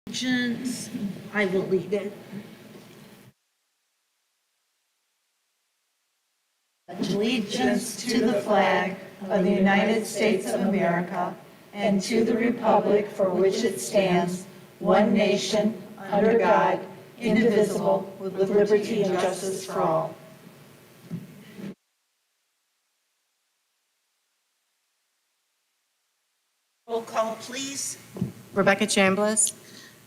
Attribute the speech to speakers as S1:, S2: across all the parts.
S1: Allegiance, I will lead it.
S2: Allegiance to the flag of the United States of America and to the republic for which it stands, one nation, under God, indivisible, with liberty and justice for all.
S1: Roll call, please.
S3: Rebecca Chambliss.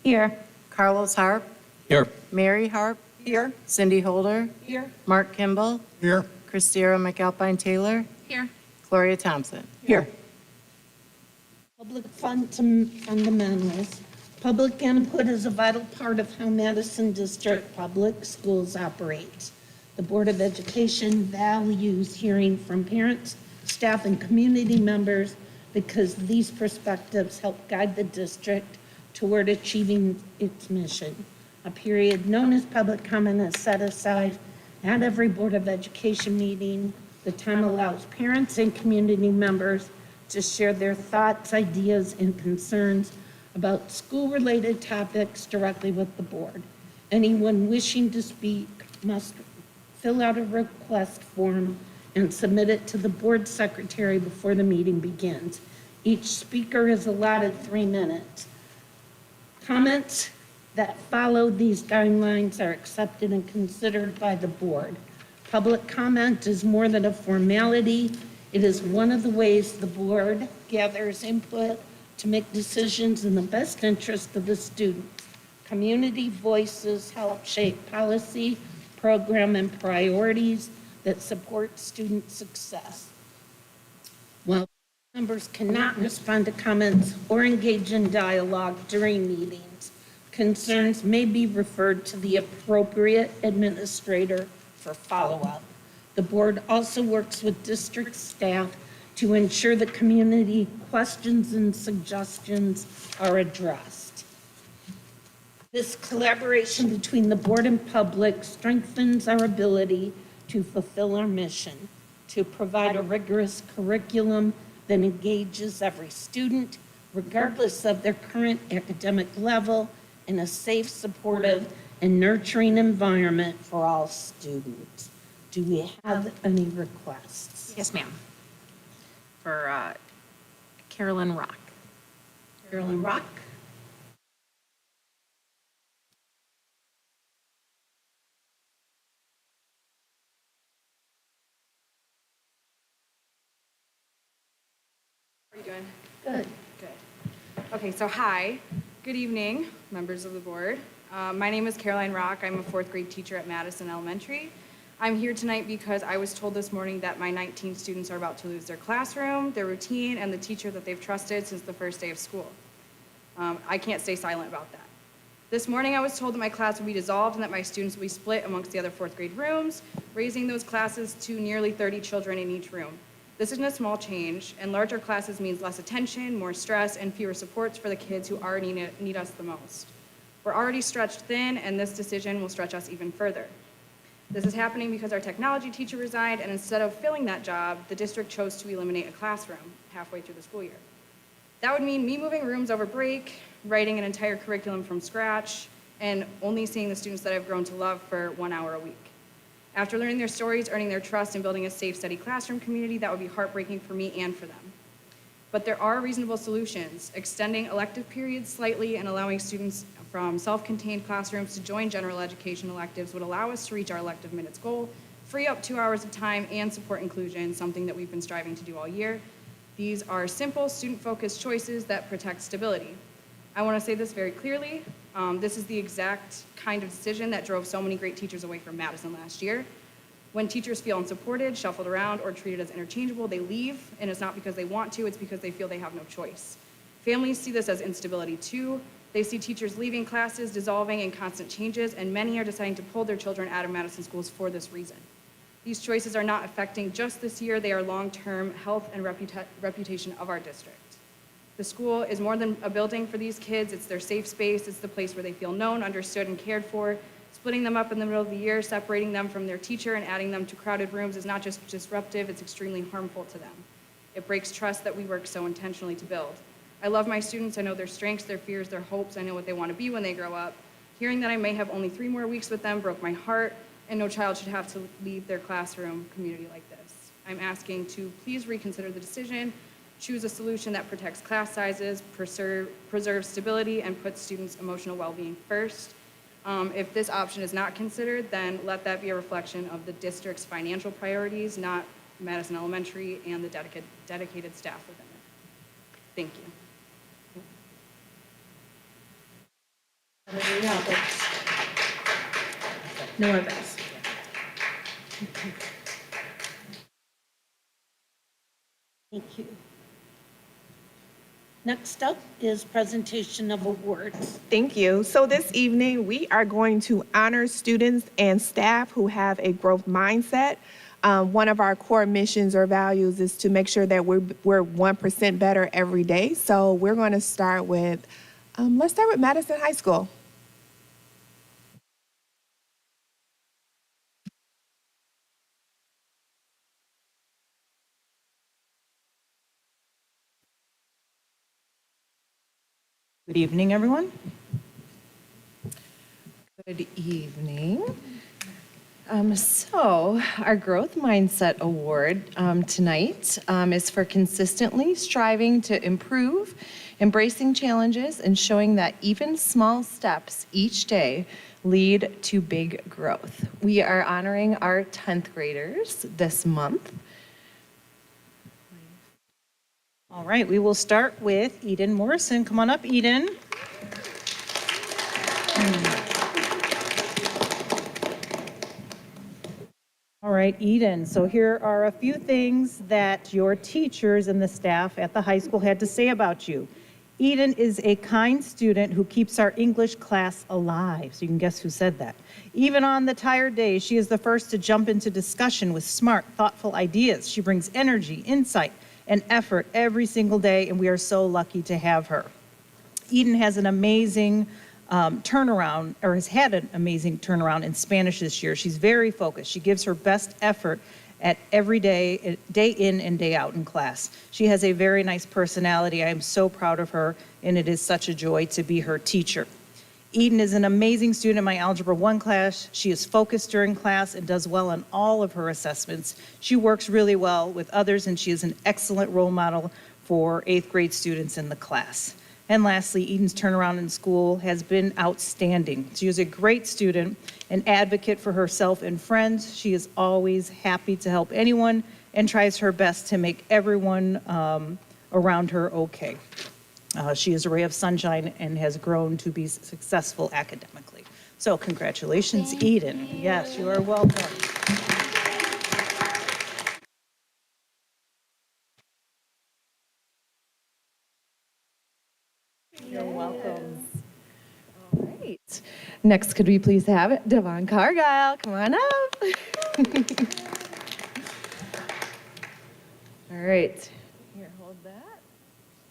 S3: Here. Carlos Harp.
S4: Here.
S3: Mary Harp.
S1: Here.
S3: Cindy Holder.
S1: Here.
S3: Mark Kimball.
S4: Here.
S3: Christira McAlpine Taylor.
S1: Here.
S3: Gloria Thompson.
S4: Here.
S1: Public fundamentals. Public input is a vital part of how Madison District Public Schools operates. The Board of Education values hearing from parents, staff, and community members because these perspectives help guide the district toward achieving its mission. A period known as public comment is set aside at every Board of Education meeting. The time allows parents and community members to share their thoughts, ideas, and concerns about school-related topics directly with the board. Anyone wishing to speak must fill out a request form and submit it to the board secretary before the meeting begins. Each speaker is allotted 3 minutes. Comments that follow these guidelines are accepted and considered by the board. Public comment is more than a formality. It is one of the ways the board gathers input to make decisions in the best interest of the students. Community voices help shape policy, program, and priorities that support student success. While members cannot respond to comments or engage in dialogue during meetings, concerns may be referred to the appropriate administrator for follow-up. The board also works with district staff to ensure that community questions and suggestions are addressed. This collaboration between the board and public strengthens our ability to fulfill our mission, to provide a rigorous curriculum that engages every student, regardless of their current academic level, in a safe, supportive, and nurturing environment for all students. Do we have any requests?
S5: Yes, ma'am. For Carolyn Rock.
S1: Carolyn Rock?
S5: How are you doing?
S1: Good.
S5: Good. Okay, so hi. Good evening, members of the board. My name is Caroline Rock. I'm a 4th grade teacher at Madison Elementary. I'm here tonight because I was told this morning that my 19 students are about to lose their classroom, their routine, and the teacher that they've trusted since the first day of school. I can't stay silent about that. This morning I was told that my class will be dissolved and that my students will be split amongst the other 4th grade rooms, raising those classes to nearly 30 children in each room. This isn't a small change, and larger classes means less attention, more stress, and fewer supports for the kids who already need us the most. We're already stretched thin, and this decision will stretch us even further. This is happening because our technology teacher resigned, and instead of filling that job, the district chose to eliminate a classroom halfway through the school year. That would mean me moving rooms over break, writing an entire curriculum from scratch, and only seeing the students that I've grown to love for 1 hour a week. After learning their stories, earning their trust, and building a safe, steady classroom community, that would be heartbreaking for me and for them. But there are reasonable solutions. Extending elective periods slightly and allowing students from self-contained classrooms to join general education electives would allow us to reach our elective minutes goal, free up 2 hours of time, and support inclusion, something that we've been striving to do all year. These are simple, student-focused choices that protect stability. I want to say this very clearly. This is the exact kind of decision that drove so many great teachers away from Madison last year. When teachers feel unsupported, shuffled around, or treated as interchangeable, they leave, and it's not because they want to, it's because they feel they have no choice. Families see this as instability too. They see teachers leaving classes, dissolving, and constant changes, and many are deciding to pull their children out of Madison schools for this reason. These choices are not affecting just this year, they are long-term health and reputation of our district. The school is more than a building for these kids. It's their safe space. It's the place where they feel known, understood, and cared for. Splitting them up in the middle of the year, separating them from their teacher, and adding them to crowded rooms is not just disruptive, it's extremely harmful to them. It breaks trust that we work so intentionally to build. I love my students. I know their strengths, their fears, their hopes. I know what they want to be when they grow up. Hearing that I may have only 3 more weeks with them broke my heart, and no child should have to leave their classroom community like this. I'm asking to please reconsider the decision, choose a solution that protects class sizes, preserves stability, and puts students' emotional well-being first. If this option is not considered, then let that be a reflection of the district's financial priorities, not Madison Elementary and the dedicated staff within it. Thank you.
S1: Valerie Roberts. No others. Thank you. Next up is presentation of awards.
S4: Thank you. So this evening, we are going to honor students and staff who have a growth mindset. One of our core missions or values is to make sure that we're 1% better every day. So we're going to start with, let's start with Madison High School.
S6: Good evening, everyone.
S7: Good evening. So our Growth Mindset Award tonight is for consistently striving to improve, embracing challenges, and showing that even small steps each day lead to big growth. We are honoring our 10th graders this month.
S6: All right, we will start with Eden Morrison. Come on up, Eden. All right, Eden, so here are a few things that your teachers and the staff at the high school had to say about you. Eden is a kind student who keeps our English class alive. So you can guess who said that. Even on the tired days, she is the first to jump into discussion with smart, thoughtful ideas. She brings energy, insight, and effort every single day, and we are so lucky to have her. Eden has an amazing turnaround, or has had an amazing turnaround in Spanish this year. She's very focused. She gives her best effort at every day, day in and day out in class. She has a very nice personality. I am so proud of her, and it is such a joy to be her teacher. Eden is an amazing student in my Algebra 1 class. She is focused during class and does well on all of her assessments. She works really well with others, and she is an excellent role model for 8th grade students in the class. And lastly, Eden's turnaround in school has been outstanding. She is a great student, an advocate for herself and friends. She is always happy to help anyone and tries her best to make everyone around her okay. She is a ray of sunshine and has grown to be successful academically. So congratulations, Eden. Yes, you are welcome. You're welcome.
S7: All right. Next, could we please have Devon Cargile? Come on up. All right. Here, hold that.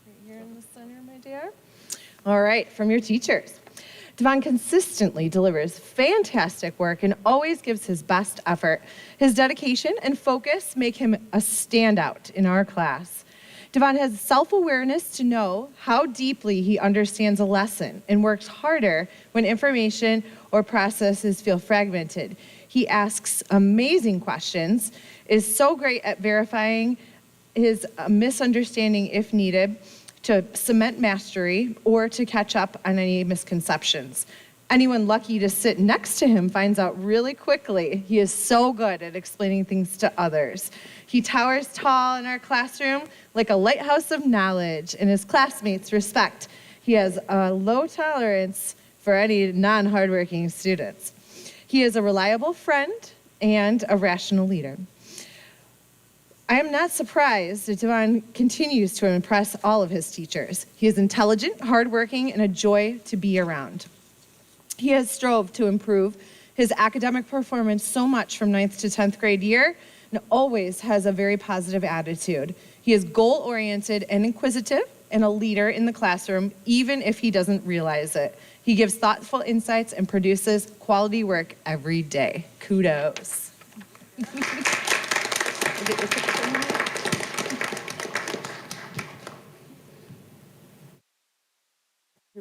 S7: Right here in the center, my dear. All right, from your teachers. Devon consistently delivers fantastic work and always gives his best effort. His dedication and focus make him a standout in our class. Devon has self-awareness to know how deeply he understands a lesson and works harder when information or processes feel fragmented. He asks amazing questions, is so great at verifying his misunderstanding if needed, to cement mastery or to catch up on any misconceptions. Anyone lucky to sit next to him finds out really quickly he is so good at explaining things to others. He towers tall in our classroom like a lighthouse of knowledge, and his classmates respect. He has a low tolerance for any non-hardworking students. He is a reliable friend and a rational leader. I am not surprised that Devon continues to impress all of his teachers. He is intelligent, hardworking, and a joy to be around. He has strove to improve his academic performance so much from 9th to 10th grade year and always has a very positive attitude. He is goal-oriented and inquisitive and a leader in the classroom, even if he doesn't realize it. He gives thoughtful insights and produces quality work every day. Kudos.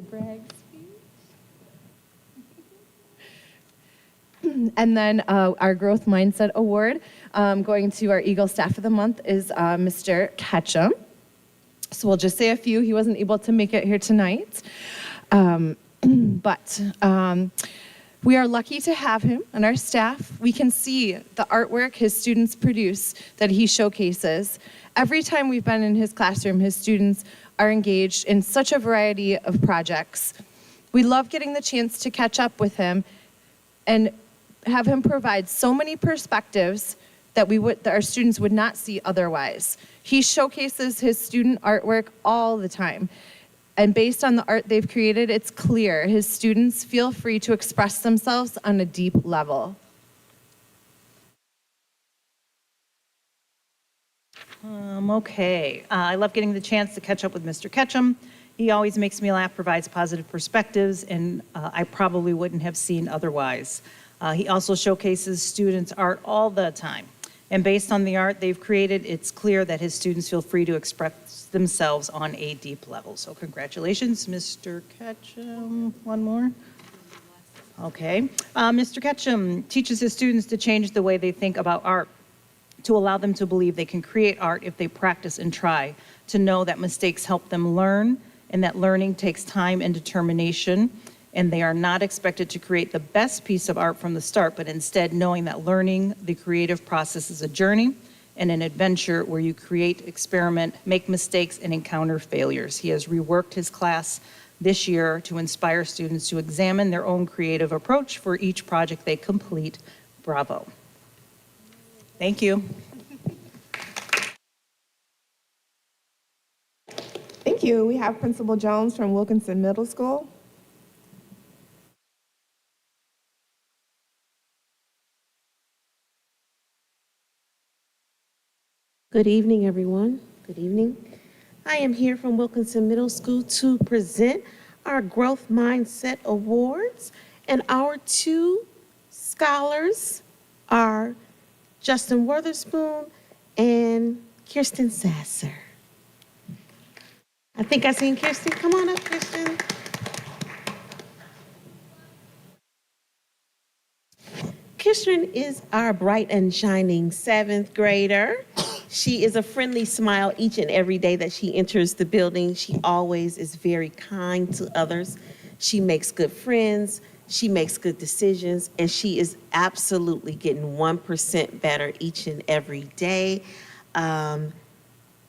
S7: Bragg's speech. And then our Growth Mindset Award going to our Eagle Staff of the Month is Mr. Ketchum. So we'll just say a few. He wasn't able to make it here tonight. But we are lucky to have him on our staff. We can see the artwork his students produce that he showcases. Every time we've been in his classroom, his students are engaged in such a variety of projects. We love getting the chance to catch up with him and have him provide so many perspectives that our students would not see otherwise. He showcases his student artwork all the time. And based on the art they've created, it's clear his students feel free to express themselves on a deep level.
S6: Okay. I love getting the chance to catch up with Mr. Ketchum. He always makes me laugh, provides positive perspectives, and I probably wouldn't have seen otherwise. He also showcases students' art all the time. And based on the art they've created, it's clear that his students feel free to express themselves on a deep level. So congratulations, Mr. Ketchum. One more. Okay. Mr. Ketchum teaches his students to change the way they think about art, to allow them to believe they can create art if they practice and try, to know that mistakes help them learn, and that learning takes time and determination, and they are not expected to create the best piece of art from the start, but instead knowing that learning the creative process is a journey and an adventure where you create, experiment, make mistakes, and encounter failures. He has reworked his class this year to inspire students to examine their own creative approach for each project they complete. Bravo. Thank you.
S8: Thank you. We have Principal Jones from Wilkinson Middle School.
S9: Good evening, everyone. Good evening. I am here from Wilkinson Middle School to present our Growth Mindset Awards, and our two scholars are Justin Witherspoon and Kirsten Sasser. I think I seen Kirsten. Come on up, Kirsten. Kirsten is our bright and shining seventh grader. She is a friendly smile each and every day that she enters the building. She always is very kind to others. She makes good friends. She makes good decisions, and she is absolutely getting 1% better each and every day.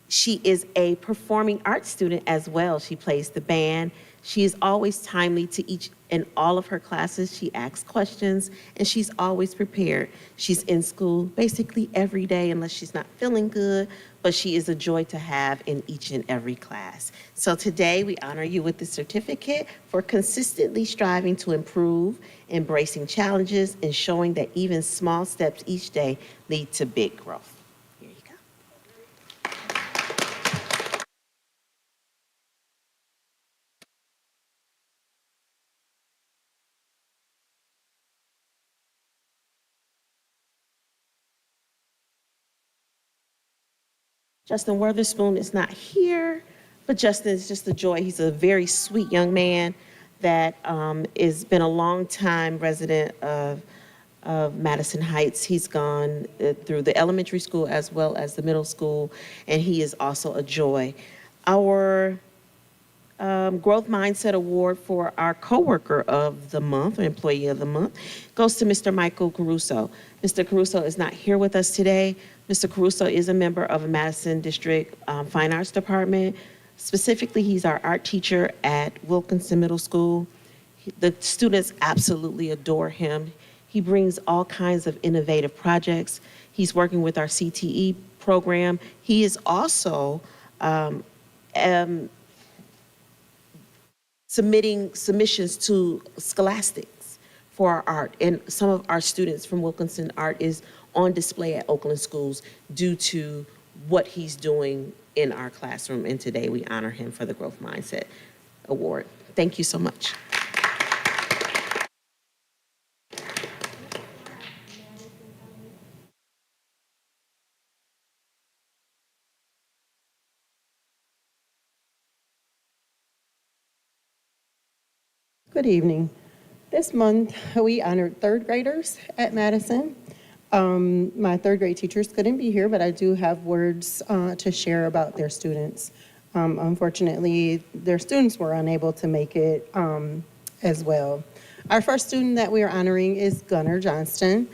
S9: She is a performing arts student as well. She plays the band. She is always timely to each and all of her classes. She asks questions, and she's always prepared. She's in school basically every day unless she's not feeling good, but she is a joy to have in each and every class. So today we honor you with the certificate for consistently striving to improve, embracing challenges, and showing that even small steps each day lead to big growth. Here you go. Justin Witherspoon is not here, but Justin is just a joy. He's a very sweet young man that has been a long time resident of Madison Heights. He's gone through the elementary school as well as the middle school, and he is also a joy. Our Growth Mindset Award for our coworker of the month, or employee of the month, goes to Mr. Michael Caruso. Mr. Caruso is not here with us today. Mr. Caruso is a member of a Madison District Fine Arts Department. Specifically, he's our art teacher at Wilkinson Middle School. The students absolutely adore him. He brings all kinds of innovative projects. He's working with our CTE program. He is also submitting submissions to Scholastics for our art. And some of our students from Wilkinson art is on display at Oakland schools due to what he's doing in our classroom. And today we honor him for the Growth Mindset Award. Thank you so much.
S10: Good evening. This month, we honored third graders at Madison. My third grade teachers couldn't be here, but I do have words to share about their students. Unfortunately, their students were unable to make it as well. Our first student that we are honoring is Gunnar Johnston.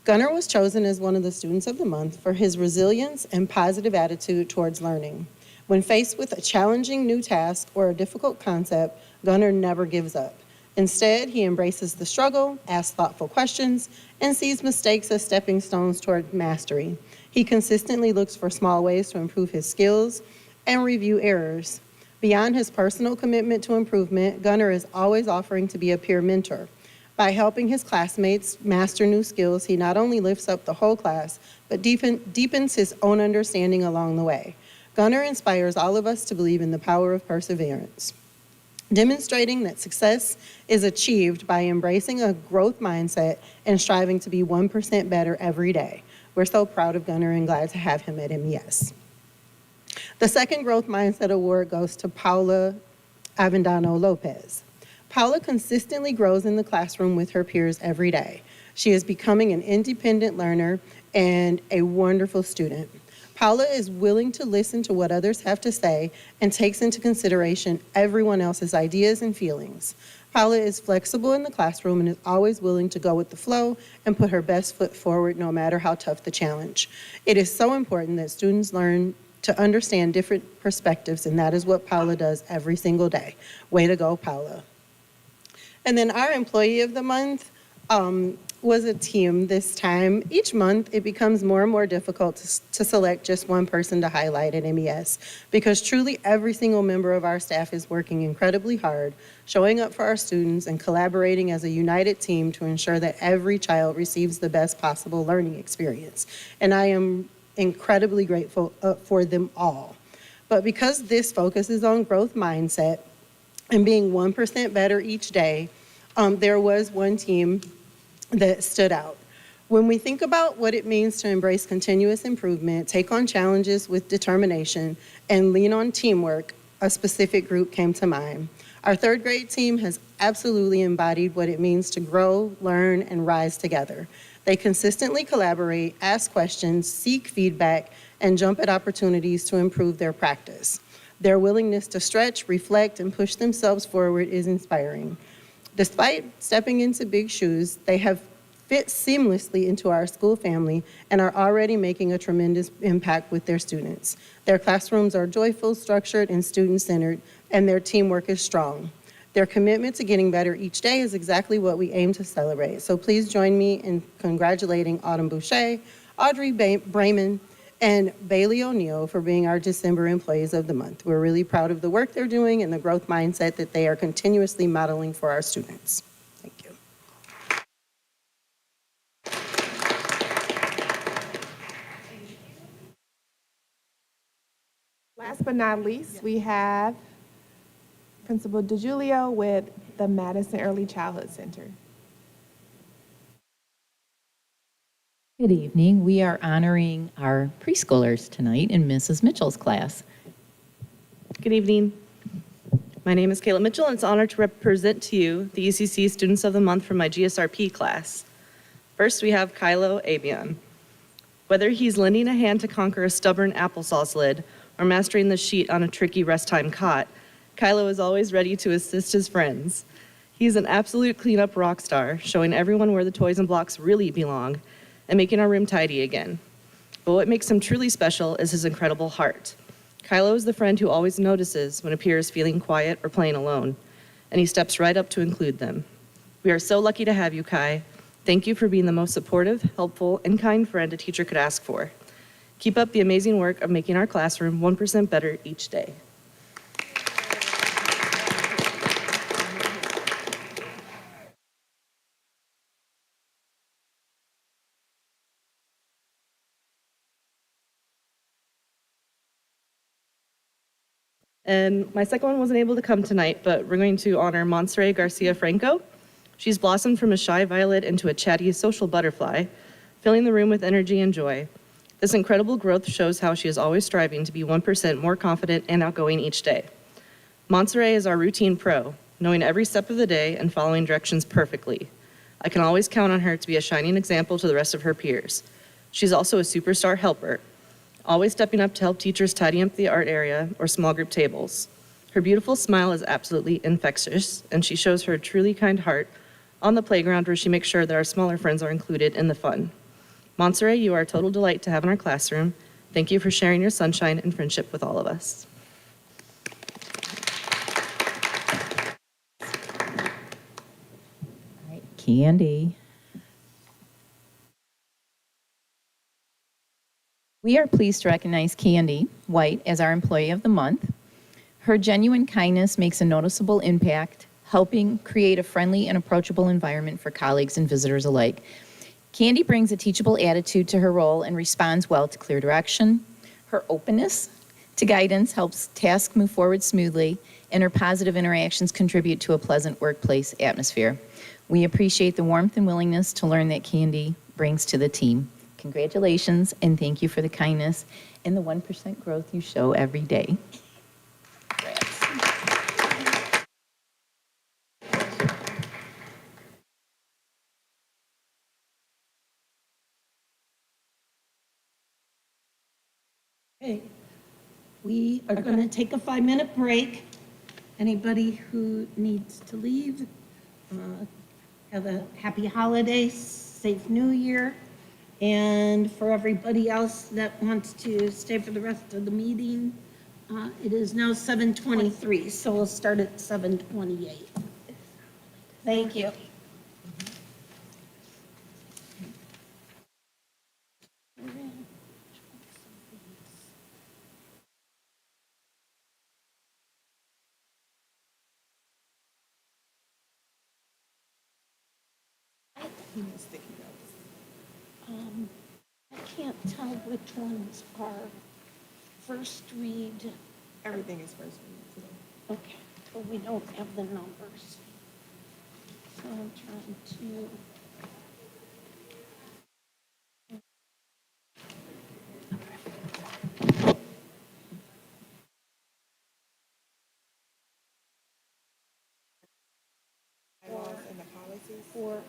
S10: Gunnar was chosen as one of the students of the month for his resilience and positive attitude towards learning. When faced with a challenging new task or a difficult concept, Gunnar never gives up. Instead, he embraces the struggle, asks thoughtful questions, and sees mistakes as stepping stones toward mastery. He consistently looks for small ways to improve his skills and review errors. Beyond his personal commitment to improvement, Gunnar is always offering to be a peer mentor. By helping his classmates master new skills, he not only lifts up the whole class, but deepens his own understanding along the way. Gunnar inspires all of us to believe in the power of perseverance, demonstrating that success is achieved by embracing a growth mindset and striving to be 1% better every day. We're so proud of Gunnar and glad to have him at MES. The second Growth Mindset Award goes to Paula Avendano Lopez. Paula consistently grows in the classroom with her peers every day. She is becoming an independent learner and a wonderful student. Paula is willing to listen to what others have to say and takes into consideration everyone else's ideas and feelings. Paula is flexible in the classroom and is always willing to go with the flow and put her best foot forward no matter how tough the challenge. It is so important that students learn to understand different perspectives, and that is what Paula does every single day. Way to go, Paula. And then our Employee of the Month was a team this time. Each month, it becomes more and more difficult to select just one person to highlight at MES because truly every single member of our staff is working incredibly hard, showing up for our students and collaborating as a united team to ensure that every child receives the best possible learning experience. And I am incredibly grateful for them all. But because this focuses on growth mindset and being 1% better each day, there was one team that stood out. When we think about what it means to embrace continuous improvement, take on challenges with determination, and lean on teamwork, a specific group came to mind. Our third grade team has absolutely embodied what it means to grow, learn, and rise together. They consistently collaborate, ask questions, seek feedback, and jump at opportunities to improve their practice. Their willingness to stretch, reflect, and push themselves forward is inspiring. Despite stepping into big shoes, they have fit seamlessly into our school family and are already making a tremendous impact with their students. Their classrooms are joyful, structured, and student-centered, and their teamwork is strong. Their commitment to getting better each day is exactly what we aim to celebrate. So please join me in congratulating Autumn Boucher, Audrey Brayman, and Bailey O'Neill for being our December Employees of the Month. We're really proud of the work they're doing and the growth mindset that they are continuously modeling for our students. Thank you.
S8: Last but not least, we have Principal DeGiulio with the Madison Early Childhood Center.
S11: Good evening. We are honoring our preschoolers tonight in Mrs. Mitchell's class.
S12: Good evening. My name is Kayla Mitchell, and it's an honor to represent to you the ECC Students of the Month from my GSRP class. First, we have Kylo Abion. Whether he's lending a hand to conquer a stubborn applesauce lid or mastering the sheet on a tricky rest time cot, Kylo is always ready to assist his friends. He's an absolute cleanup rock star, showing everyone where the toys and blocks really belong and making our room tidy again. But what makes him truly special is his incredible heart. Kylo is the friend who always notices when a peer is feeling quiet or playing alone, and he steps right up to include them. We are so lucky to have you, Kai. Thank you for being the most supportive, helpful, and kind friend a teacher could ask for. Keep up the amazing work of making our classroom 1% better each day. And my second one wasn't able to come tonight, but we're going to honor Monserrat Garcia Franco. She's blossomed from a shy violet into a chatty social butterfly, filling the room with energy and joy. This incredible growth shows how she is always striving to be 1% more confident and outgoing each day. Monserrat is our routine pro. knowing every step of the day and following directions perfectly. I can always count on her to be a shining example to the rest of her peers. She's also a superstar helper, always stepping up to help teachers tidy up the art area or small group tables. Her beautiful smile is absolutely infectious, and she shows her truly kind heart on the playground where she makes sure that our smaller friends are included in the fun. Monserrat, you are a total delight to have in our classroom. Thank you for sharing your sunshine and friendship with all of us.
S11: All right, Candy. We are pleased to recognize Candy White as our Employee of the Month. Her genuine kindness makes a noticeable impact, helping create a friendly and approachable environment for colleagues and visitors alike. Candy brings a teachable attitude to her role and responds well to clear direction. Her openness to guidance helps tasks move forward smoothly, and her positive interactions contribute to a pleasant workplace atmosphere. We appreciate the warmth and willingness to learn that Candy brings to the team. Congratulations, and thank you for the kindness and the 1% growth you show every day.
S1: Okay, we are going to take a 5-minute break. Anybody who needs to leave, have a happy holidays, safe new year. And for everybody else that wants to stay for the rest of the meeting, it is now 7:23, so we'll start at 7:28. Thank you. I can't tell which ones are first read.
S8: Everything is first read today.
S1: Okay, but we don't have the numbers. So I'm trying to.
S8: Bylaws and the policies.
S1: For,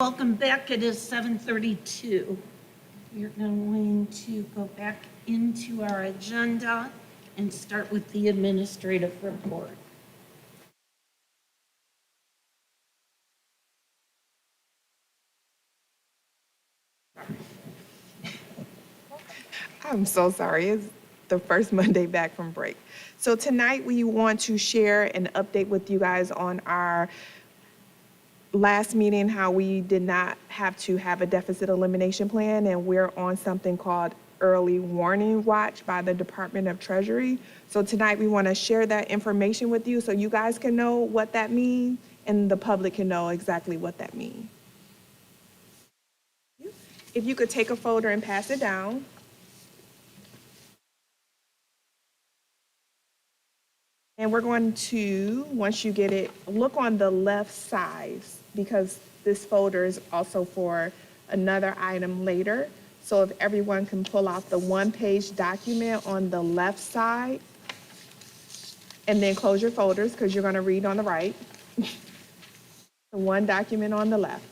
S1: Welcome back. It is 7:32. We're going to go back into our agenda and start with the administrative report.
S8: I'm so sorry. It's the first Monday back from break. So tonight we want to share an update with you guys on our last meeting, how we did not have to have a deficit elimination plan, and we're on something called early warning watch by the Department of Treasury. So tonight we want to share that information with you so you guys can know what that means and the public can know exactly what that means. If you could take a folder and pass it down. And we're going to, once you get it, look on the left side because this folder is also for another item later. So if everyone can pull out the one-page document on the left side and then close your folders because you're going to read on the right. The one document on the left.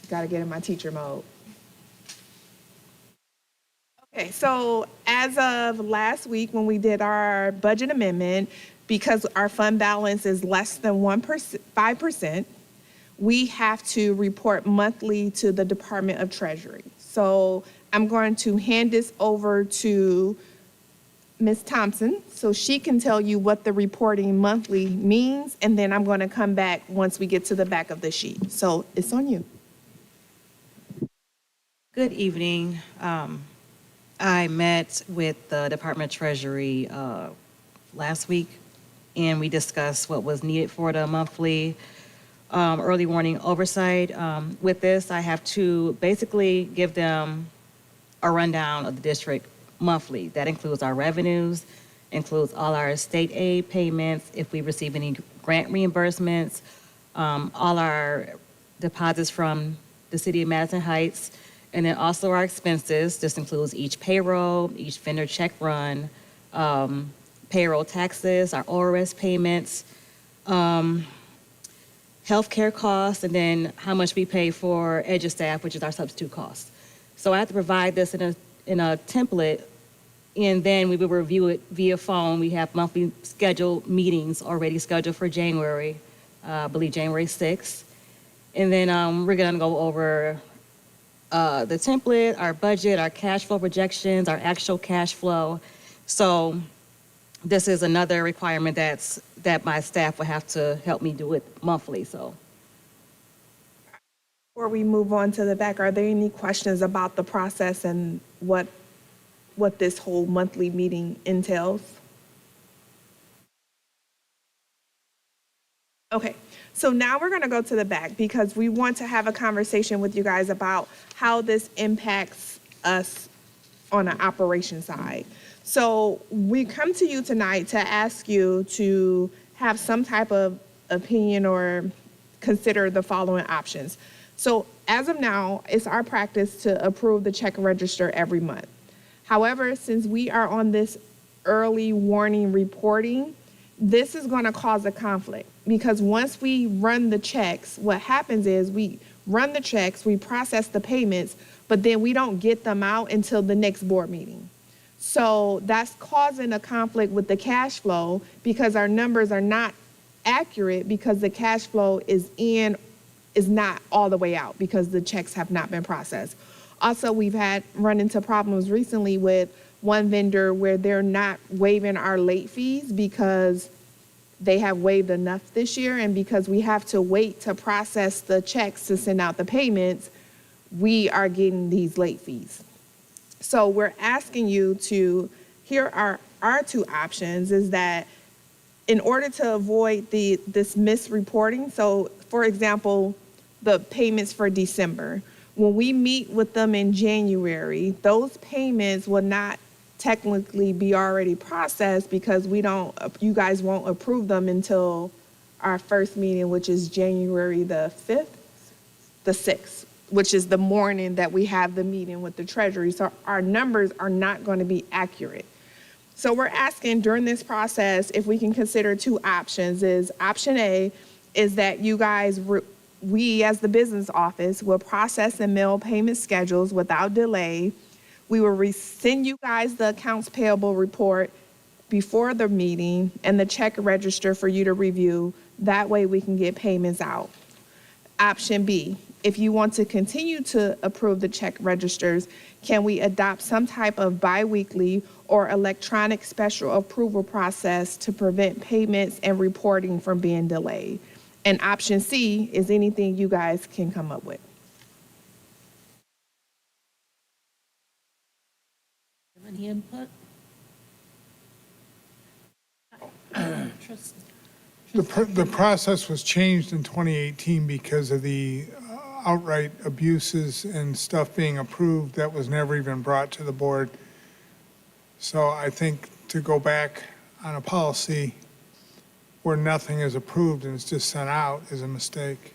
S8: Got to get in my teacher mode. Okay, so as of last week when we did our budget amendment, because our fund balance is less than 5%, we have to report monthly to the Department of Treasury. So I'm going to hand this over to Ms. Thompson so she can tell you what the reporting monthly means, and then I'm going to come back once we get to the back of the sheet. So it's on you.
S13: Good evening. I met with the Department of Treasury last week, and we discussed what was needed for the monthly early warning oversight. With this, I have to basically give them a rundown of the district monthly. That includes our revenues, includes all our state aid payments, if we receive any grant reimbursements, all our deposits from the city of Madison Heights, and then also our expenses. This includes each payroll, each vendor check run, payroll taxes, our ORS payments, healthcare costs, and then how much we pay for EduStaff, which is our substitute costs. So I have to provide this in a template, and then we will review it via phone. We have monthly scheduled meetings already scheduled for January, I believe January 6th. And then we're gonna go over the template, our budget, our cash flow projections, our actual cash flow. So this is another requirement that my staff will have to help me do it monthly, so.
S8: Before we move on to the back, are there any questions about the process and what this whole monthly meeting entails? Okay, so now we're gonna go to the back because we want to have a conversation with you guys about how this impacts us on an operation side. So we come to you tonight to ask you to have some type of opinion or consider the following options. So as of now, it's our practice to approve the check register every month. However, since we are on this early warning reporting, this is going to cause a conflict because once we run the checks, what happens is we run the checks, we process the payments, but then we don't get them out until the next board meeting. So that's causing a conflict with the cash flow because our numbers are not accurate because the cash flow is not all the way out because the checks have not been processed. Also, we've run into problems recently with one vendor where they're not waiving our late fees because they have waived enough this year, and because we have to wait to process the checks to send out the payments, we are getting these late fees. So we're asking you to, here are our two options, is that in order to avoid this misreporting, so for example, the payments for December, when we meet with them in January, those payments will not technically be already processed because you guys won't approve them until our first meeting, which is January the 6th, which is the morning that we have the meeting with the Treasury. So our numbers are not going to be accurate. So we're asking during this process if we can consider two options. Option A is that you guys we, as the business office, will process and mail payment schedules without delay. We will send you guys the accounts payable report before the meeting and the check register for you to review. That way we can get payments out. Option B, if you want to continue to approve the check registers, can we adopt some type of biweekly or electronic special approval process to prevent payments and reporting from being delayed? And option C is anything you guys can come up with.
S1: Any input? Trustee.
S14: The process was changed in 2018 because of the outright abuses and stuff being approved that was never even brought to the board. So I think to go back on a policy where nothing is approved and it's just sent out is a mistake.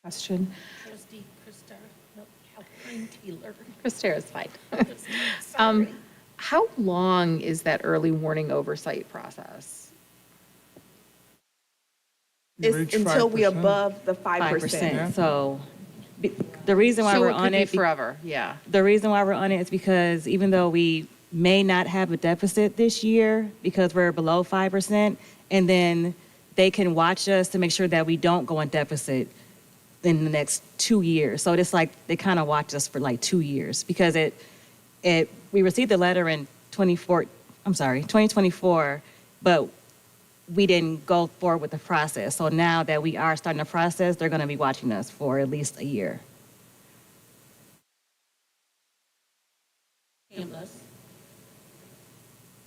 S7: Question.
S1: Trustee Christar, no, Calpine Taylor.
S11: Christara's fine.
S1: Sorry.
S11: How long is that early warning oversight process?
S14: You
S8: It's
S14: reach
S8: until we
S14: 5%.
S8: above the 5%.
S13: 5%. So the reason why
S11: So
S13: we're
S11: it could
S13: on
S11: be
S13: it.
S11: forever, yeah.
S13: The reason why we're on it is because even though we may not have a deficit this year because we're below 5%, and then they can watch us to make sure that we don't go in deficit in the next 2 years. So it's like they kind of watch us for like 2 years because we received the letter in 2024, but we didn't go forward with the process. So now that we are starting the process, they're going to be watching us for at least a year.
S1: Candace.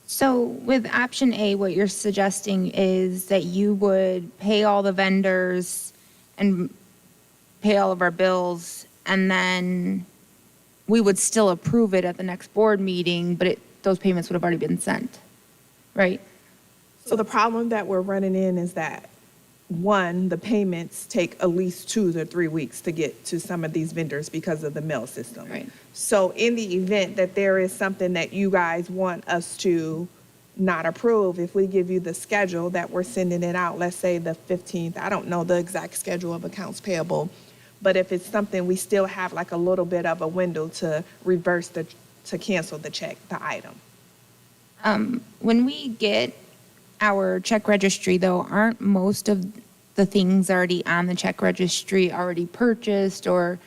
S15: So with option A, what you're suggesting is that you would pay all the vendors and pay all of our bills, and then we would still approve it at the next board meeting, but those payments would have already been sent, right?
S8: So the problem that we're running in is that, one, the payments take at least 2 to 3 weeks to get to some of these vendors because of the mail system.
S15: Right.
S8: So in the event that there is something that you guys want us to not approve, if we give you the schedule that we're sending it out, let's say the 15th, I don't know the exact schedule of accounts payable, but if it's something, we still have like a little bit of a window to to cancel the check, the item.
S15: When we get our check registry, though, aren't most of the things already on the check registry already purchased or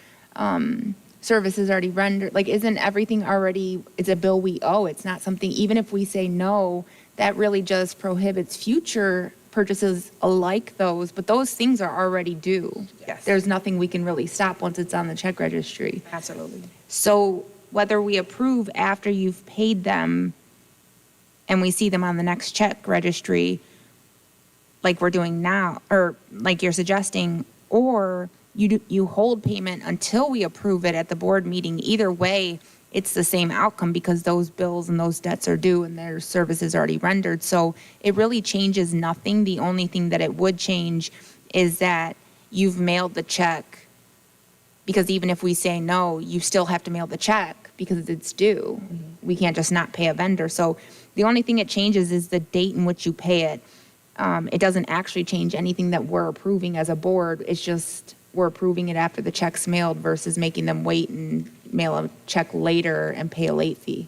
S15: services already rendered? Like, isn't everything already, it's a bill we owe? It's not something, even if we say no, that really just prohibits future purchases like those, but those things are already due.
S8: Yes.
S15: There's nothing we can really stop once it's on the check registry.
S8: Absolutely.
S15: So whether we approve after you've paid them and we see them on the next check registry, like we're doing now, or like you're suggesting, or you hold payment until we approve it at the board meeting, either way, it's the same outcome because those bills and those debts are due and their services already rendered. So it really changes nothing. The only thing that it would change is that you've mailed the check, because even if we say no, you still have to mail the check because it's due.
S8: Mm-hmm.
S15: We can't just not pay a vendor. So the only thing it changes is the date in which you pay it. It doesn't actually change anything that we're approving as a board. It's just we're approving it after the check's mailed versus making them wait and mail a check later and pay a late fee.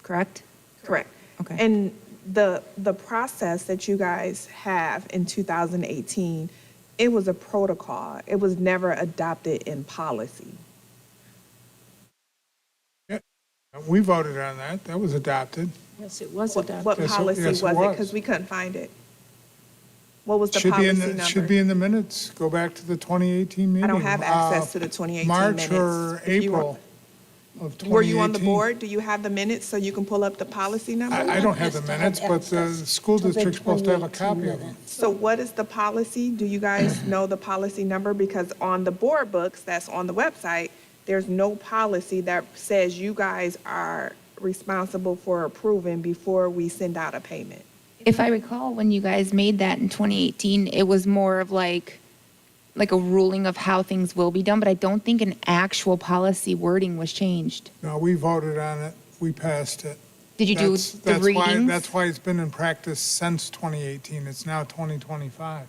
S15: Correct?
S8: Correct.
S15: Okay.
S8: And the process that you guys have in 2018, it was a protocol. It was never adopted in policy.
S14: Yeah, we voted on that. That was adopted.
S1: Yes, it was
S8: What
S1: adopted.
S14: Yes,
S8: policy
S14: yes,
S8: was
S14: it
S8: it?
S14: was.
S8: Because we couldn't find it. What was the
S14: Should be
S8: policy
S14: in
S8: number?
S14: should be in the minutes. Go back to the 2018 meeting.
S8: I don't have access to the 2018
S14: March
S8: minutes.
S14: or
S8: If you
S14: April of 2018.
S8: Were you on the board? Do you have the minutes so you can pull up the policy number?
S14: I don't have the minutes, but the school
S1: to the
S14: district's supposed to have a
S1: 2018
S14: copy of them.
S1: minutes.
S8: So what is the policy? Do you guys know the policy number? Because on the board books that's on the website, there's no policy that says you guys are responsible for approving before we send out a payment.
S15: If I recall, when you guys made that in 2018, it was more of like a ruling of how things will be done, but I don't think an actual policy wording was changed.
S14: No, we voted on it. We passed it.
S15: Did you do the readings?
S14: That's why it's been in practice since 2018. It's now 2025.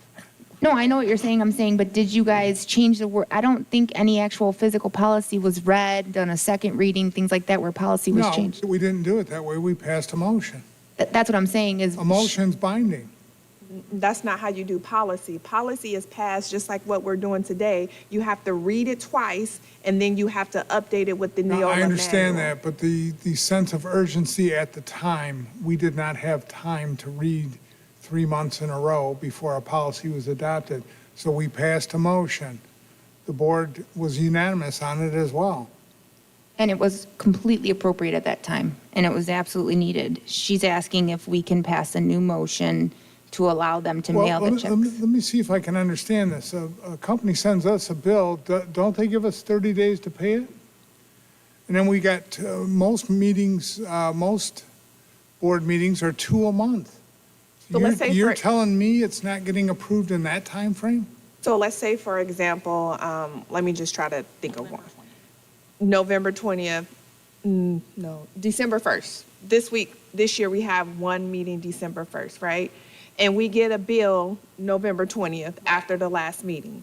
S15: No, I know what you're saying. I'm saying, but did you guys change the word? I don't think any actual physical policy was read, done a second reading, things like that, where policy was changed.
S14: No, we didn't do it that way. We passed a motion.
S15: That's what I'm saying is.
S14: A motion's binding.
S8: That's not how you do policy. Policy is passed just like what we're doing today. You have to read it twice, and then you have to update it with the Neola
S14: I understand
S8: manual.
S14: that, but the sense of urgency at the time, we did not have time to read 3 months in a row before a policy was adopted. So we passed a motion. The board was unanimous on it as well.
S15: And it was completely appropriate at that time, and it was absolutely needed. She's asking if we can pass a new motion to allow them to mail the checks.
S14: Let me see if I can understand this. A company sends us a bill, don't they give us 30 days to pay it? And then we got most meetings, most board meetings are 2 a month.
S8: So let's say
S14: You're
S8: for-
S14: telling me it's not getting approved in that time frame?
S8: So let's say, for example, let me just try to think of one. November 20th, no, December 1st. This year, we have one meeting December 1st, right? And we get a bill November 20th after the last meeting.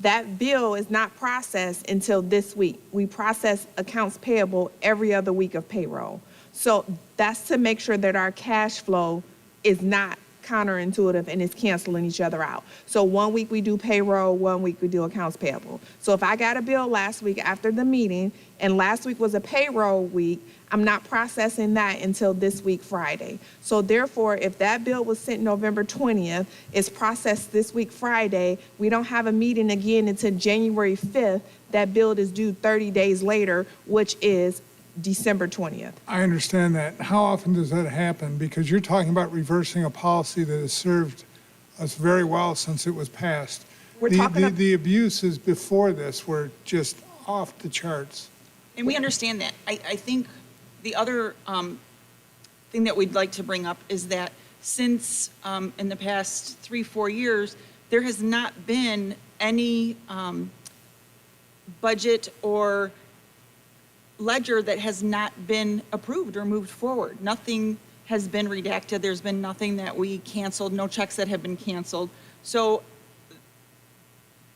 S8: That bill is not processed until this week. We process accounts payable every other week of payroll. So that's to make sure that our cash flow is not counterintuitive and is canceling each other out. So 1 week we do payroll, 1 week we do accounts payable. So if I got a bill last week after the meeting, and last week was a payroll week, I'm not processing that until this week, Friday. So therefore, if that bill was sent November 20th, it's processed this week, Friday, we don't have a meeting again until January 5th, that bill is due 30 days later, which is December 20th.
S14: I understand that. How often does that happen? Because you're talking about reversing a policy that has served us very well since it was passed. The abuses before this were just off the charts.
S16: And we understand that. I think the other thing that we'd like to bring up is that since in the past 3-4 years, there has not been any budget or ledger that has not been approved or moved forward. Nothing has been redacted. There's been nothing that we canceled, no checks that have been canceled. So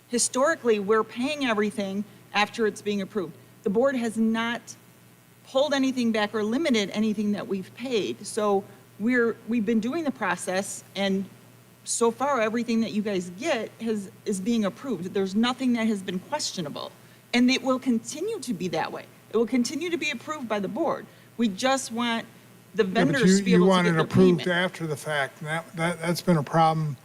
S16: historically, we're paying everything after it's being approved. The board has not pulled anything back or limited anything that we've paid. So we've been doing the process, and so far everything that you guys get is being approved. There's nothing that has been questionable, and it will continue to be that way. It will continue to be approved by the board. We just want the vendors to be able to get their payment.
S14: You want it approved after the fact, and that's been a problem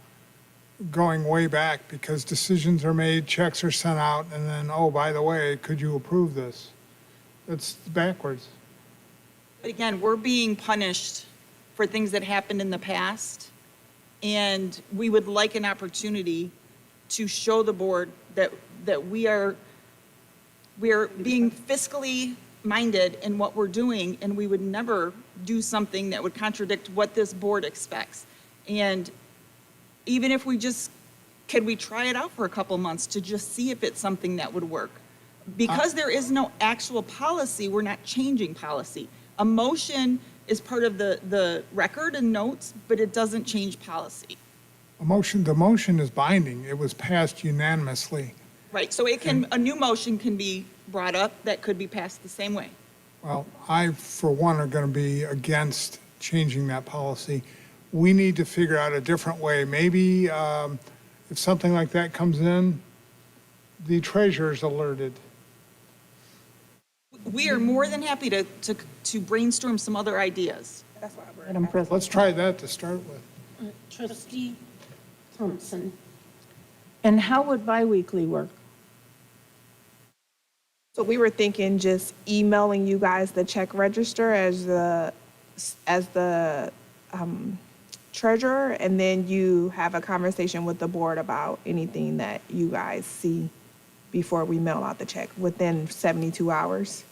S14: going way back, because decisions are made, checks are sent out, and then, oh, by the way, could you approve this? That's backwards.
S16: But again, we're being punished for things that happened in the past, and we would like an opportunity to show the board that we are being fiscally minded in what we're doing, and we would never do something that would contradict what this board expects. And even if could we try it out for a couple months to just see if it's something that would work? Because there is no actual policy, we're not changing policy. A motion is part of the record and notes, but it doesn't change policy.
S14: The motion is binding. It was passed unanimously.
S16: Right, so a new motion can be brought up that could be passed the same way.
S14: Well, I, for one, are going to be against changing that policy. We need to figure out a different way. Maybe if something like that comes in, the treasurer's alerted.
S16: We are more than happy to brainstorm some other ideas.
S8: That's why we're
S6: Madam President.
S14: Let's try that to start with.
S1: Trustee Thompson.
S6: And how would biweekly work?
S8: So we were thinking just emailing you guys the check register as the treasurer, and then you have a conversation with the board about anything that you guys see before we mail out the check within 72 hours.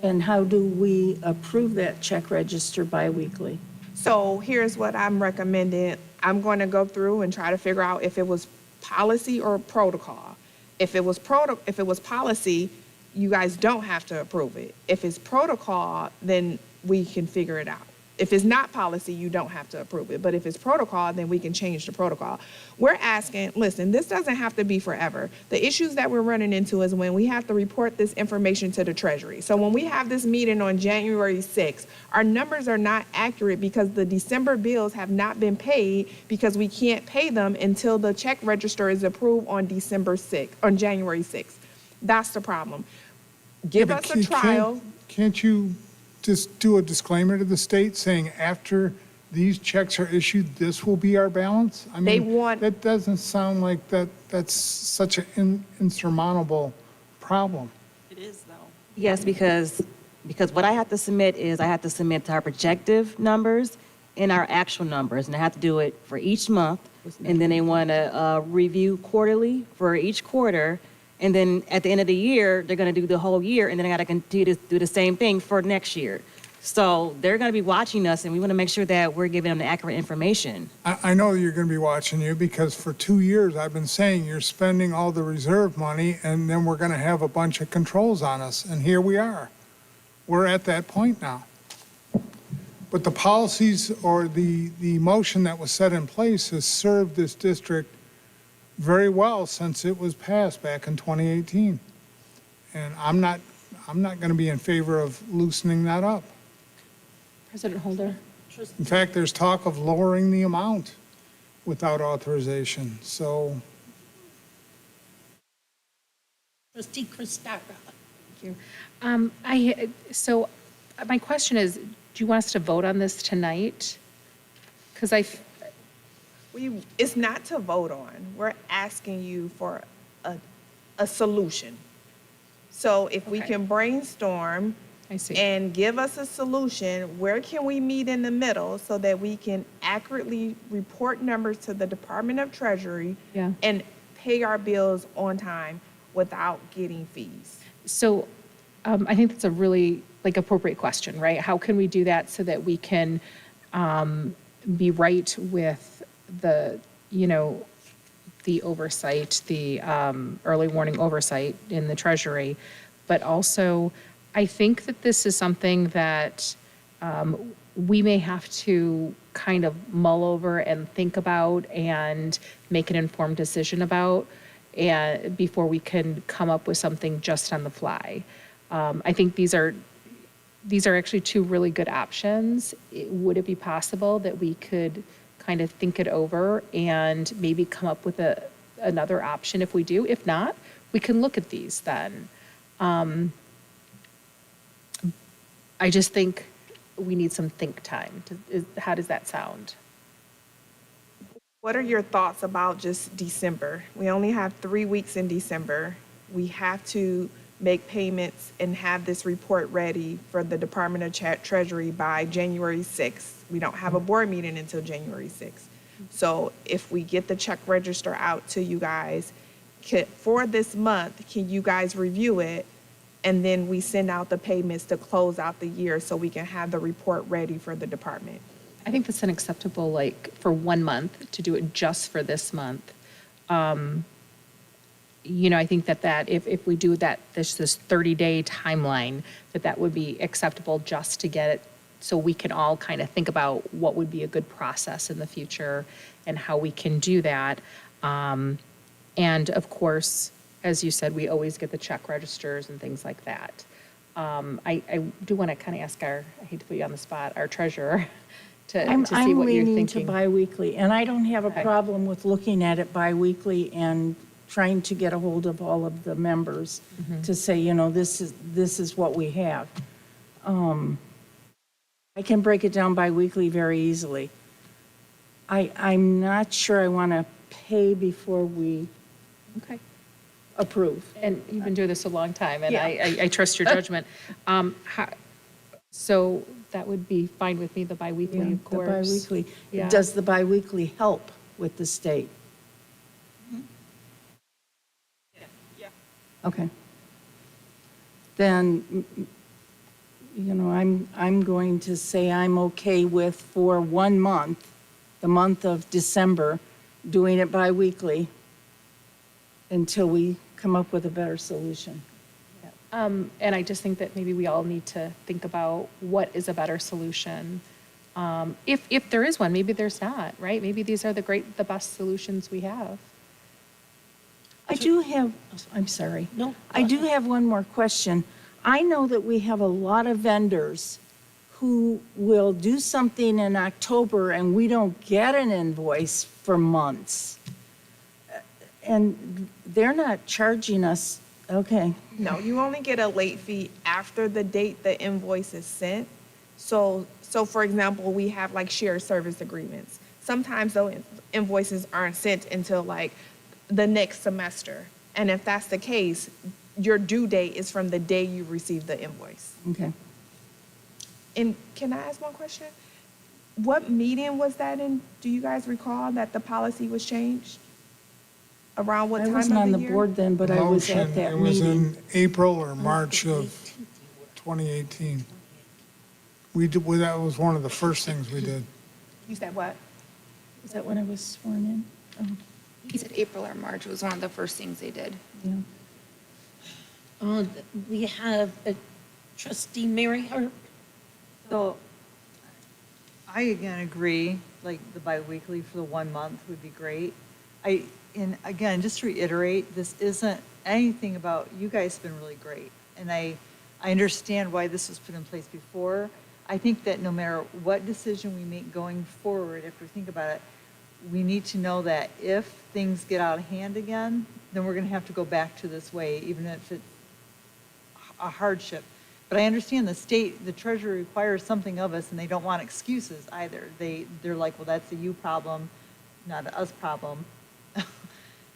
S6: And how do we approve that check register biweekly?
S8: So here's what I'm recommending. I'm going to go through and try to figure out if it was policy or protocol. If it was policy, you guys don't have to approve it. If it's protocol, then we can figure it out. If it's not policy, you don't have to approve it. But if it's protocol, then we can change the protocol. We're asking, listen, this doesn't have to be forever. The issues that we're running into is when we have to report this information to the Treasury. So when we have this meeting on January 6th, our numbers are not accurate because the December bills have not been paid because we can't pay them until the check register is approved on January 6th. That's the problem. Give
S14: Yeah,
S8: us
S14: but
S8: a trial.
S14: Can't you just do a disclaimer to the state saying after these checks are issued, this will be our balance? I
S8: They
S14: mean,
S8: want-
S14: that doesn't sound like that's such an insurmountable problem.
S16: It is, though.
S13: Yes, because what I have to submit is I have to submit our projective numbers and our actual numbers, and I have to do it for each month. And then they want to review quarterly for each quarter. And then at the end of the year, they're going to do the whole year, and then I got to continue to do the same thing for next year. So they're going to be watching us, and we want to make sure that we're giving them the accurate information.
S14: I know you're going to be watching you because for 2 years I've been saying you're spending all the reserve money and then we're going to have a bunch of controls on us. And here we are. We're at that point now. But the policies or the motion that was set in place has served this district very well since it was passed back in 2018. And I'm not going to be in favor of loosening that up.
S6: President Holder?
S14: In fact, there's talk of lowering the amount without authorization, so.
S1: Trustee Christopher.
S11: Thank you. So my question is, do you want us to vote on this tonight? Because
S8: It's not to vote on. We're asking you for a solution. So if we
S11: Okay.
S8: can brainstorm
S11: I see.
S8: and give us a solution, where can we meet in the middle so that we can accurately report numbers to the Department of Treasury
S11: Yeah.
S8: and pay our bills on time without getting fees?
S11: So I think that's a really appropriate question, right? How can we do that so that we can be right with the oversight, the early warning oversight in the Treasury, but also I think that this is something that we may have to kind of mull over and think about and make an informed decision about and before we can come up with something just on the fly. I think these are actually two really good options. Would it be possible that we could kind of think it over and maybe come up with another option if we do? If not, we can look at these then. I just think we need some think time. How does that sound?
S8: What are your thoughts about just December? We only have 3 weeks in December. We have to make payments and have this report ready for the Department of Treasury by January 6th. We don't have a board meeting until January 6th. So if we get the check register out to you guys for this month, can you guys review it? And then we send out the payments to close out the year so we can have the report ready for the department.
S11: I think that's unacceptable, for 1 month, to do it just for this month. I think that if we do that, this 30-day timeline, that would be acceptable just to get it, so we can all kind of think about what would be a good process in the future and how we can do that. And of course, as you said, we always get the check registers and things like that. I do want to kind of ask I hate to put you on the spot, our treasurer, to see what you're
S17: I'm leaning to
S11: thinking.
S17: biweekly, and I don't have a
S11: Okay.
S17: problem with looking at it biweekly and trying to get a hold of all of the members to say, this is what we have. I can break it down biweekly very easily. I'm not sure I want to pay before we
S11: Okay.
S17: approve.
S11: And you've been doing this a long time, and
S17: Yeah.
S11: I trust your judgment. So that would be fine with me, the biweekly,
S17: Yeah,
S11: of
S17: the
S11: course.
S17: biweekly.
S11: Yeah.
S17: Does the biweekly help with the state? Okay. Then, I'm going to say I'm okay with, for 1 month, the month of December, doing it biweekly until we come up with a better solution.
S18: And I just think that maybe we all need to think about what is a better solution. If there is one, maybe there's not, right? Maybe these are the best solutions we have.
S17: I do have, I'm sorry. No. I do have one more question. I know that we have a lot of vendors who will do something in October and we don't get an invoice for months. And they're not charging us, okay.
S8: No, you only get a late fee after the date the invoice is sent. So for example, we have like shared service agreements. Sometimes those invoices aren't sent until like the next semester. And if that's the case, your due date is from the day you receive the invoice.
S17: Okay.
S8: And can I ask one question? What meeting was that in? Do you guys recall that the policy was changed? Around what time of the year?
S17: I wasn't on the board then, but I was at that
S14: It was
S17: meeting.
S14: in April or March of 2018. That was one of the first things we did.
S8: You said what?
S17: Is that when I was sworn in? Oh,
S15: He said April or March was one of the first things they did.
S17: yeah.
S1: We have trustee Mary Harp.
S19: So I again agree, like the biweekly for the 1 month would be great. And again, just to reiterate, this isn't anything about, you guys have been really great. And I understand why this was put in place before. I think that no matter what decision we make going forward, if we think about it, we need to know that if things get out of hand again, then we're going to have to go back to this way, even if it's a hardship. But I understand the state, the treasurer requires something of us, and they don't want excuses either. They're like, well, that's a you problem, not an us problem.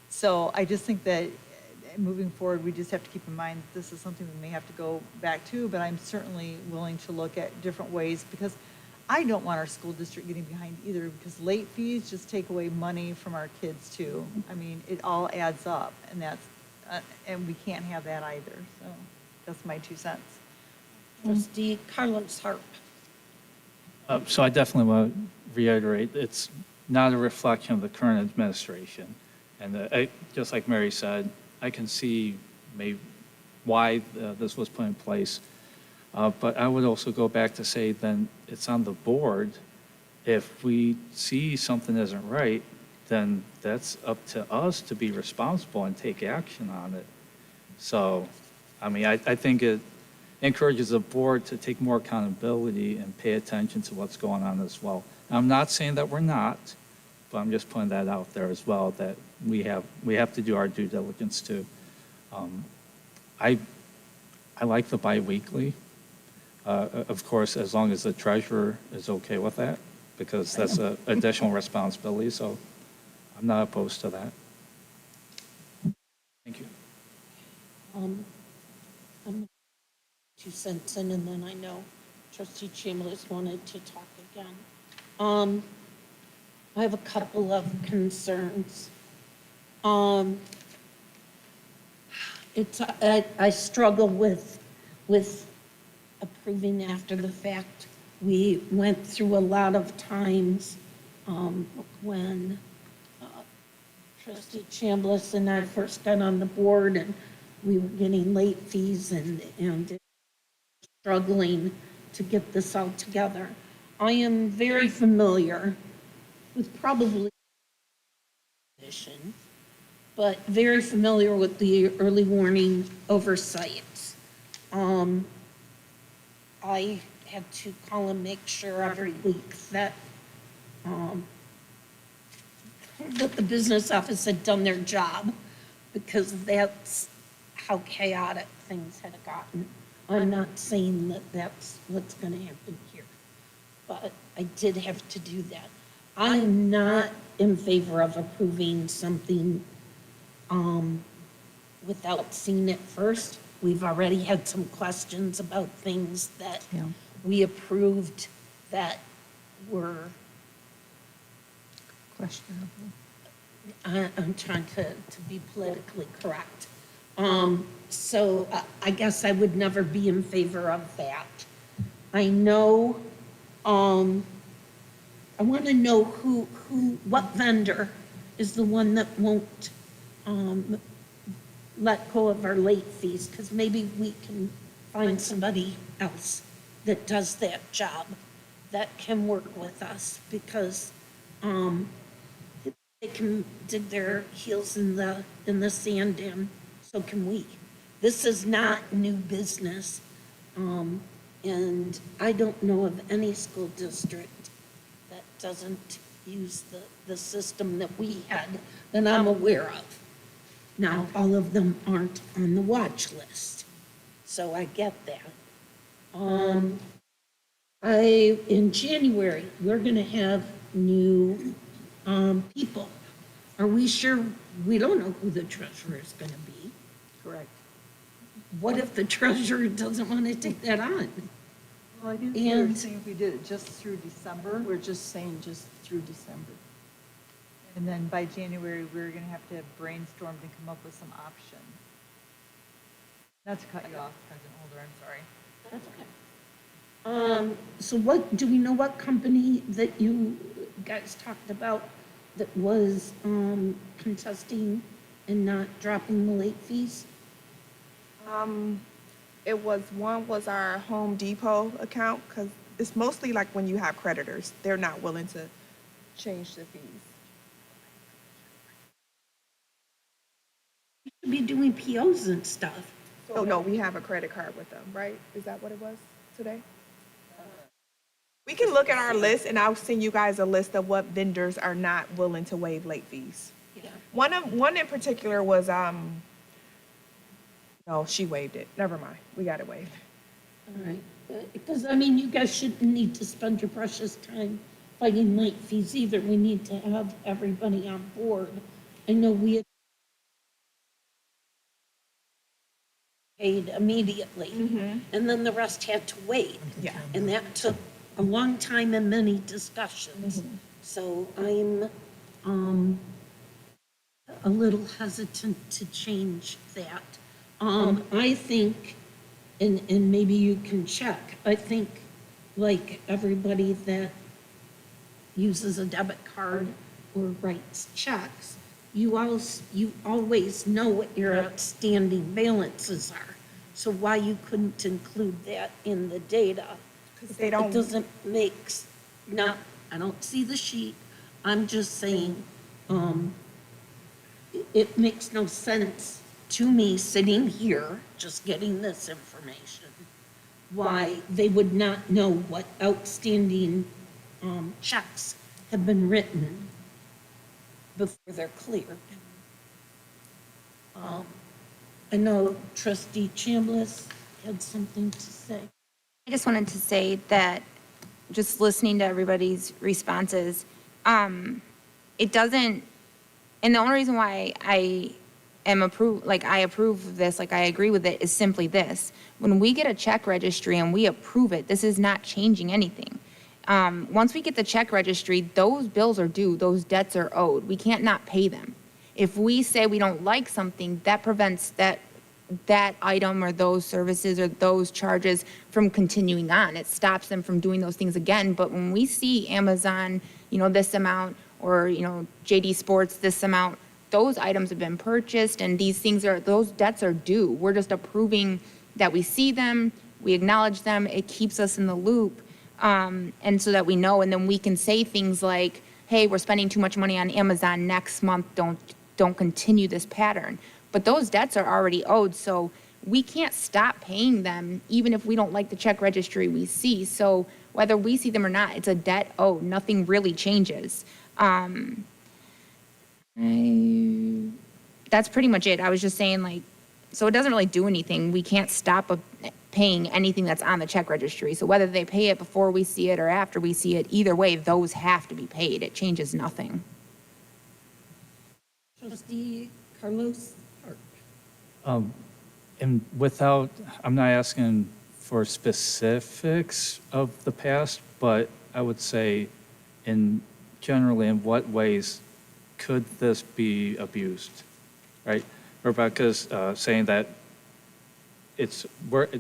S19: So I just think that moving forward, we just have to keep in mind that this is something we may have to go back to, but I'm certainly willing to look at different ways, because I don't want our school district getting behind either, because late fees just take away money from our kids too. I mean, it all adds up, and and we can't have that either. So that's my 2 cents.
S1: Trustee Carlos Harp.
S20: So I definitely want to reiterate, it's not a reflection of the current administration. And just like Mary said, I can see maybe why this was put in place. But I would also go back to say then it's on the board. If we see something isn't right, then that's up to us to be responsible and take action on it. So, I mean, I think it encourages the board to take more accountability and pay attention to what's going on as well. I'm not saying that we're not, but I'm just putting that out there as well, that we have to do our due diligence too. I like the biweekly, of course, as long as the treasurer is okay with that, because that's an additional responsibility. So I'm not opposed to that. Thank you.
S1: I'm 2 cents in, and then I know trustee Chambliss wanted to talk again. I have a couple of concerns. I struggle with approving after the fact. We went through a lot of times when trustee Chambliss and I first got on the board, and we were getting late fees and struggling to get this all together. I am very familiar with probably position, but very familiar with the early warning oversight. I had to call and make sure every week that that the business office had done their job, because that's how chaotic things had gotten. I'm not saying that that's what's going to happen here, but I did have to do that. I'm not in favor of approving something without seeing it first. We've already had some questions about things that we approved that were
S17: Questionable.
S1: I'm trying to be politically correct. So I guess I would never be in favor of that. I know, I want to know what vendor is the one that won't let go of our late fees, because maybe we can find somebody else that does that job that can work with us, because they can dig their heels in the sand, and so can we. This is not new business, and I don't know of any school district that doesn't use the system that we had, that I'm aware of. Now, all of them aren't on the watch list, so I get that. In January, we're gonna have new, people. Are we sure? We don't know who the treasurer is gonna be.
S19: Correct.
S1: What if the treasurer doesn't want to take that on?
S19: Well, I didn't see you were
S1: And-
S19: saying if we did it just through December.
S17: We're just saying just through December.
S19: And then by January, we're going to have to brainstorm and come up with some options. Not to cut you off, President Holder, I'm sorry.
S1: That's okay. So what, do we know what company that you guys talked about that was, contesting and not dropping the late fees?
S8: One was our Home Depot account, because it's mostly like when you have creditors, they're not willing to change the fees.
S1: We should be doing POs and stuff.
S8: Oh, no, we have a credit card with them, right? Is that what it was today? We can look at our list, and I'll send you guys a list of what vendors are not willing to waive late fees.
S1: Yeah.
S8: One in particular was, no, she waived it. Never mind. We got it waived.
S1: All right, because, I mean, you guys shouldn't need to spend your precious time fighting late fees either. We need to have everybody on board. I know we had paid immediately, and then the rest had to wait.
S8: Yeah.
S1: And that took a long time and many discussions. So I'm a little hesitant to change that. I think, and maybe you can check, I think like everybody that uses a debit card or writes checks, you always know what your outstanding balances are. So why you couldn't include that in the data?
S8: Because they don't.
S1: It doesn't make, no, I don't see the sheet. I'm just saying, it makes no sense to me sitting here, just getting this information, why they would not know what outstanding, checks have been written before they're cleared. I know trustee Chambliss had something to say.
S15: I just wanted to say that, just listening to everybody's responses, it doesn't, and the only reason why I approve of this, like I agree with it, is simply this. When we get a check registry and we approve it, this is not changing anything. Once we get the check registry, those bills are due, those debts are owed. We can't not pay them. If we say we don't like something, that prevents that item or those services or those charges from continuing on. It stops them from doing those things again. But when we see Amazon, this amount, or, JD Sports, this amount, those items have been purchased and those debts are due. We're just approving that we see them, we acknowledge them, it keeps us in the loop. And so that we know, and then we can say things like, hey, we're spending too much money on Amazon next month, don't continue this pattern. But those debts are already owed, so we can't stop paying them even if we don't like the check registry we see. So whether we see them or not, it's a debt owed, nothing really changes. That's pretty much it. I was just saying, so it doesn't really do anything. We can't stop paying anything that's on the check registry. So whether they pay it before we see it or after we see it, either way, those have to be paid. It changes nothing.
S1: Trustee Carlos?
S20: And I'm not asking for specifics of the past, but I would say generally, in what ways could this be abused, right? Rebecca's saying that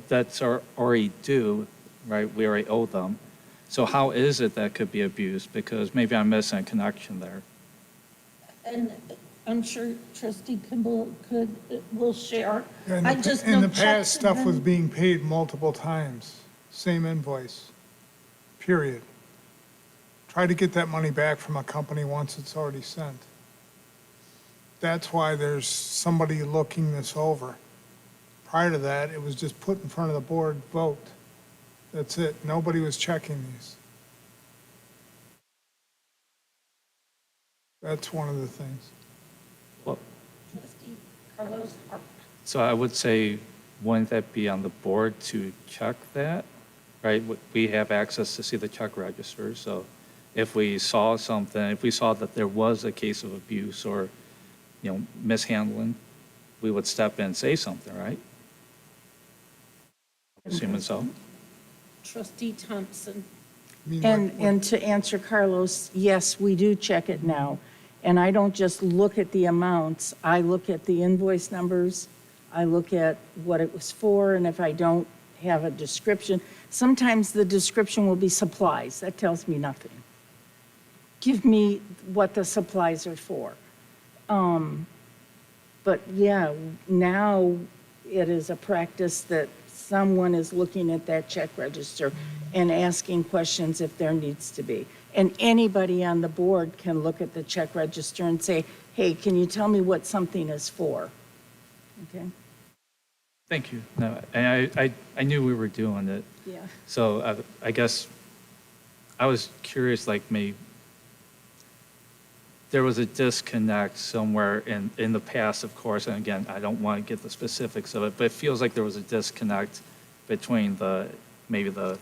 S20: that's already due, right? We already owe them. So how is it that could be abused? Because maybe I'm missing a connection there.
S1: And I'm sure trustee Kimball will share.
S14: Yeah,
S1: I just
S14: in
S1: know
S14: the
S1: checks
S14: past,
S1: have
S14: stuff was
S1: been-
S14: being paid multiple times, same invoice, period. Try to get that money back from a company once it's already sent. That's why there's somebody looking this over. Prior to that, it was just put in front of the board, vote. That's it. Nobody was checking these. That's one of the things.
S20: Well,
S1: Trustee Carlos Harp.
S20: so I would say, wouldn't that be on the board to check that? Right? We have access to see the check registers, so if we saw something, if we saw that there was a case of abuse or, mishandling, we would step in and say something, right? Assuming so.
S1: Trustee Thompson.
S17: And to answer Carlos, yes, we do check it now. And I don't just look at the amounts, I look at the invoice numbers, I look at what it was for, and if I don't have a description, sometimes the description will be supplies, that tells me nothing. Give me what the supplies are for. But yeah, now it is a practice that someone is looking at that check register and asking questions if there needs to be. And anybody on the board can look at the check register and say, hey, can you tell me what something is for? Okay?
S20: Thank you. No, and I knew we were doing it.
S17: Yeah.
S20: So I guess I was curious, like maybe there was a disconnect somewhere in the past, of course, and again, I don't want to get the specifics of it, but it feels like there was a disconnect between maybe the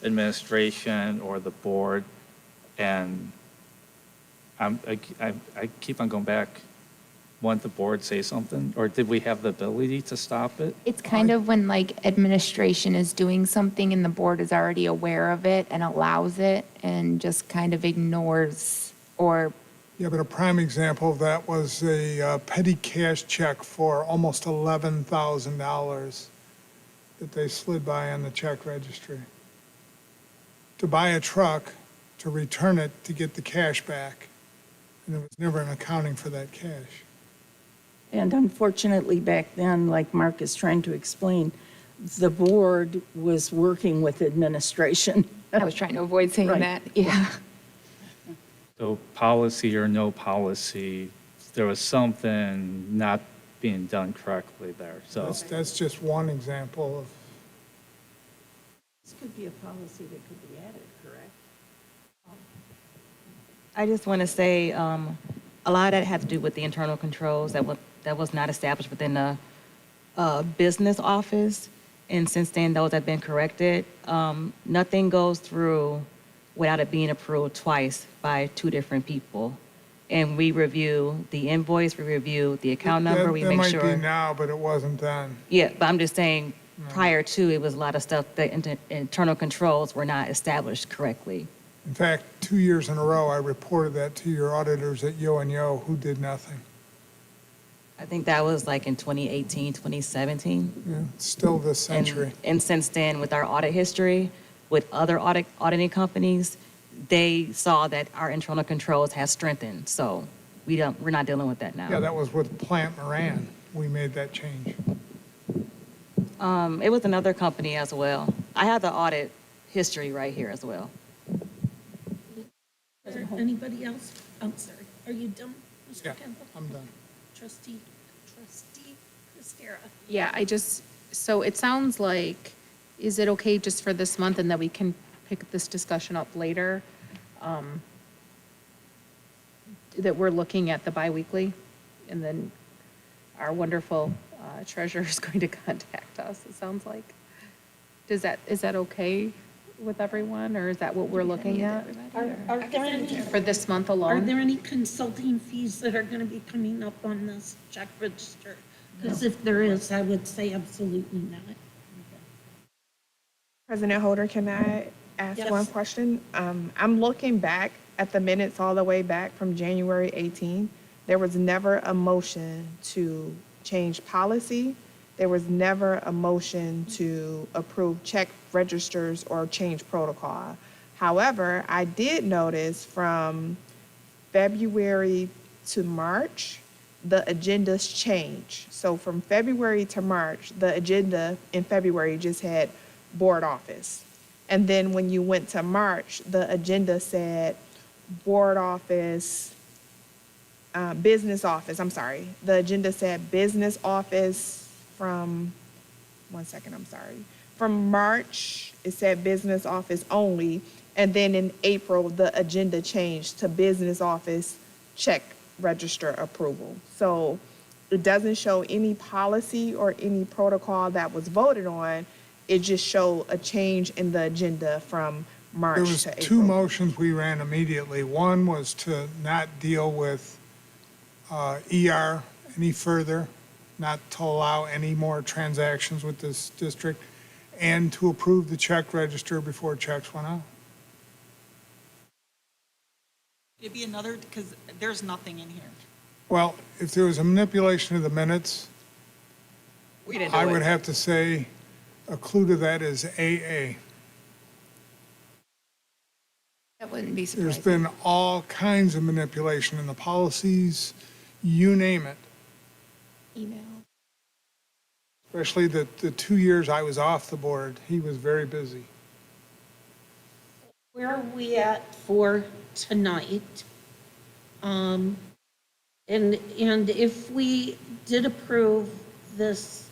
S20: administration or the board, and I keep on going back. Want the board say something, or did we have the ability to stop it?
S15: It's kind of when like administration is doing something and the board is already aware of it and allows it and just kind of ignores or.
S14: Yeah, but a prime example of that was a petty cash check for almost $11,000 that they slid by on the check registry. To buy a truck, to return it, to get the cash back. And there was never an accounting for that cash.
S17: And unfortunately, back then, like Mark is trying to explain, the board was working with administration.
S15: I was trying to avoid saying
S17: Right.
S15: that, yeah.
S20: So policy or no policy, there was something not being done correctly there, so.
S14: That's just one example of.
S17: This could be a policy that could be added, correct?
S13: I just want to say, a lot of that had to do with the internal controls that was not established within the business office. And since then, those have been corrected. Nothing goes through without it being approved twice by two different people. And we review the invoice, we review the account number, we make sure.
S14: That might be now, but it wasn't then.
S13: Yeah, but I'm just saying, prior to, it was a lot of stuff that internal controls were not established correctly.
S14: In fact, 2 years in a row, I reported that to your auditors at Yo and Yo, who did nothing.
S13: I think that was like in 2018, 2017.
S14: Yeah, it's still this century.
S13: And since then, with our audit history, with other auditing companies, they saw that our internal controls have strengthened. So we're not dealing with that now.
S14: Yeah, that was with Plant Moran. We made that change.
S13: It was another company as well. I have the audit history right here as well.
S1: Is there anybody else? I'm sorry. Are you done, Mr.
S14: Yeah,
S1: Campbell?
S14: I'm done.
S1: Trustee Christera.
S18: Yeah, so it sounds like, is it okay just for this month and that we can pick this discussion up later? That we're looking at the biweekly and then our wonderful treasurer is going to contact us, it sounds like. Is that okay with everyone, or is that what we're looking at?
S1: Are there any,
S18: For this month
S1: are
S18: alone?
S1: there any consulting fees that are going to be coming up on this check register? Because if there is, I would say absolutely not.
S4: President Holder, can I ask
S1: Yes.
S4: one question? I'm looking back at the minutes all the way back from January 18. There was never a motion to change policy. There was never a motion to approve check registers or change protocol. However, I did notice from February to March,
S8: the agendas change. So from February to March, the agenda in February just had board office. And then when you went to March, the agenda said board office, business office, I'm sorry. The agenda said business office from, one second, I'm sorry. From March, it said business office only. And then in April, the agenda changed to business office check register approval. So it doesn't show any policy or any protocol that was voted on. It just showed a change in the agenda from March
S14: There
S8: to
S14: was
S8: April.
S14: two motions we ran immediately. One was to not deal with ER any further, not to allow any more transactions with this district, and to approve the check register before checks went out.
S16: It'd be another, because there's nothing in here.
S14: Well, if there was a manipulation of the minutes,
S16: We didn't do
S14: I
S16: it.
S14: would have to say a clue to that is AA.
S15: That wouldn't be
S14: There's
S15: surprising.
S14: been all kinds of manipulation in the policies, you name it.
S15: Email.
S14: Especially the 2 years I was off the board, he was very busy.
S1: Where are we at for tonight? And if we did approve this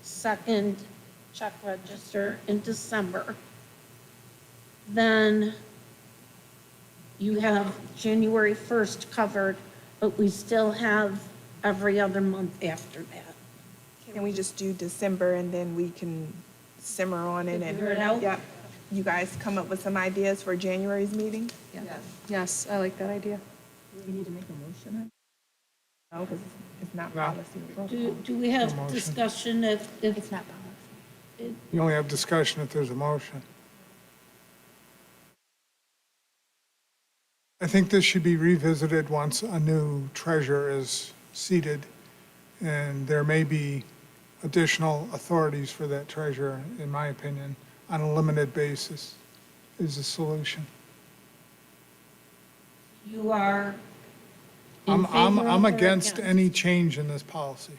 S1: second check register in December, then you have January 1st covered, but we still have every other month after that.
S8: Can we just do December and then we can simmer on it and?
S1: Figure it out?
S8: Yep. You guys come up with some ideas for January's meeting?
S18: Yes, I like that idea.
S8: We need to make a motion. No, because it's not
S14: No.
S8: policy or protocol.
S1: Do we have
S14: No motion.
S1: discussion if? It's not policy.
S14: You only have discussion if there's a motion. I think this should be revisited once a new treasurer is seated, and there may be additional authorities for that treasurer, in my opinion, on a limited basis is the solution.
S1: You are in
S14: I'm
S1: favor of or
S14: against
S1: against?
S14: any change in this policy.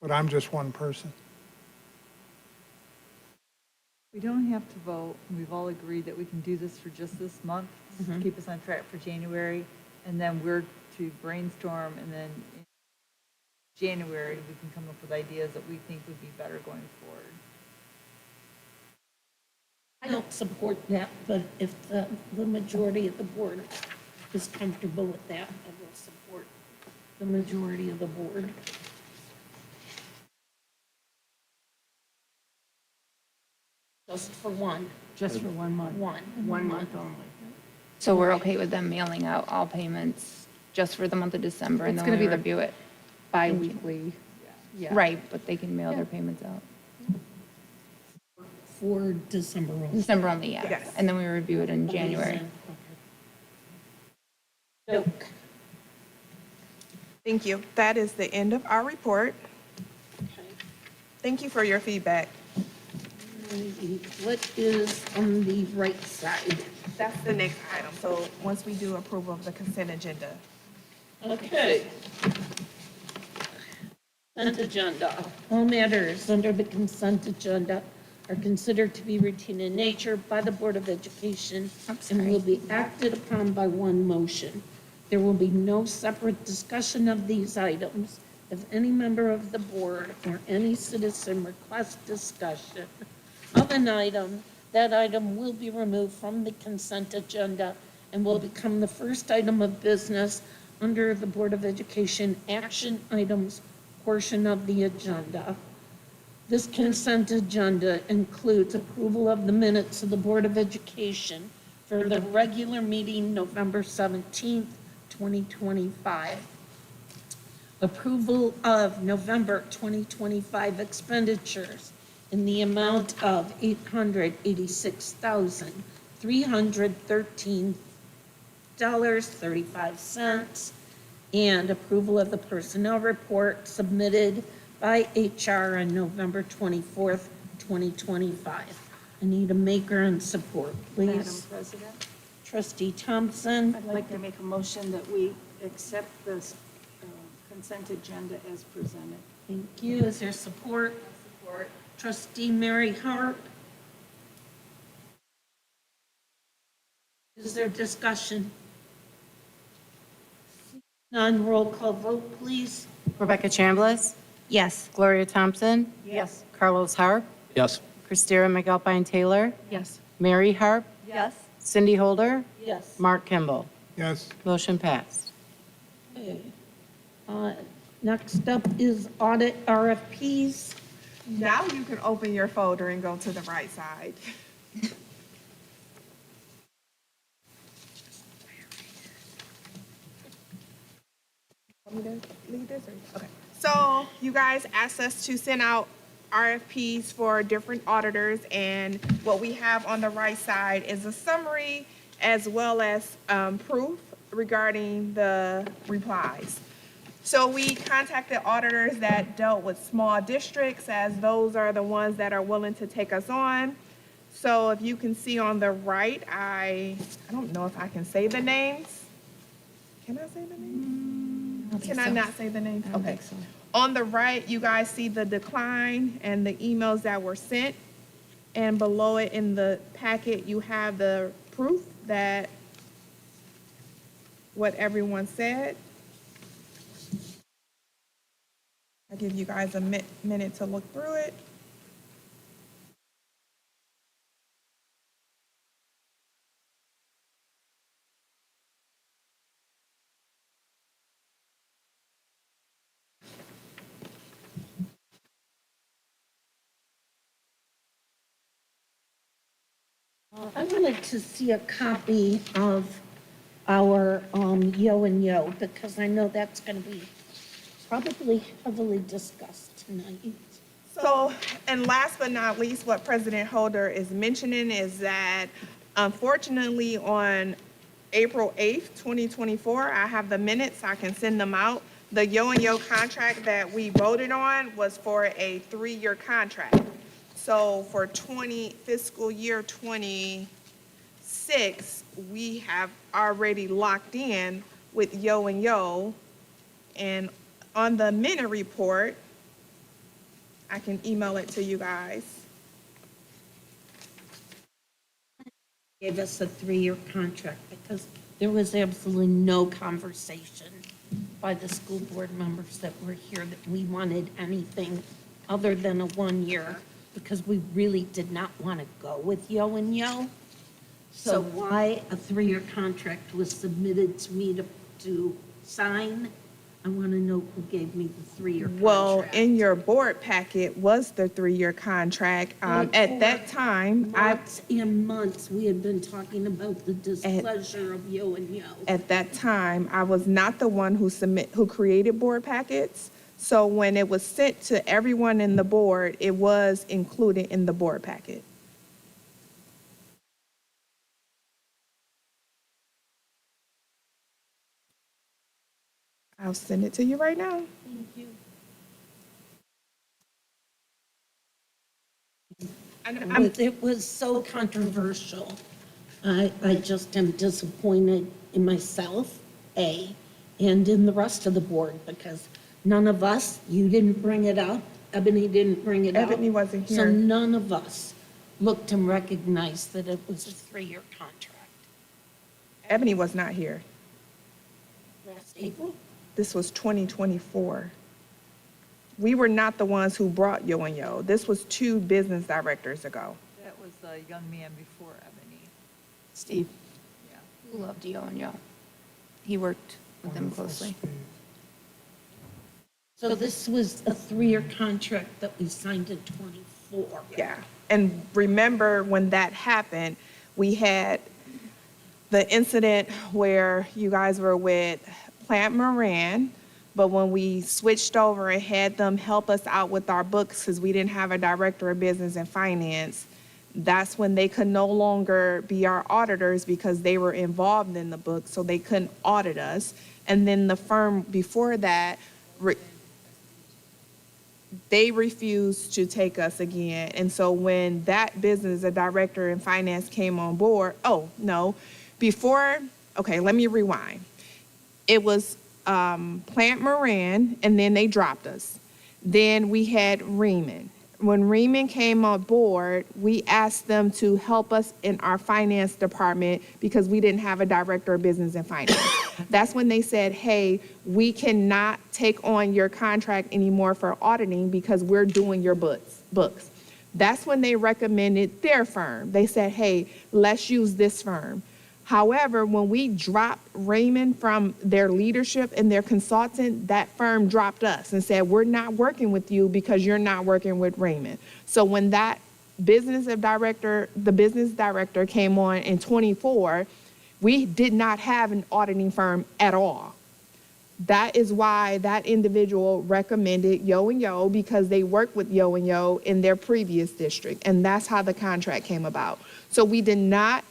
S14: But I'm just one person.
S19: We don't have to vote. We've all agreed that we can do this for just this month, to keep us on track for January, and then we're to brainstorm, and then in January, we can come up with ideas that we think would be better going forward.
S1: I don't support that, but if the majority of the board is comfortable with that, I will support the majority of the board. Just for one.
S17: Just for 1 month.
S1: One month
S17: only.
S15: So we're okay with them mailing out all payments just for the month of December and
S18: It's
S15: then
S18: going
S15: we
S18: to be the
S15: review it?
S18: bi-weekly. Yeah.
S15: Right, but they can mail their payments out.
S1: For December only.
S15: December only, yeah.
S8: Yes.
S15: And then we review it in January.
S8: Thank you. That is the end of our report. Thank you for your feedback.
S1: What is on the right side?
S8: That's the next item. So once we do approval of the consent agenda.
S1: Okay. Consent agenda. All matters under the consent agenda are considered to be routine in nature by the Board of Education and will be acted upon by one motion. There will be no separate discussion of these items. If any member of the board or any citizen requests discussion of an item, that item will be removed from the consent agenda and will become the first item of business under the Board of Education action items portion of the agenda. This consent agenda includes approval of the minutes of the Board of Education for the regular meeting November 17th, 2025. Approval of November 2025 expenditures in the amount of $886,313.35 and approval of the personnel report submitted by HR on November 24th, 2025. I need a maker and support, please.
S17: Madam President,
S1: Trustee Thompson.
S17: I'd like to make a motion that we accept the consent agenda as presented.
S1: Thank you. Is there support? Support. Trustee Mary Harp. Is there discussion? None, roll call vote, please.
S3: Rebecca Chambliss?
S15: Yes.
S3: Gloria Thompson?
S6: Yes.
S3: Carlos Harp?
S20: Yes.
S3: Christira McAlpine Taylor?
S18: Yes.
S3: Mary Harp?
S2: Yes.
S3: Cindy Holder?
S1: Yes.
S3: Mark Kimball?
S14: Yes.
S3: Motion passed.
S1: Okay. Next up is audit RFPs.
S8: Now you can open your folder and go to the right side. Want me to leave this or- Okay. So you guys asked us to send out RFPs for different auditors, and what we have on the right side is a summary as well as proof regarding the replies. So we contacted auditors that dealt with small districts, as those are the ones that are willing to take us on. So if you can see on the right, I don't know if I can say the names. Can I say the names? Can I not say the names? Okay. On the right, you guys see the decline and the emails that were sent. And below it in the packet, you have the proof that what everyone said. I'll give you guys a minute to look through it.
S1: I wanted to see a copy of our yo and yo, because I know that's going to be probably heavily discussed tonight.
S8: So, and last but not least, what President Holder is mentioning is that unfortunately on April 8th, 2024, I have the minutes, I can send them out. The yo and yo contract that we voted on was for a 3-year contract. So for fiscal year 26, we have already locked in with yo and yo. And on the minute report, I can email it to you guys.
S1: Gave us a 3-year contract because there was absolutely no conversation by the school board members that were here that we wanted anything other than a 1-year, because we really did not want to go with yo and yo. So why a 3-year contract was submitted to me to sign, I want to know who gave me the 3-year contract.
S8: Well, in your board packet was the 3-year contract. At that time,
S1: Months and months, we had been talking about the displeasure of yo and yo.
S8: at that time, I was not the one who created board packets. So when it was sent to everyone in the board, it was included in the board packet. I'll send it to you right now.
S1: Thank you. It was so controversial. I just am disappointed in myself, and in the rest of the board, because none of us, you didn't bring it up, Ebony didn't bring it up.
S8: Ebony wasn't
S1: So
S8: here.
S1: none of us looked and recognized that it was a 3-year contract.
S8: Ebony was not here.
S1: Last April?
S8: This was 2024. We were not the ones who brought yo and yo. This was 2 business directors ago.
S19: That was the young man before Ebony.
S15: Steve.
S19: Yeah.
S15: Who loved yo and yo. He worked with them closely.
S1: So this was a 3-year contract that we signed in 24.
S8: Yeah. And remember when that happened, we had the incident where you guys were with Plant Moran, but when we switched over and had them help us out with our books, because we didn't have a director of business and finance, that's when they could no longer be our auditors because they were involved in the book, so they couldn't audit us. And then the firm before that, they refused to take us again. And so when that business, a director in finance came on board, okay, let me rewind. it was Plant Moran, and then they dropped us. Then we had Reman. When Reman came on board, we asked them to help us in our finance department because we didn't have a director of business and finance. That's when they said, hey, we cannot take on your contract anymore for auditing because we're doing your books. That's when they recommended their firm. They said, hey, let's use this firm. However, when we dropped Raymond from their leadership and their consultant, that firm dropped us and said, we're not working with you because you're not working with Raymond. So when that the business director came on in 24, we did not have an auditing firm at all. That is why that individual recommended Yo and Yo, because they worked with Yo and Yo in their previous district, and that's how the contract came about. So we did not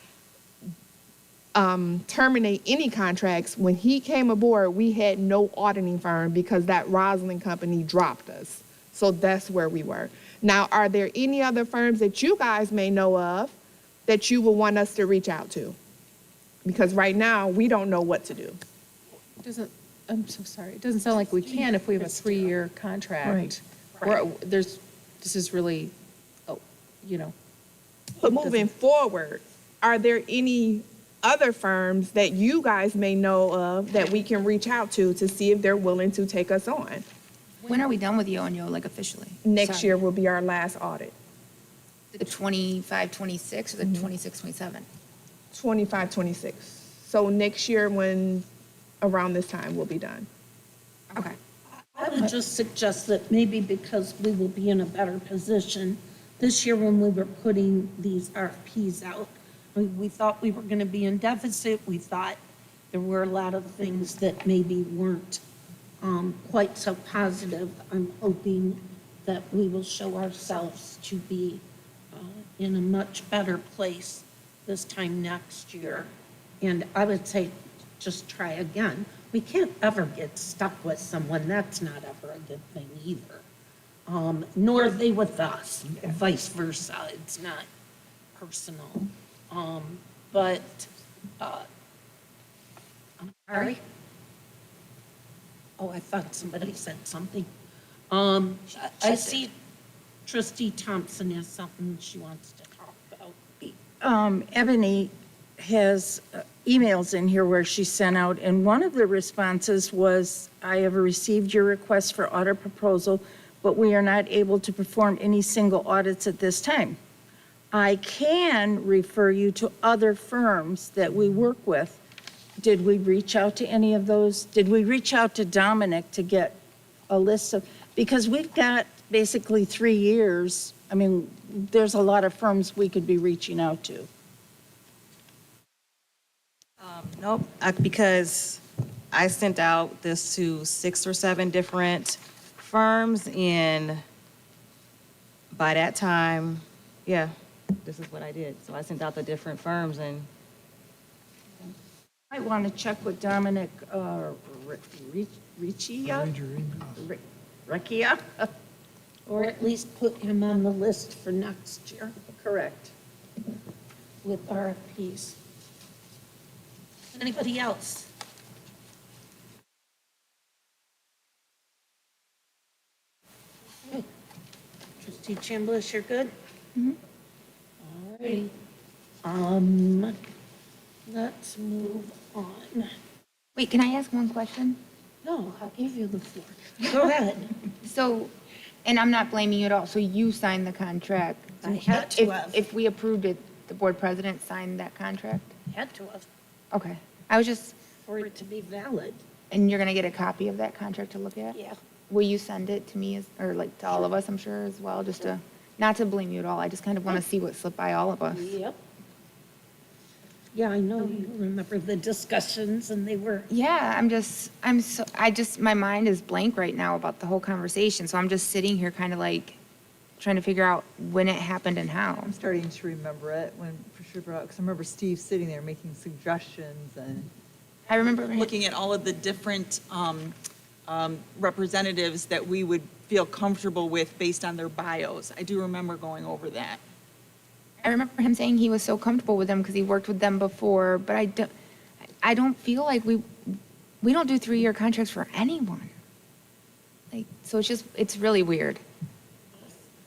S8: terminate any contracts. When he came aboard, we had no auditing firm because that Roslyn company dropped us. So that's where we were. Now, are there any other firms that you guys may know of that you would want us to reach out to? Because right now, we don't know what to do.
S18: I'm so sorry. It doesn't sound like we can if we have a 3-year contract. This is really,
S8: But moving forward, are there any other firms that you guys may know of that we can reach out to see if they're willing to take us on?
S15: When are we done with Yo and Yo, like officially?
S8: Next year will be our last audit.
S15: The 25, 26, or the 26, 27?
S8: 25, 26. So next year, when around this time, we'll be done.
S15: Okay.
S1: I would just suggest that maybe because we will be in a better position this year when we were putting these RFPs out, we thought we were going to be in deficit. We thought there were a lot of things that maybe weren't quite so positive. I'm hoping that we will show ourselves to be in a much better place this time next year. And I would say just try again. We can't ever get stuck with someone. That's not ever a good thing either. Nor are they with us, vice versa. It's not personal. But, I'm sorry. Oh, I thought somebody said something. I see Trustee Thompson has something she wants to talk about.
S17: Ebony has emails in here where she sent out, and one of the responses was, I have received your request for audit proposal, but we are not able to perform any single audits at this time. I can refer you to other firms that we work with. Did we reach out to any of those? Did we reach out to Dominic to get a list of, because we've got basically 3 years. I mean, there's a lot of firms we could be reaching out to.
S13: Nope, because I sent out this to 6 or 7 different firms, and by that time, yeah, this is what I did. So I sent out the different firms, and
S17: I want to check with Dominic Recchia,
S1: Or at least put him on the list for next year.
S17: Correct.
S1: With RFPs. Anybody else? Okay. Trustee Chambliss, you're good? All righty. Let's move on.
S15: Wait, can I ask one question?
S1: No, I'll give you the floor. Go ahead.
S15: So, and I'm not blaming you at all, so you signed the contract?
S1: I had to
S15: If-
S1: have.
S15: If we approved it, the board president signed that contract?
S1: Had to have,
S15: Okay. I was just,
S1: for it to be valid.
S15: and you're gonna get a copy of that contract to look at?
S1: Yeah.
S15: Will you send it to me, or like to all of us, I'm sure, as well, just to, not to blame you at all, I just kind of want to see what slipped by all of us.
S1: Yep. Yeah, I know you remember the discussions and they were.
S15: Yeah, my mind is blank right now about the whole conversation, so I'm just sitting here kind of like trying to figure out when it happened and how.
S19: I'm starting to remember it when Patricia brought, because I remember Steve sitting there making suggestions, and
S15: I remember
S16: looking at all of the different representatives that we would feel comfortable with based on their bios. I do remember going over that.
S15: I remember him saying he was so comfortable with them because he worked with them before, but I don't feel like we don't do 3-year contracts for anyone. Like, so it's really weird.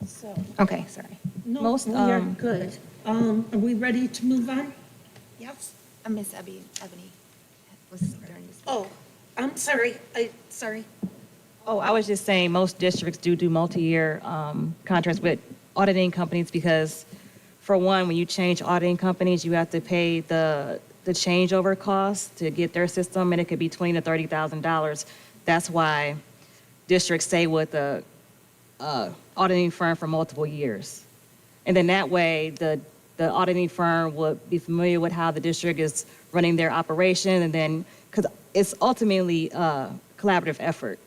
S1: So,
S15: Okay, sorry.
S1: no,
S15: Most,
S1: we are good. Are we ready to move on? Yes?
S15: Miss Ebony was during this.
S1: Oh, I'm sorry. Sorry.
S13: Oh, I was just saying, most districts do multi-year contracts with auditing companies because, for one, when you change auditing companies, you have to pay the changeover costs to get their system, and it could be $20,000 to $30,000. That's why districts stay with the auditing firm for multiple years. And then that way, the auditing firm would be familiar with how the district is running their operation, and then, because it's ultimately a collaborative effort.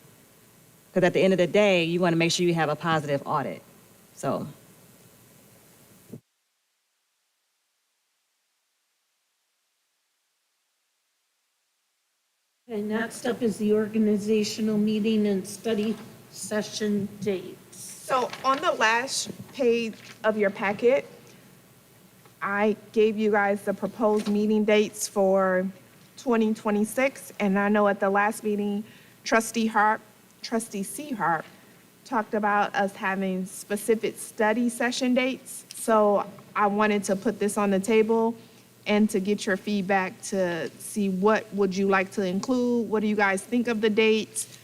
S13: Because at the end of the day, you want to make sure you have a positive audit. So.
S1: Okay, next up is the organizational meeting and study session dates.
S8: So on the last page of your packet, I gave you guys the proposed meeting dates for 2026. And I know at the last meeting, Trustee C. Harp talked about us having specific study session dates. So I wanted to put this on the table and to get your feedback to see what would you like to include, what do you guys think of the dates,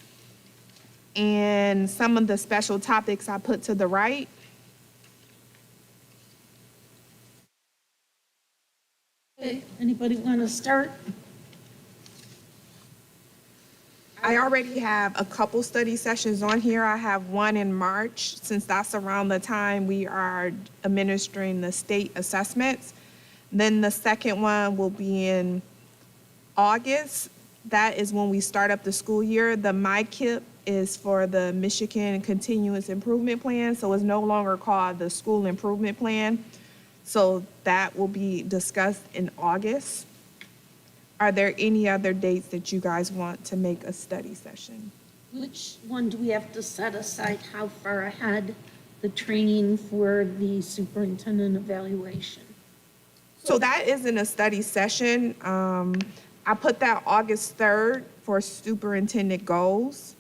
S8: and some of the special topics I put to the right.
S1: Okay, anybody want to start?
S8: I already have a couple study sessions on here. I have one in March, since that's around the time we are administering the state assessments. Then the second one will be in August. That is when we start up the school year. The MyKIP is for the Michigan Continuous Improvement Plan, so it's no longer called the School Improvement Plan. So that will be discussed in August. Are there any other dates that you guys want to make a study session?
S1: Which one do we have to set aside? How far ahead the training for the superintendent evaluation?
S8: So that isn't a study session. I put that August 3rd for superintendent goals.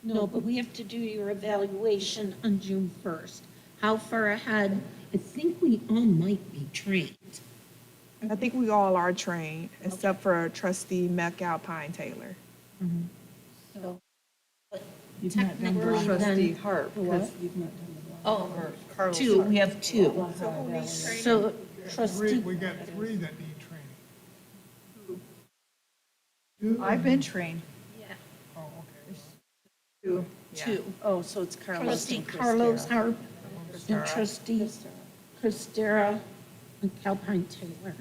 S1: No, but we have to do your evaluation on June 1st. How far ahead? I think we all might be trained.
S8: I think we all are trained, except for Trustee McAlpine Taylor.
S1: So,
S19: You've not done
S1: technically
S19: the trustee
S1: then-
S19: Harp, because you've not done the one.
S1: Oh,
S19: Carlos
S1: two,
S19: Harp.
S1: we have two.
S8: So who needs training?
S1: So trustee,
S14: We got three that need training.
S19: I've been trained.
S14: Oh, okay.
S1: two.
S6: Oh, so it's Carlos.
S1: Trustee
S6: and
S1: Carlos
S6: Christara.
S1: Harp and trustee Christara and Calpine Taylor.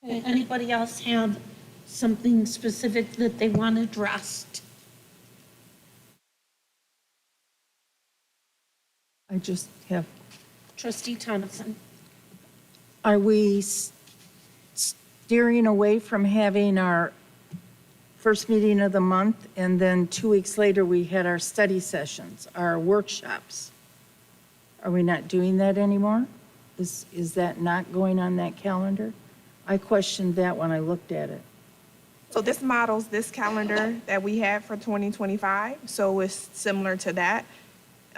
S1: Okay, anybody else have something specific that they want addressed?
S17: I just have,
S1: Trustee Thompson.
S17: are we steering away from having our first meeting of the month, and then 2 weeks later, we had our study sessions, our workshops? Are we not doing that anymore? Is that not going on that calendar? I questioned that when I looked at it.
S8: So this models this calendar that we have for 2025, so it's similar to that.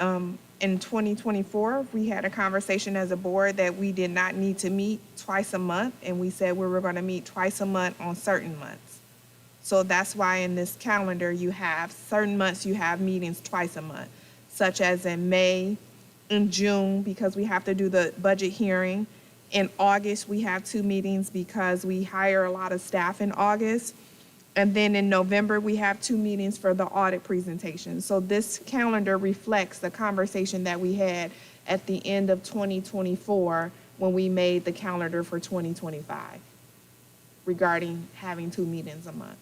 S8: In 2024, we had a conversation as a board that we did not need to meet twice a month, and we said we were going to meet twice a month on certain months. So that's why in this calendar, you have certain months you have meetings twice a month, such as in May, in June, because we have to do the budget hearing. In August, we have 2 meetings because we hire a lot of staff in August. And then in November, we have 2 meetings for the audit presentation. So this calendar reflects the conversation that we had at the end of 2024 when we made the calendar for 2025 regarding having 2 meetings a month.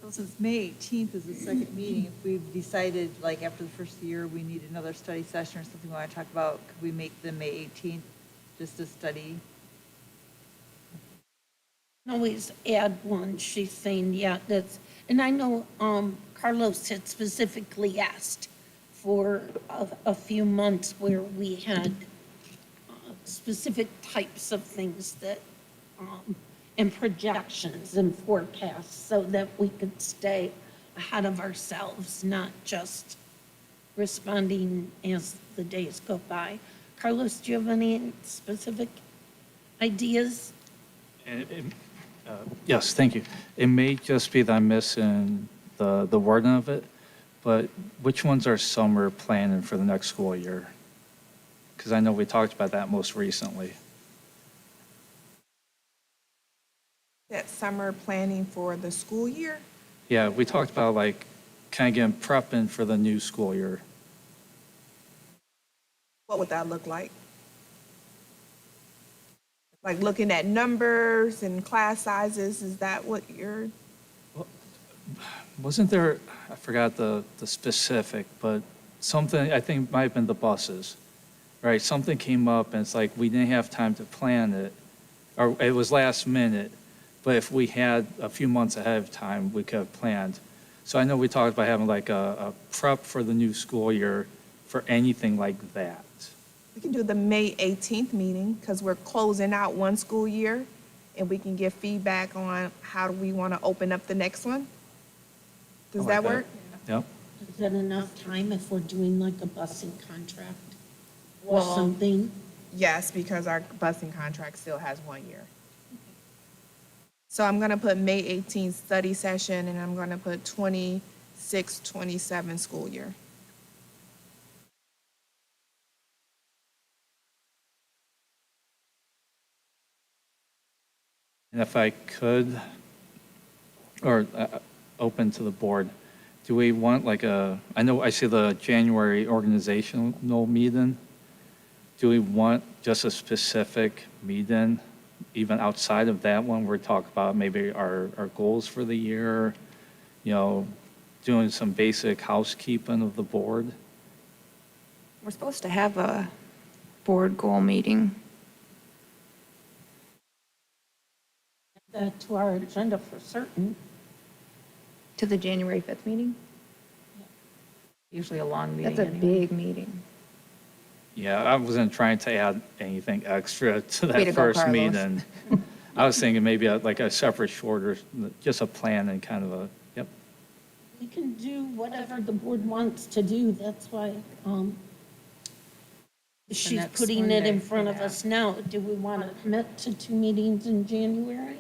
S19: Since May 18th is the second meeting, if we've decided, like, after the first year, we need another study session or something we want to talk about, could we make the May 18th just a study?
S1: Always add one. She's saying, yeah, that's, and I know Carlos had specifically asked for a few months where we had specific types of things that and projections and forecasts so that we could stay ahead of ourselves, not just responding as the days go by. Carlos, do you have any specific ideas?
S20: Yes, thank you. It may just be that I'm missing the wording of it, but which ones are summer planning for the next school year? Because I know we talked about that most recently.
S8: That summer planning for the school year?
S20: Yeah, we talked about like kind of getting prepping for the new school year.
S8: What would that look like? Like looking at numbers and class sizes, is that what you're?
S20: Wasn't there, I forgot the specific, but something, I think it might have been the buses, right? Something came up and it's like we didn't have time to plan it, or it was last minute, but if we had a few months ahead of time, we could have planned. So I know we talked about having like a prep for the new school year for anything like that.
S8: We can do the May 18th meeting because we're closing out one school year and we can give feedback on how do we want to open up the next one. Does
S20: I like
S8: that work?
S20: Yep.
S1: Is that enough time if we're doing like a busing contract or
S8: Well,
S1: something?
S8: Yes, because our busing contract still has 1 year. So I'm going to put May 18th study session and I'm going to put 26, 27 school year.
S20: And if I could, or open to the board, do we want like I know I see the January organizational meeting. Do we want just a specific meeting, even outside of that one, where we talk about maybe our goals for the year, doing some basic housekeeping of the board?
S15: We're supposed to have a board goal meeting.
S1: Add that to our agenda for certain.
S15: To the January 5th meeting?
S18: Usually a long meeting.
S15: That's a
S18: anyway.
S15: big meeting.
S20: Yeah, I wasn't trying to add anything extra to
S15: Way
S20: that
S15: to go,
S20: first
S15: Carlos.
S20: meeting. I was thinking maybe like a separate, shorter, just a plan and kind of yep.
S1: We can do whatever the board wants to do. That's why she's
S18: next
S1: putting it in
S18: Monday,
S1: front of
S18: yeah.
S1: us now. Do we want to commit to 2 meetings in January?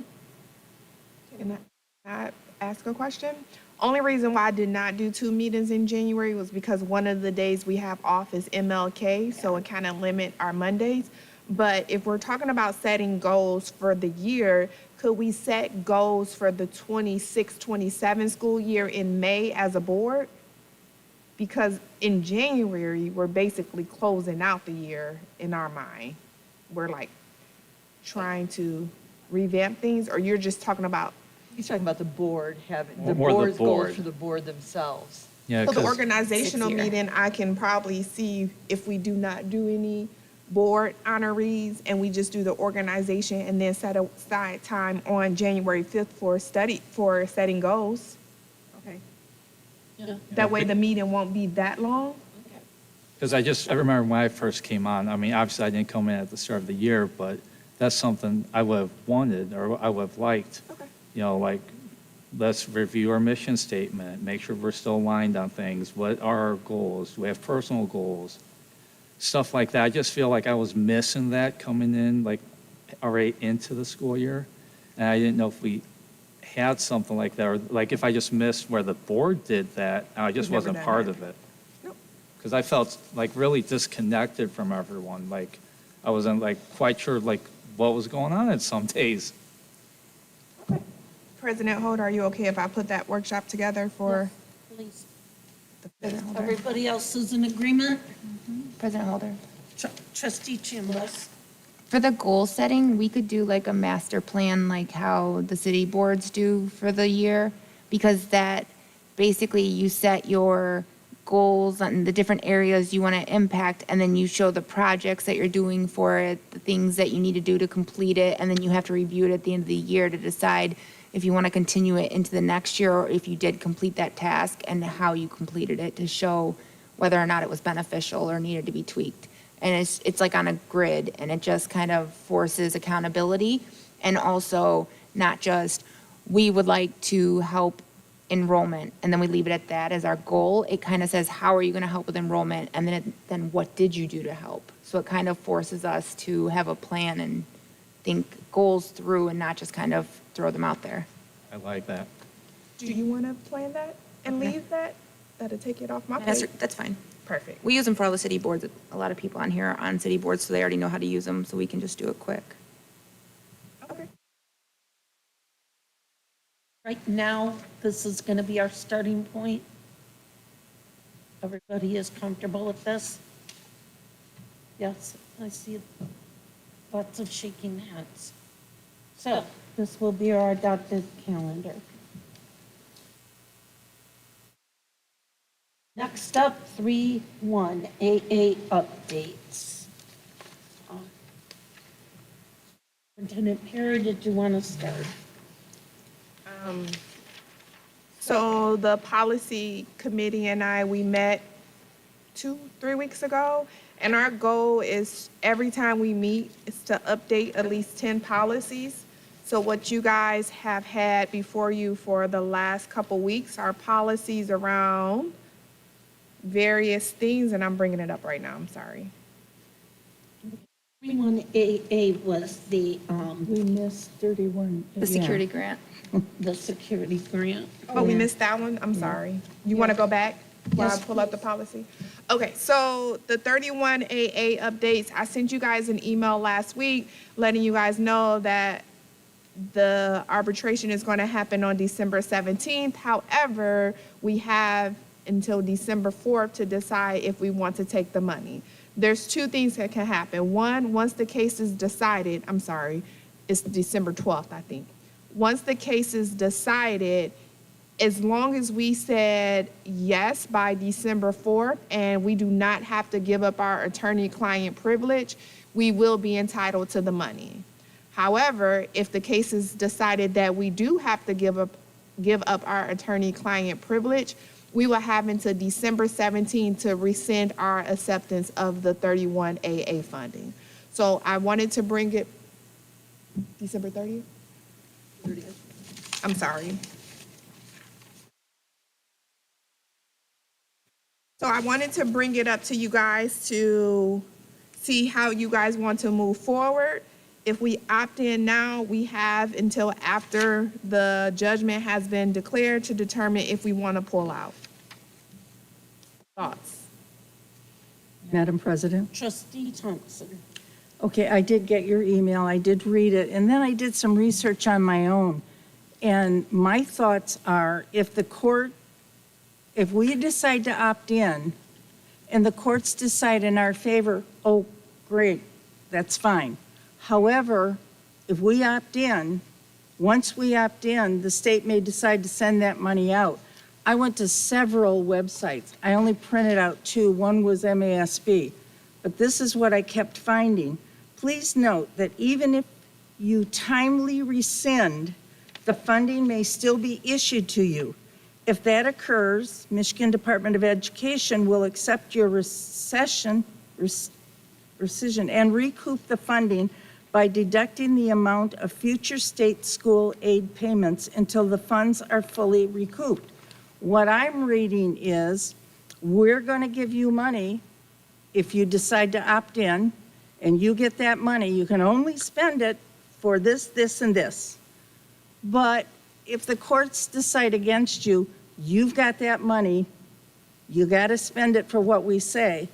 S8: Can I ask a question? Only reason why I did not do 2 meetings in January was because one of the days we have off is MLK, so it kind of limit our Mondays. But if we're talking about setting goals for the year, could we set goals for the 26, 27 school year in May as a board? Because in January, we're basically closing out the year in our mind. We're like trying to revamp things, or you're just talking about?
S19: He's talking about the board having, the
S20: More the
S19: board's
S20: board.
S19: goals for the board themselves.
S20: Yeah,
S8: So the
S20: 'cause-
S8: organizational
S15: 6 year.
S8: meeting, I can probably see if we do not do any board honorees and we just do the organization and then set aside time on January 5th for setting goals. Okay.
S1: Yeah.
S8: That way the meeting won't be that long.
S20: Because I remember when I first came on, I mean, obviously I didn't come in at the start of the year, but that's something I would have wanted or I would have liked.
S8: Okay.
S20: Like, let's review our mission statement, make sure we're still aligned on things. What are our goals? Do we have personal goals? Stuff like that. I just feel like I was missing that coming in, like, already into the school year. And I didn't know if we had something like that, or like if I just missed where the board did that, I just
S8: We've never
S20: wasn't
S8: done
S20: part
S8: that.
S20: of it.
S8: Nope.
S20: Because I felt like really disconnected from everyone. Like, I wasn't like quite sure like what was going on in some days.
S8: President Holder, are you okay if I put that workshop together for?
S1: Please.
S15: President Holder.
S1: Everybody else is in agreement?
S15: President Holder.
S1: Trustee Chambliss?
S15: For the goal setting, we could do like a master plan, like how the city boards do for the year, because that basically you set your goals on the different areas you want to impact, and then you show the projects that you're doing for it, the things that you need to do to complete it, and then you have to review it at the end of the year to decide if you want to continue it into the next year or if you did complete that task and how you completed it to show whether or not it was beneficial or needed to be tweaked. And it's like on a grid, and it just kind of forces accountability and also not just, we would like to help enrollment, and then we leave it at that as our goal. It kind of says, how are you going to help with enrollment? And then what did you do to help? So it kind of forces us to have a plan and think goals through and not just kind of throw them out there.
S20: I like that.
S8: Do you want to plan that and leave that? That'll take it off my plate.
S15: That's fine.
S8: Perfect.
S15: We use them for all the city boards. A lot of people on here are on city boards, so they already know how to use them, so we can just do it quick.
S8: Okay.
S1: Right now, this is going to be our starting point. Everybody is comfortable with this? Yes, I see lots of shaking heads. So this will be our adopted calendar. Next up, 3-1 AA updates. Superintendent Perry, did you want to start?
S8: So the policy committee and I, we met 2-3 weeks ago, and our goal is every time we meet is to update at least 10 policies. So what you guys have had before you for the last couple weeks are policies around various things, and I'm bringing it up right now, I'm sorry.
S1: 3-1 AA was the,
S17: We missed 31.
S15: The security grant.
S1: the security grant.
S8: Oh, we missed that one? I'm sorry. You want to go back while I pull up the policy? Okay, so the 31 AA updates, I sent you guys an email last week letting you guys know that the arbitration is going to happen on December 17th. However, we have until December 4th to decide if we want to take the money. There's two things that can happen. One, once the case is decided, I'm sorry, it's December 12th, I think. Once the case is decided, as long as we said yes by December 4th and we do not have to give up our attorney-client privilege, we will be entitled to the money. However, if the case is decided that we do have to give up our attorney-client privilege, we will have until December 17th to rescind our acceptance of the 31 AA funding. So I wanted to bring it, December 30th? I'm sorry. So I wanted to bring it up to you guys to see how you guys want to move forward. If we opt in now, we have until after the judgment has been declared to determine if we want to pull out. Thoughts?
S17: Madam President?
S1: Trustee Thompson.
S17: Okay, I did get your email, I did read it, and then I did some research on my own. And my thoughts are, if we decide to opt in, and the courts decide in our favor, oh, great, that's fine. However, if we opt in, once we opt in, the state may decide to send that money out. I went to several websites. I only printed out 2. One was MASB. But this is what I kept finding. Please note that even if you timely rescind, the funding may still be issued to you. If that occurs, Michigan Department of Education will accept your rescission and recoup the funding by deducting the amount of future state school aid payments until the funds are fully recouped. What I'm reading is, we're going to give you money if you decide to opt in, and you get that money. You can only spend it for this, this, and this. But if the courts decide against you, you've got that money, you got to spend it for what we say,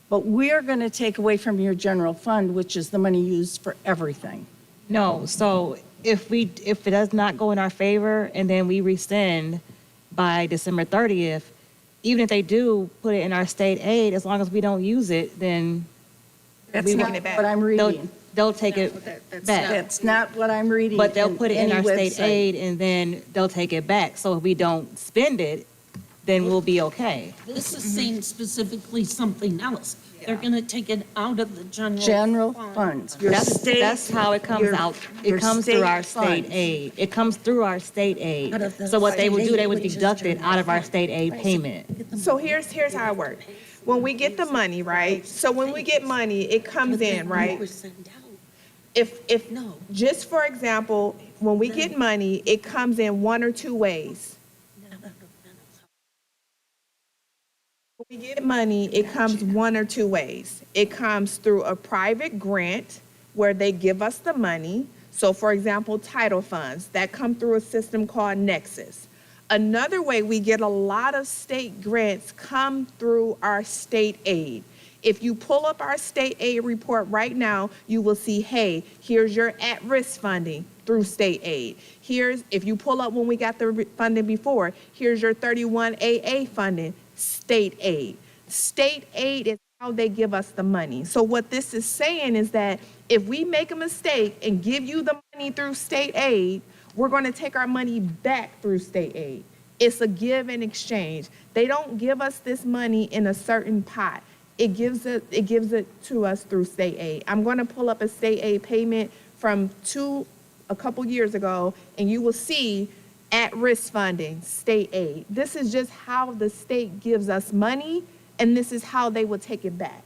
S17: but we're going to take away from your general fund, which is the money used for everything.
S12: No, so if it does not go in our favor and then we rescind by December 30th, even if they do put it in our state aid, as long as we don't use it, then
S17: That's not what I'm reading.
S12: They'll take it back.
S17: That's not what I'm reading.
S12: But they'll put it in
S17: any
S12: our state
S17: website.
S12: aid and then they'll take it back. So if we don't spend it, then we'll be okay.
S1: This is saying specifically something else. They're going to take it out of the general
S17: funds.
S12: That's how it comes out. It comes through our state aid. It comes through our state aid. So what they would do, they would deduct it out of our state aid payment.
S8: So here's how it works. When we get the money, right? So when we get money, it comes in, right? If just for example, when we get money, it comes in one or two ways. When we get money, it comes one or two ways. It comes through a private grant where they give us the money. So for example, title funds that come through a system called Nexus. Another way we get a lot of state grants come through our state aid. If you pull up our state aid report right now, you will see, hey, here's your at-risk funding through state aid. Here's, if you pull up when we got the funding before, here's your 31 AA funding, state aid. State aid is how they give us the money. So what this is saying is that if we make a mistake and give you the money through state aid, we're going to take our money back through state aid. It's a give and exchange. They don't give us this money in a certain pot. It gives it to us through state aid. I'm going to pull up a state aid payment from a couple years ago, and you will see at-risk funding, state aid. This is just how the state gives us money, and this is how they will take it back.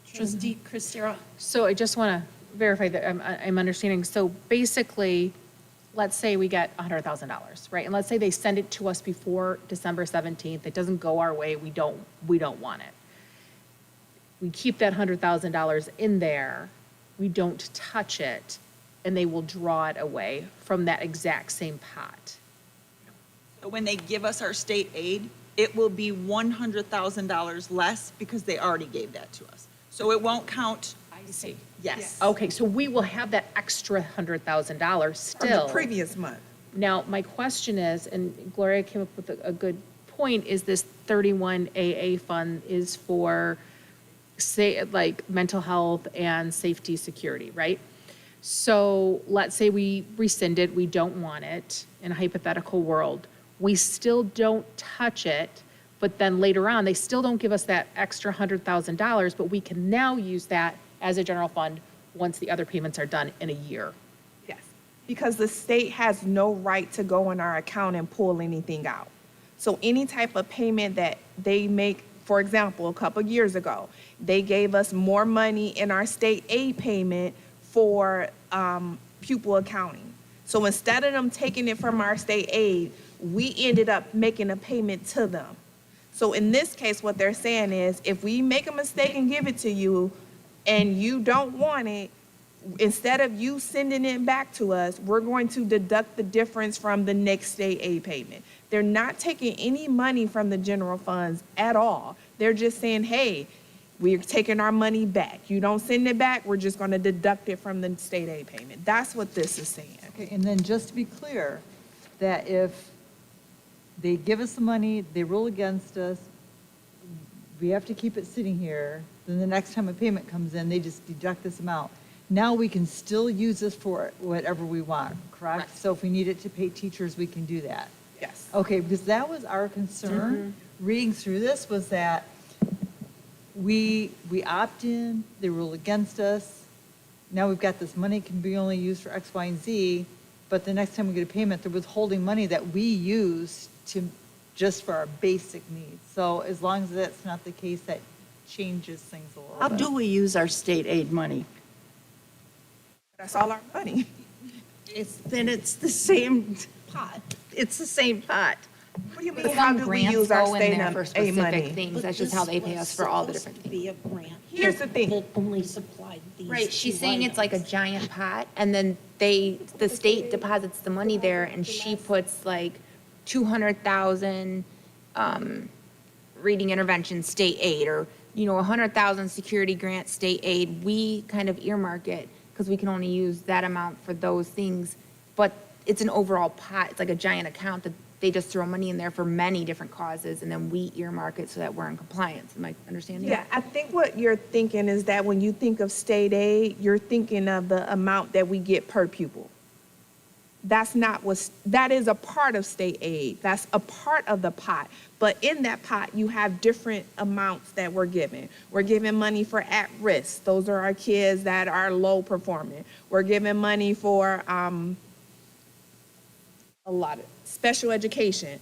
S1: Trustee Christera.
S18: So I just want to verify that I'm understanding. So basically, let's say we get $100,000, right? And let's say they send it to us before December 17th. It doesn't go our way. We don't want it. We keep that $100,000 in there. We don't touch it, and they will draw it away from that exact same pot.
S16: So when they give us our state aid, it will be $100,000 less because they already gave that to us. So it won't count.
S18: I see.
S16: Yes.
S18: Okay, so we will have that extra $100,000 still.
S8: From the previous month.
S18: Now, my question is, and Gloria came up with a good point, is this 31 AA fund is for, say, like mental health and safety security, right? So let's say we rescind it, we don't want it in a hypothetical world. We still don't touch it, but then later on, they still don't give us that extra $100,000, but we can now use that as a general fund once the other payments are done in a year.
S8: Yes, because the state has no right to go in our account and pull anything out. So any type of payment that they make, for example, a couple years ago, they gave us more money in our state aid payment for pupil accounting. So instead of them taking it from our state aid, we ended up making a payment to them. So in this case, what they're saying is, if we make a mistake and give it to you and you don't want it, instead of you sending it back to us, we're going to deduct the difference from the next state aid payment. They're not taking any money from the general funds at all. They're just saying, hey, we're taking our money back. You don't send it back, we're just going to deduct it from the state aid payment. That's what this is saying.
S19: Okay, and then just to be clear, that if they give us the money, they rule against us, we have to keep it sitting here, then the next time a payment comes in, they just deduct this amount. Now we can still use this for whatever we want, correct? So if we need it to pay teachers, we can do that.
S8: Yes.
S19: Okay, because that was our concern, reading through this, was that we opt in, they rule against us. Now we've got this money can be only used for X, Y, and Z, but the next time we get a payment, they're withholding money that we use to just for our basic needs. So as long as that's not the case, that changes things a little
S17: How
S19: bit.
S17: do we use our state aid money?
S8: That's all our money.
S17: It's the same pot. It's the same pot.
S8: What do you mean,
S15: But
S8: how
S15: some
S8: do we
S15: grants
S8: use our
S15: go in
S8: state
S15: there for
S8: aid
S15: specific
S8: money?
S15: things. That's just how they pay us for all the different things.
S1: Be a grant.
S8: Here's the thing.
S1: That only supplied these.
S15: Right, she's
S1: two
S15: saying it's like a
S1: items.
S15: giant pot, and then the state deposits the money there, and she puts like 200,000, reading intervention state aid, or, 100,000 security grant state aid. We kind of earmark it, because we can only use that amount for those things, but it's an overall pot, it's like a giant account that they just throw money in there for many different causes, and then we earmark it so that we're in compliance. Am I understanding?
S8: Yeah, I think what you're thinking is that when you think of state aid, you're thinking of the amount that we get per pupil. That is a part of state aid. That's a part of the pot. But in that pot, you have different amounts that we're giving. We're giving money for at-risk. Those are our kids that are low performing. We're giving money for a lot of special education.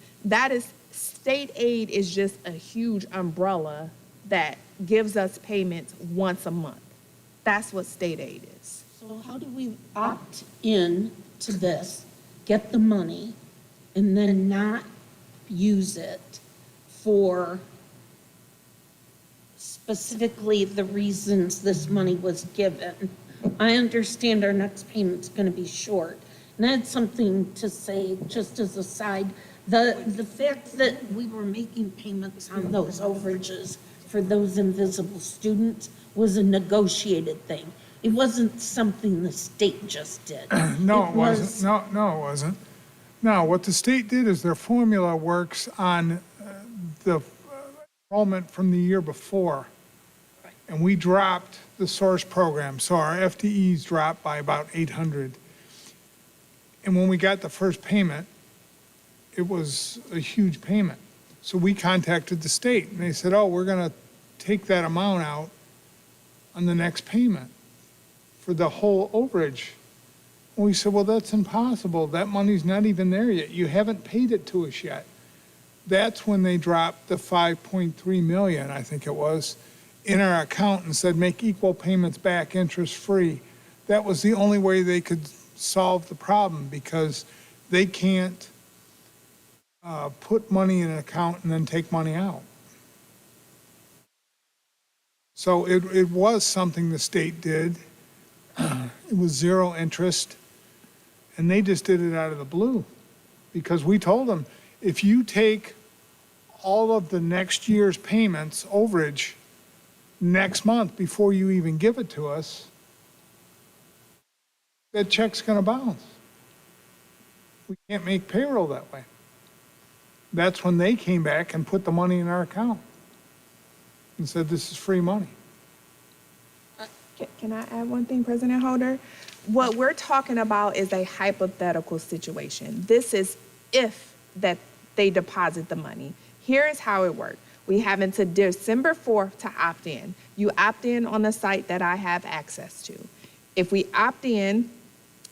S8: State aid is just a huge umbrella that gives us payments once a month. That's what state aid is.
S1: So So how do we opt in to this, get the money, and then not use it for specifically the reasons this money was given? I understand our next payment's gonna be short. And I had something to say, just as a side. The fact that we were making payments on those overages for those invisible students was a negotiated thing. It wasn't something the state just did.
S14: No, it wasn't. No, it wasn't. No, what the state did is their formula works on the enrollment from the year before. And we dropped the source program, so our FTEs dropped by about 800. And when we got the first payment, it was a huge payment. So we contacted the state, and they said, oh, we're going to take that amount out on the next payment for the whole overage. And we said, well, that's impossible. That money's not even there yet. You haven't paid it to us yet. That's when they dropped the 5.3 million, I think it was, in our account and said, make equal payments back interest-free. That was the only way they could solve the problem, because they can't put money in an account and then take money out. So it was something the state did. It was zero interest, and they just did it out of the blue, because we told them, if you take all of the next year's payments, overage, next month before you even give it to us, that check's going to bounce. We can't make payroll that way. That's when they came back and put the money in our account and said, this is free money.
S8: Can I add one thing, President Holder? What we're talking about is a hypothetical situation. This is if that they deposit the money. Here is how it works. We have until December 4th to opt in. You opt in on the site that I have access to. If we opt in,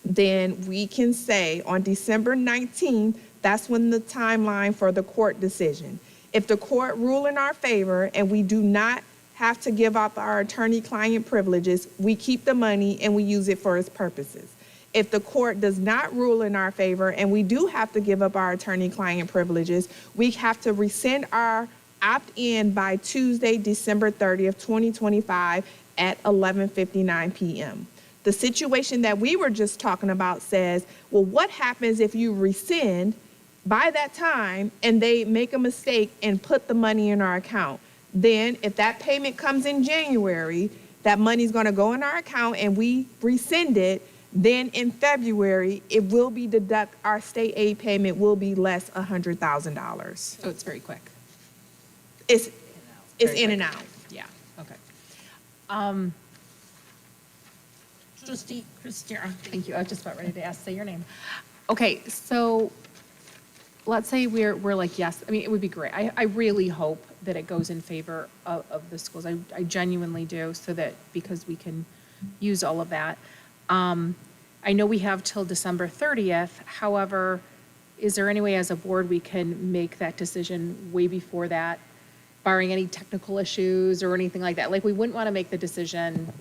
S8: then we can say on December 19th, that's when the timeline for the court decision. If the court rule in our favor and we do not have to give up our attorney-client privileges, we keep the money and we use it for its purposes. If the court does not rule in our favor and we do have to give up our attorney-client privileges, we have to rescind our opt-in by Tuesday, December 30th, 2025 at 11:59 p.m. The situation that we were just talking about says, well, what happens if you rescind by that time and they make a mistake and put the money in our account? Then if that payment comes in January, that money's going to go in our account and we rescind it. Then in February, it will be our state aid payment will be less $100,000.
S18: So it's very quick.
S8: It's
S18: Very
S8: in
S18: quick.
S8: and out.
S18: Yeah, okay.
S1: Trustee Christian.
S18: Thank you. I was just about ready to say your name. Okay, so let's say we're like, yes, I mean, it would be great. I really hope that it goes in favor of the schools. I genuinely do, so that, because we can use all of that. I know we have till December 30th. However, is there any way as a board we can make that decision way before that, barring any technical issues or anything like that? Like, we wouldn't want to make the decision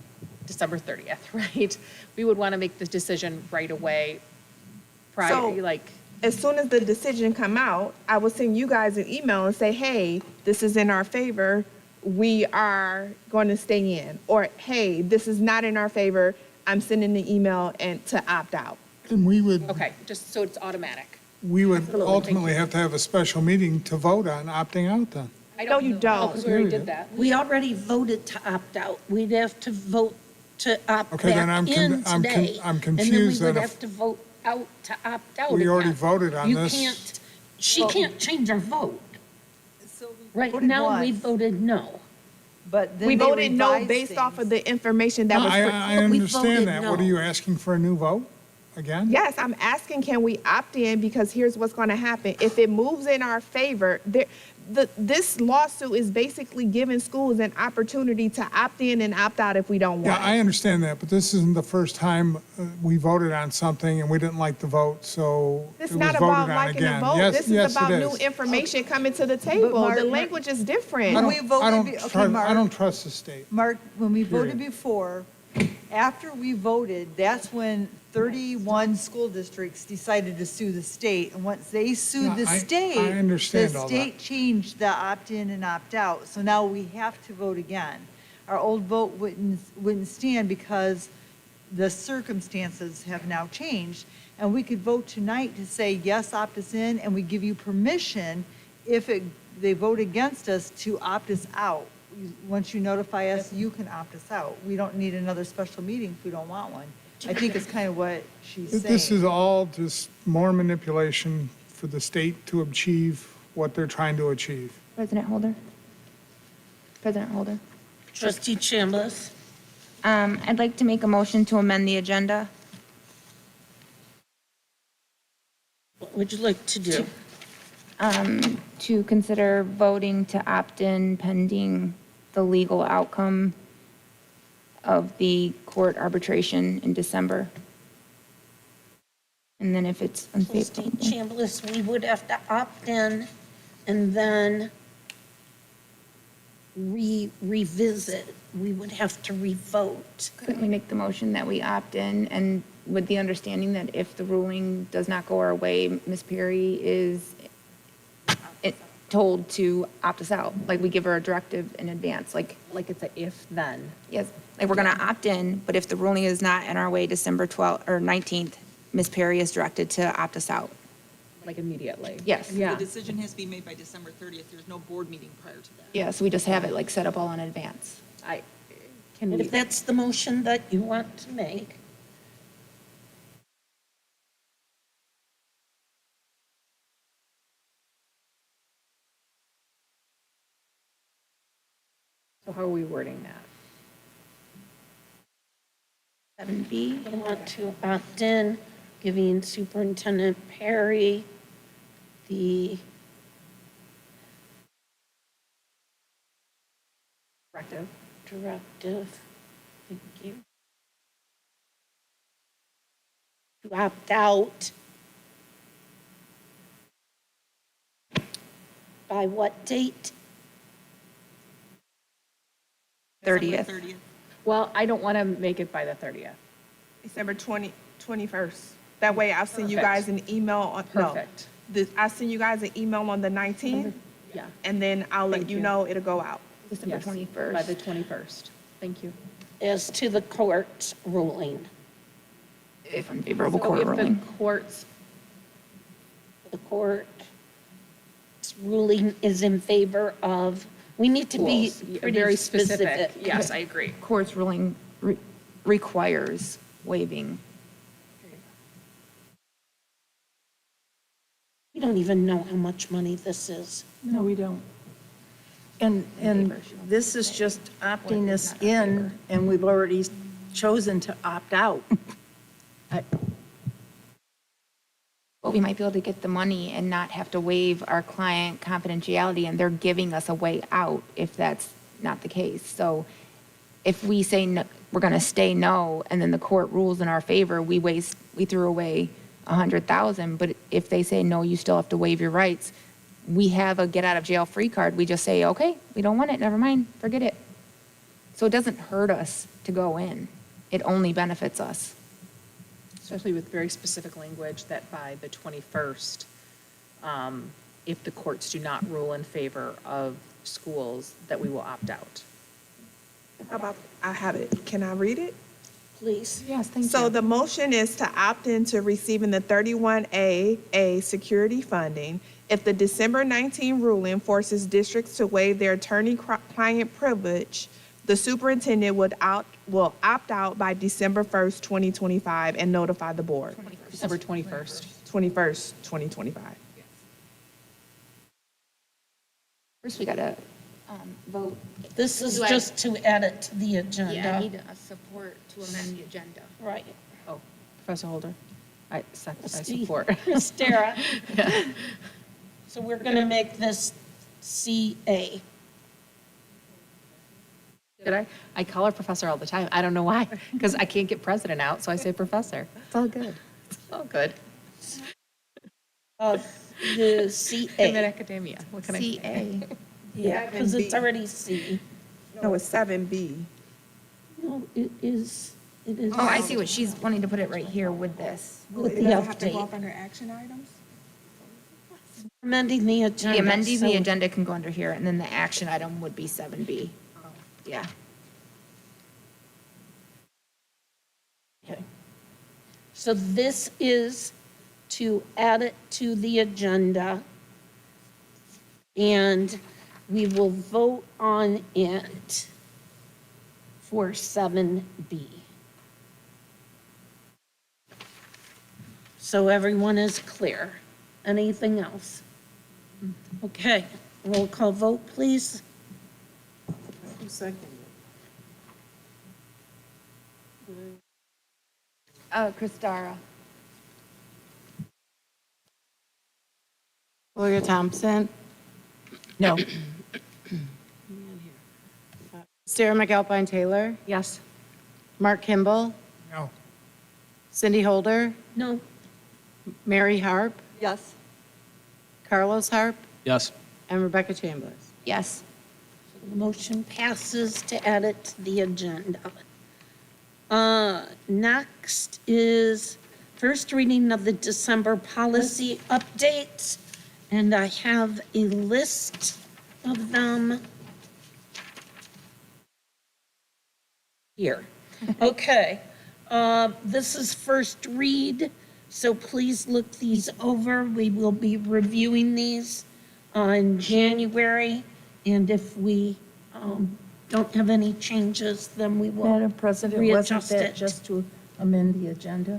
S18: December 30th, right? We would want to make the decision right away prior,
S8: So, as soon as the decision come out, I will send you guys an email and say, hey, this is in our favor. We are going to stay in. Or, hey, this is not in our favor. I'm sending the email and to opt out.
S14: And we would,
S18: Okay, just so it's automatic.
S14: we would ultimately have to have a special meeting to vote on opting out then.
S8: No, you don't.
S18: Because we already did that.
S1: We already voted to opt out. We'd have to vote to opt
S14: Okay, then
S1: back in today.
S14: I'm confused
S1: And then we
S14: then
S1: would
S14: if-
S1: have to vote out to opt out
S14: We already
S1: again.
S14: voted on this.
S1: You can't, she can't change her vote. Right
S19: voted
S1: now, we
S19: once.
S1: voted no.
S19: But then
S8: We
S19: they
S8: voted no
S19: revised
S8: based off of
S19: things.
S8: the information that was.
S14: I
S1: we voted
S14: understand that. What are
S1: no.
S14: you asking for a new vote again?
S8: Yes, I'm asking, can we opt in? Because here's what's going to happen. If it moves in our favor, this lawsuit is basically giving schools an opportunity to opt in and opt out if we don't
S14: Yeah,
S8: want
S14: I
S8: it.
S14: understand that, but this isn't the first time we voted on something and we didn't like the vote, so it
S8: It's
S14: was
S8: not
S14: voted
S8: about
S14: on
S8: liking the
S14: again.
S8: vote.
S14: Yes,
S8: This
S14: yes,
S8: is about
S14: it
S8: new
S14: is.
S8: information coming to the table.
S19: Mark-
S8: The language is different.
S14: I
S19: We voted
S14: don't
S19: be- okay,
S14: trust- I
S19: Mark.
S14: don't trust the state.
S19: Mark, when we voted
S14: Period.
S19: before, After we voted, that's when 31 school districts decided to sue the state. And once they sued the
S14: Yeah,
S19: state,
S14: I understand
S19: the
S14: all
S19: state changed the opt-in and opt-out. So now we have to vote again. Our old vote wouldn't stand because the circumstances have now changed. And we could vote tonight to say, yes, opt us in, and we give you permission if they vote against us to opt us out. Once you notify us, you can opt us out. We don't need another special meeting if we don't want one. I think it's kind of what she's saying.
S14: This is all just more manipulation for the state to achieve what they're trying to achieve.
S15: President Holder? President Holder?
S1: Trustee Chambliss?
S15: I'd like to make a motion to amend the agenda.
S1: What would you like to do?
S15: To consider voting to opt in pending the legal outcome of the court arbitration in December. And then if it's
S1: Trustee
S15: unfavorable.
S1: Chambliss, we would have to opt in and then revisit. We would have to revote.
S15: Couldn't we make the motion that we opt in and with the understanding that if the ruling does not go our way, Ms. Perry is told to opt us out? Like we give her a directive in advance, like
S18: it's a if-then.
S15: yes, like we're gonna opt in, but if the ruling is not in our way December 12th or 19th, Ms. Perry is directed to opt us out.
S18: Like immediately.
S15: Yes.
S16: The decision has to be made by December 30th. There's no board meeting prior to that.
S15: Yeah, so we just have it like set up all in advance.
S1: And if that's the motion that you want to make,
S18: So how are we wording that?
S1: 7B, I want to opt in, giving Superintendent Perry the directive, thank you, to opt out by what date?
S15: 30th.
S18: Well, I don't want to make it by the 30th.
S8: December 21st. That way I'll send you
S18: Perfect.
S8: guys an email on, no.
S18: Perfect.
S8: I'll send you guys an email on the 19th,
S18: Yeah.
S8: and then I'll let you know it'll go out.
S15: December
S18: Yes,
S15: 21st.
S18: By the 21st. Thank you.
S1: As to the court ruling.
S15: If unfavorable
S18: So
S15: court
S18: if the
S15: ruling.
S18: court's
S1: The court's ruling is in favor of, we need to be
S18: schools,
S1: pretty
S18: very
S1: specific.
S18: specific. Yes, I agree.
S15: Court's ruling requires waiving.
S1: We don't even know how much money this is.
S17: No, we don't. And this is just opting us in, and we've already chosen to opt out.
S15: But we might be able to get the money and not have to waive our client confidentiality, and they're giving us a way out if that's not the case. So if we say no, we're going to stay no, and then the court rules in our favor, we threw away $100,000. But if they say no, you still have to waive your rights. We have a get out of jail free card. We just say, okay, we don't want it. Never mind. Forget it. So it doesn't hurt us to go in. It only benefits us.
S18: Especially with very specific language that by the 21st, if the courts do not rule in favor of schools, that we will opt out.
S8: How about, I have it. Can I read it?
S1: Please.
S15: Yes, thank you.
S8: So the motion is to opt into receiving the 31A security funding. If the December 19 ruling forces districts to waive their attorney-client privilege, the superintendent will opt out by December 1st, 2025, and notify the board.
S18: December 21st.
S8: 21st, 2025.
S15: First, we got to vote.
S1: This is
S15: Do I-
S1: just to add it to the agenda.
S15: Yeah, I need a support to amend the agenda.
S1: Right.
S18: Oh, Professor Holder? I
S1: Trustee
S18: support.
S1: Christera.
S18: Yeah.
S1: So we're going to make this CA.
S18: Did I? I call her professor all the time. I don't know why, because I can't get president out, so I say professor. It's all good. It's all good.
S1: The CA.
S18: I'm in academia. What can I say?
S15: CA.
S1: Yeah, because it's already C.
S8: No, it's 7B.
S1: No, it is It is.
S15: Oh, I see what she's wanting to put it right here with this.
S1: With
S8: It
S1: the
S8: doesn't have to go
S1: update.
S8: up under action items?
S1: Amending the agenda.
S15: The amending the
S1: so-
S15: agenda can go under here, and then the action item would be 7B. Yeah.
S1: Okay. So this is to add it to the agenda, and we will vote on it for 7B. So everyone is clear. Anything else? Okay, roll call vote, please.
S15: Christara.
S3: Gloria Thompson.
S15: No.
S3: Sarah McAlpine Taylor.
S18: Yes.
S3: Mark Kimball.
S14: No.
S3: Cindy Holder.
S1: No.
S3: Mary Harp.
S19: Yes.
S3: Carlos Harp.
S20: Yes.
S3: And Rebecca Chambers.
S15: Yes.
S1: The motion passes to add it to the agenda. Next is first reading of the December policy updates, and I have a list of them here. Okay, this is first read, so please look these over. We will be reviewing these in January, and if we don't have any changes, then we will
S17: Madam President, wasn't
S1: readjust
S17: that
S1: it.
S17: just to amend the agenda?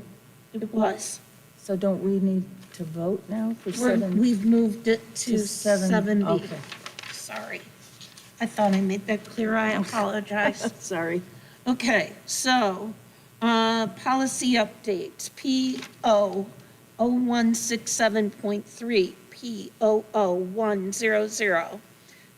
S1: It was.
S17: So don't we need to vote now for 7?
S1: We've moved it to 7B.
S17: Okay.
S1: Sorry. I thought I made that clear. I apologize.
S17: Sorry.
S1: Okay, so, policy updates, PO 0167.3, PO 100,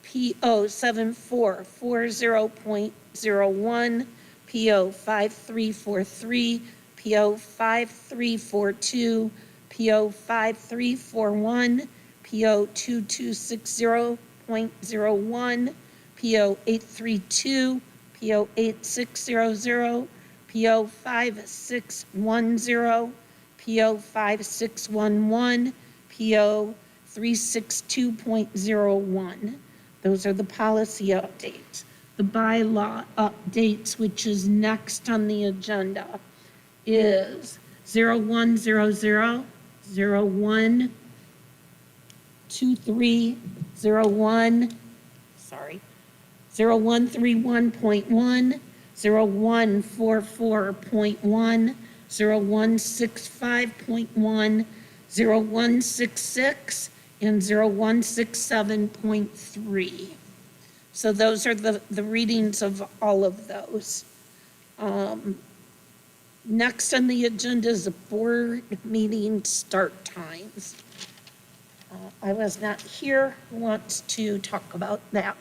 S1: PO 7440.01, PO 5343, PO 5342, PO 5341, PO 2260.01, PO 832, PO 8600, PO 5610, PO 5611, PO 362.01. Those are the policy updates. The bylaw updates, which is next on the agenda, is 0100, 012301, sorry, 0131.1, 0144.1, 0165.1, 0166, and 0167.3. So those are the readings of all of those. Next on the agenda is the board meeting start times. I was not here. Who wants to talk about that?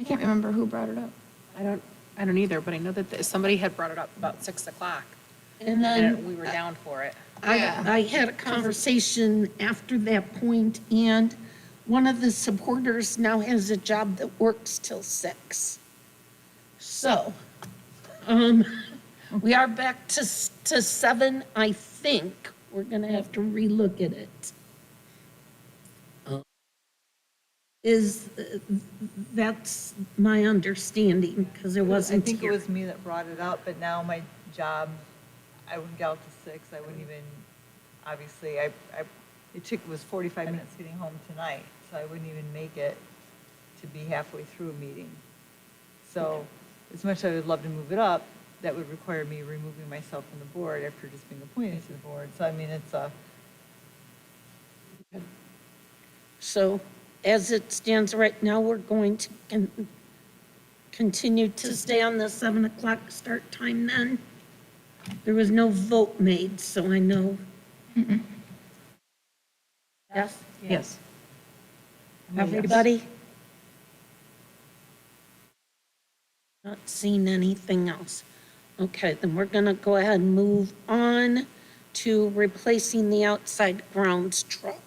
S15: I can't remember who brought it up.
S18: I don't either, but I know that somebody had brought it up about 6 o'clock.
S1: And then
S18: And we were down for it.
S1: I had a conversation after that point, and one of the supporters now has a job that works till 6. So, we are back to 7, I think. We're gonna have to relook at it. That's my understanding, because it wasn't
S19: I think it
S1: here.
S19: was me that brought it up, but now my job, I wouldn't get out to 6. I wouldn't even, obviously, it was 45 minutes getting home tonight, so I wouldn't even make it to be halfway through a meeting. So as much as I would love to move it up, that would require me removing myself from the board after just being appointed to the board. So I mean, it's a.
S1: So as it stands right now, we're going to continue to stay on the 7 o'clock start time then. There was no vote made, so I know. Yes?
S18: Yes.
S1: Everybody? Not seeing anything else. Okay, then we're gonna go ahead and move on to replacing the outside grounds truck.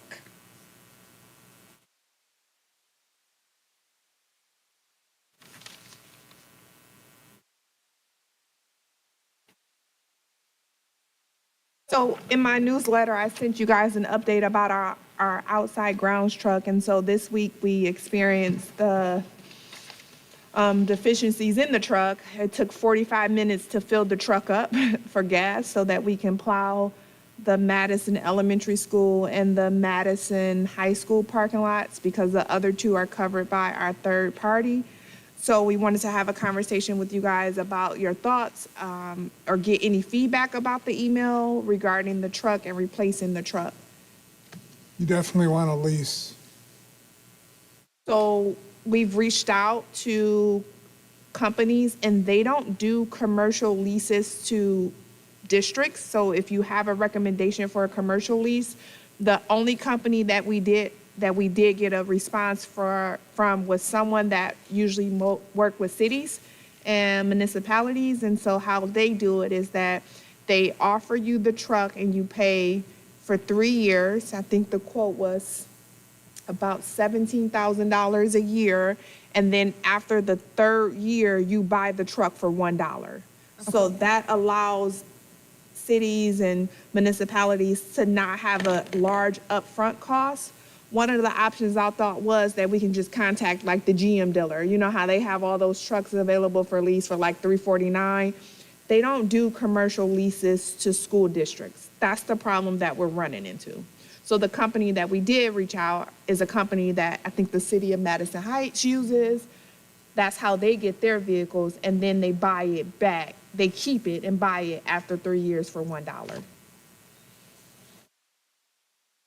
S8: So in my newsletter, I sent you guys an update about our outside grounds truck. And so this week we experienced the deficiencies in the truck. It took 45 minutes to fill the truck up for gas so that we can plow the Madison Elementary School and the Madison High School parking lots because the other two are covered by our third party. So we wanted to have a conversation with you guys about your thoughts or get any feedback about the email regarding the truck and replacing the truck.
S14: You definitely want a lease.
S8: So we've reached out to companies and they don't do commercial leases to districts. So if you have a recommendation for a commercial lease, the only company that we did get a response from was someone that usually work with cities and municipalities. And so how they do it is that they offer you the truck and you pay for 3 years. I think the quote was about $17,000 a year. And then after the third year, you buy the truck for $1. So that allows cities and municipalities to not have a large upfront cost. One of the options I thought was that we can just contact like the GM dealer. You know how they have all those trucks available for lease for like $349. They don't do commercial leases to school districts. That's the problem that we're running into. So the company that we did reach out is a company that I think the city of Madison Heights uses. That's how they get their vehicles, and then they buy it back. They keep it and buy it after 3 years for $1.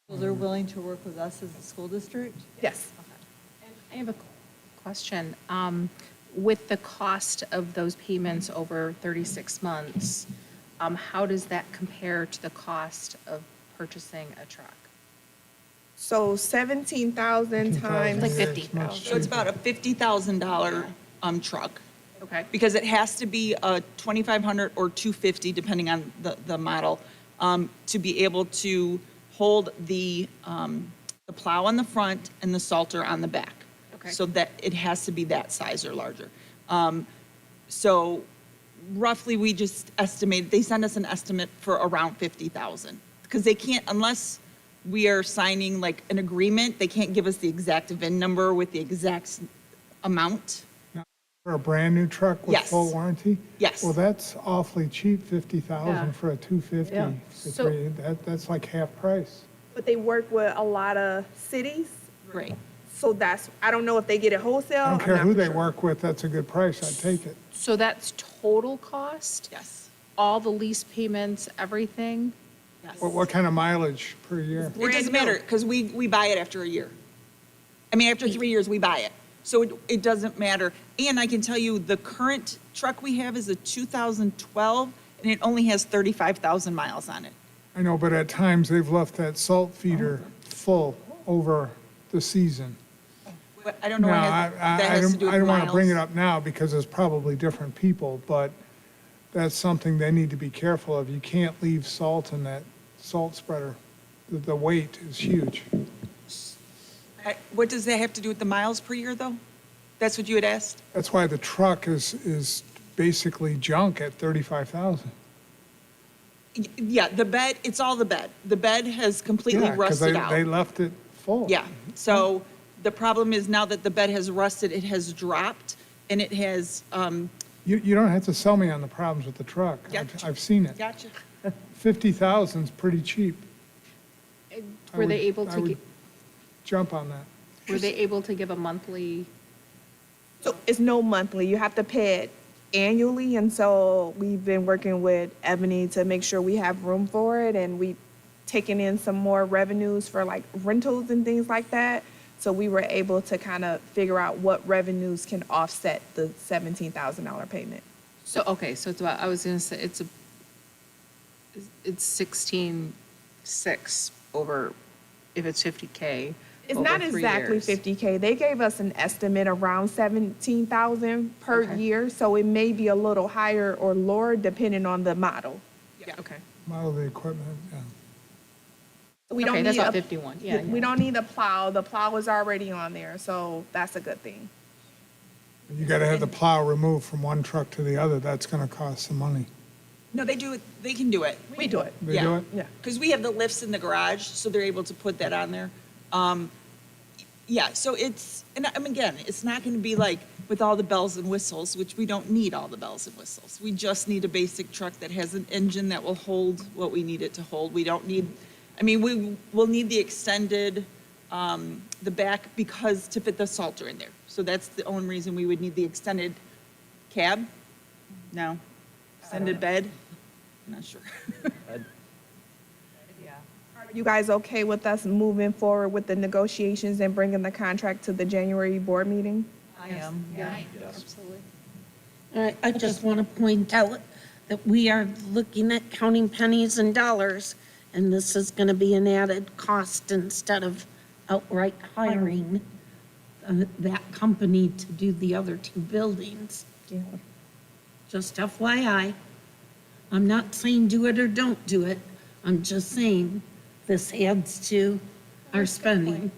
S19: So they're willing to work with us as a school district?
S8: Yes.
S18: I have a question. With the cost of those payments over 36 months, how does that compare to the cost of purchasing a truck?
S8: So 17,000 times.
S18: Like 50,000.
S16: So it's about a $50,000 truck.
S18: Okay.
S16: Because it has to be a 2,500 or 250, depending on the model, to be able to hold the plow on the front and the salter on the back.
S18: Okay.
S16: So that it has to be that size or larger. So roughly, we just estimated, they send us an estimate for around 50,000. Because they can't, unless we are signing like an agreement, they can't give us the exact VIN number with the exact amount.
S14: For a brand-new truck with
S16: Yes.
S14: full warranty?
S16: Yes.
S14: Well, that's awfully cheap, 50,000
S8: Yeah.
S14: for a 250.
S8: Yeah. So-
S14: That's like half price.
S8: But they work with a lot of cities.
S16: Right.
S8: So I don't know if they get it wholesale.
S14: I don't
S8: I'm
S14: care
S8: not
S14: who
S8: for
S14: they
S8: sure.
S14: work with, that's a good price, I'd take it.
S18: So that's total cost?
S16: Yes.
S18: All the lease payments, everything?
S14: What kind of mileage per year?
S16: It doesn't matter, because we buy it after a year. I mean, after 3 years, we buy it. So it doesn't matter. And I can tell you, the current truck we have is a 2012, and it only has 35,000 miles on it.
S14: I know, but at times they've left that salt feeder full over the season.
S16: But I don't know
S14: No,
S16: what that has to do with
S14: I don't want to bring it
S16: miles.
S14: up now because it's probably different people, but that's something they need to be careful of. You can't leave salt in that salt spreader. The weight is huge.
S16: What does that have to do with the miles per year, though? That's what you had asked?
S14: That's why the truck is basically junk at 35,000.
S16: Yeah, the bed, it's all the bed. The bed has completely
S14: Yeah, 'cause
S16: rusted out.
S14: they left it full.
S16: Yeah, so the problem is now that the bed has rusted, it has dropped, and it has,
S14: You don't have to sell me on the problems with the truck.
S16: Gotcha.
S14: I've seen it.
S16: Gotcha.
S14: 50,000 is pretty cheap. I
S18: Were they
S14: would-
S18: able
S14: I
S18: to,
S14: would jump on that.
S18: were they able to give a monthly?
S8: So it's no monthly. You have to pay it annually. And so we've been working with Ebony to make sure we have room for it. And we taken in some more revenues for like rentals and things like that. So we were able to kind of figure out what revenues can offset the $17,000 payment.
S18: So, okay, so it's about, I was gonna say, it's 16.6 over, if it's 50K.
S8: It's
S18: over
S8: not
S18: 3
S8: exactly
S18: years.
S8: 50K. They gave us an estimate around 17,000 per
S18: Okay.
S8: year. So it may be a little higher or lower depending on the model.
S18: Yeah, okay.
S14: Model of the equipment, yeah.
S8: We
S18: Okay,
S8: don't
S18: that's
S8: need
S18: about
S8: a-
S18: 51, yeah.
S8: We don't need a plow. The plow is already on there, so that's a good thing.
S14: You got to have the plow removed from one truck to the other. That's going to cost some money.
S16: No, they do it, they can do it.
S8: We do it.
S14: They do it?
S8: Yeah.
S16: Because we have the lifts in the garage, so they're able to put that on there. Yeah, so it's, and again, it's not gonna be like with all the bells and whistles, which we don't need all the bells and whistles. We just need a basic truck that has an engine that will hold what we need it to hold. We don't need, I mean, we will need the extended, the back because to fit the Salter in there. So that's the only reason we would need the extended cab? No? Extended bed? I'm not sure.
S8: Are you guys okay with us moving forward with the negotiations and bringing the contract to the January board meeting?
S19: I am, yeah.
S1: Absolutely. All right, I just want to point out that we are looking at counting pennies and dollars, and this is going to be an added cost instead of outright hiring that company to do the other two buildings.
S8: Yeah.
S1: Just FYI. I'm not saying do it or don't do it. I'm just saying this adds to our spending.